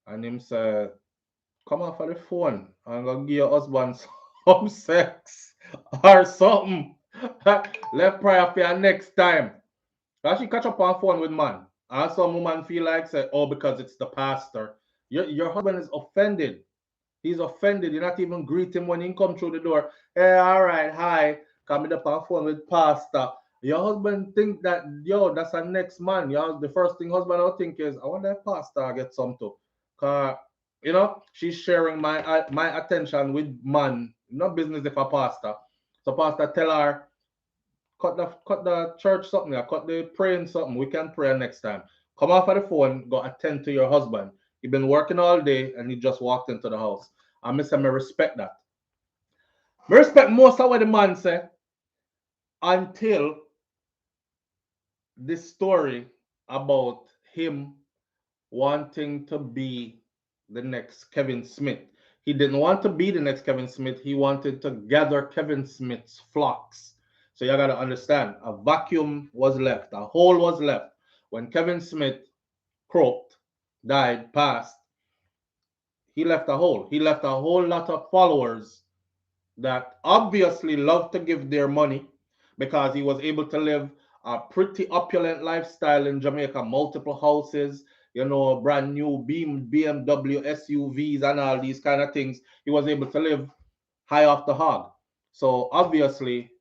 Speaker 1: And him say, come off of the phone. I'm gonna give your husband some sex or something. Left prayer for your next time. Cause she catch up on phone with man. And some woman feel like say, oh, because it's the pastor. Your husband is offended. He's offended. You're not even greet him when he come through the door. Hey, all right, hi. Coming up on phone with pastor. Your husband think that, that's a next man. The first thing husband will think is, I wonder if pastor get some too. Cause, she's sharing my attention with man. No business if a pastor. So pastor tell her, cut the church something, cut the praying something. We can pray next time. Come off of the phone, go attend to your husband. He been working all day and he just walked into the house. I respect that. I respect most of what the man say until this story about him wanting to be the next Kevin Smith. He didn't want to be the next Kevin Smith. He wanted to gather Kevin Smith's flocks. So you got to understand, a vacuum was left, a hole was left. When Kevin Smith croaked, died, passed, he left a hole. He left a whole lot of followers that obviously love to give their money because he was able to live a pretty opulent lifestyle in Jamaica, multiple houses, brand new BMW SUVs and all these kind of things. He was able to live high off the hog. So obviously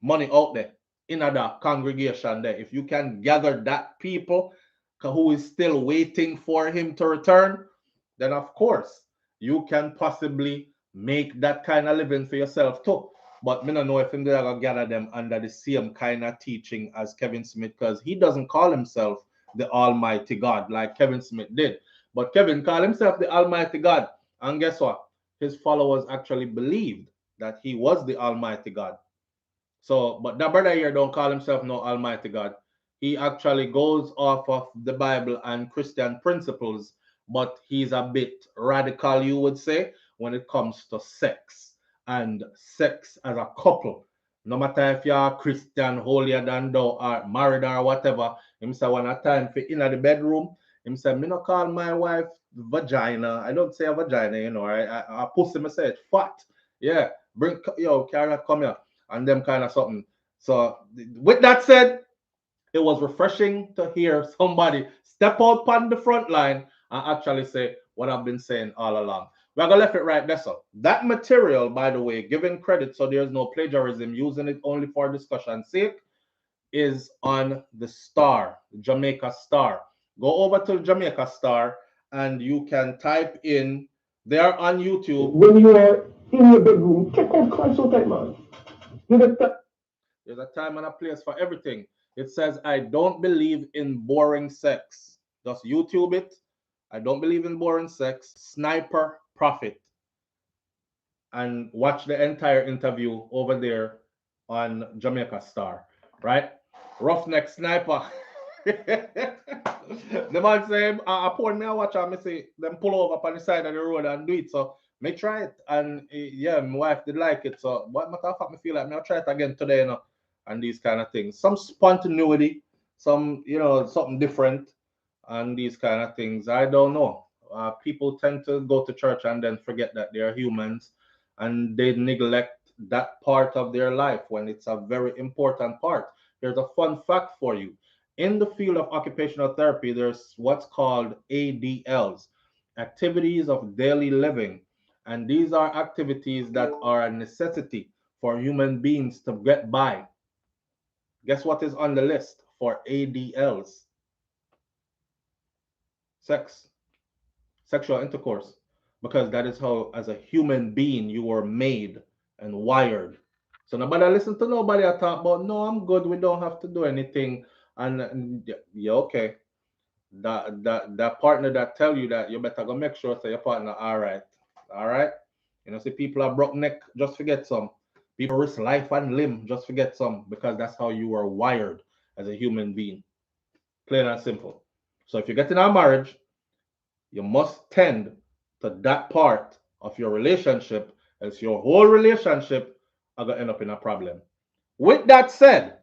Speaker 1: money out there in the congregation there. If you can gather that people who is still waiting for him to return, then of course you can possibly make that kind of living for yourself too. But me don't know if I'm gonna gather them under the same kind of teaching as Kevin Smith, because he doesn't call himself the Almighty God like Kevin Smith did. But Kevin called himself the Almighty God. And guess what? His followers actually believed that he was the Almighty God. So, but that brother here don't call himself no Almighty God. He actually goes off of the Bible and Christian principles, but he's a bit radical, you would say, when it comes to sex and sex as a couple. No matter if you're Christian, holier than thou, or married or whatever, him say when a time for in the bedroom, him say, me not call my wife vagina. I don't say a vagina, I pussy, me say it fat. Yeah, bring Carla, come here, and them kind of something. So with that said, it was refreshing to hear somebody step out on the front line and actually say what I've been saying all along. We're gonna left it right there. So that material, by the way, given credit, so there's no plagiarism, using it only for discussion's sake, is on the Star, Jamaica Star. Go over to Jamaica Star and you can type in. They are on YouTube.
Speaker 6: When you are in your bedroom, check out SouFLoTV, man.
Speaker 1: There's a time and a place for everything. It says, I don't believe in boring sex. Just YouTube it. I don't believe in boring sex. Sniper Profit. And watch the entire interview over there on Jamaica Star. Right? Roughneck Sniper. The man say, I porn me a watch and me see them pull over up on the side of the road and do it. So me try it. And yeah, my wife did like it. So what matter of fact, me feel like me I'll try it again today, you know, and these kind of things. Some spontaneity, some, you know, something different, and these kind of things. I don't know. People tend to go to church and then forget that they are humans, and they neglect that part of their life when it's a very important part. There's a fun fact for you. In the field of occupational therapy, there's what's called ADLs, activities of daily living. And these are activities that are a necessity for human beings to get by. Guess what is on the list for ADLs? Sex, sexual intercourse, because that is how, as a human being, you were made and wired. So nobody listen to nobody I talk about, no, I'm good, we don't have to do anything. And yeah, okay. That partner that tell you that, you better go make sure so your partner all right. All right. You know, see people are broke neck, just forget some. People risk life and limb, just forget some, because that's how you are wired as a human being. Plain and simple. So if you get in a marriage, you must tend to that part of your relationship, as your whole relationship are gonna end up in a problem. With that said,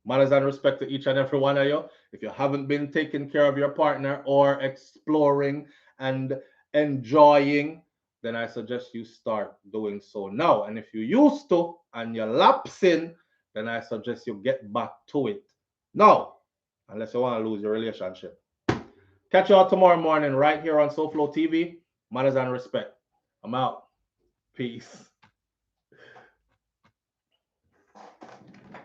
Speaker 1: manners and respect to each and every one of you. If you haven't been taking care of your partner or exploring and enjoying, then I suggest you start doing so now. And if you used to and you're lapsing, then I suggest you get back to it now, unless you want to lose your relationship. Catch you all tomorrow morning right here on SouFLoTV. Manners and respect. I'm out. Peace.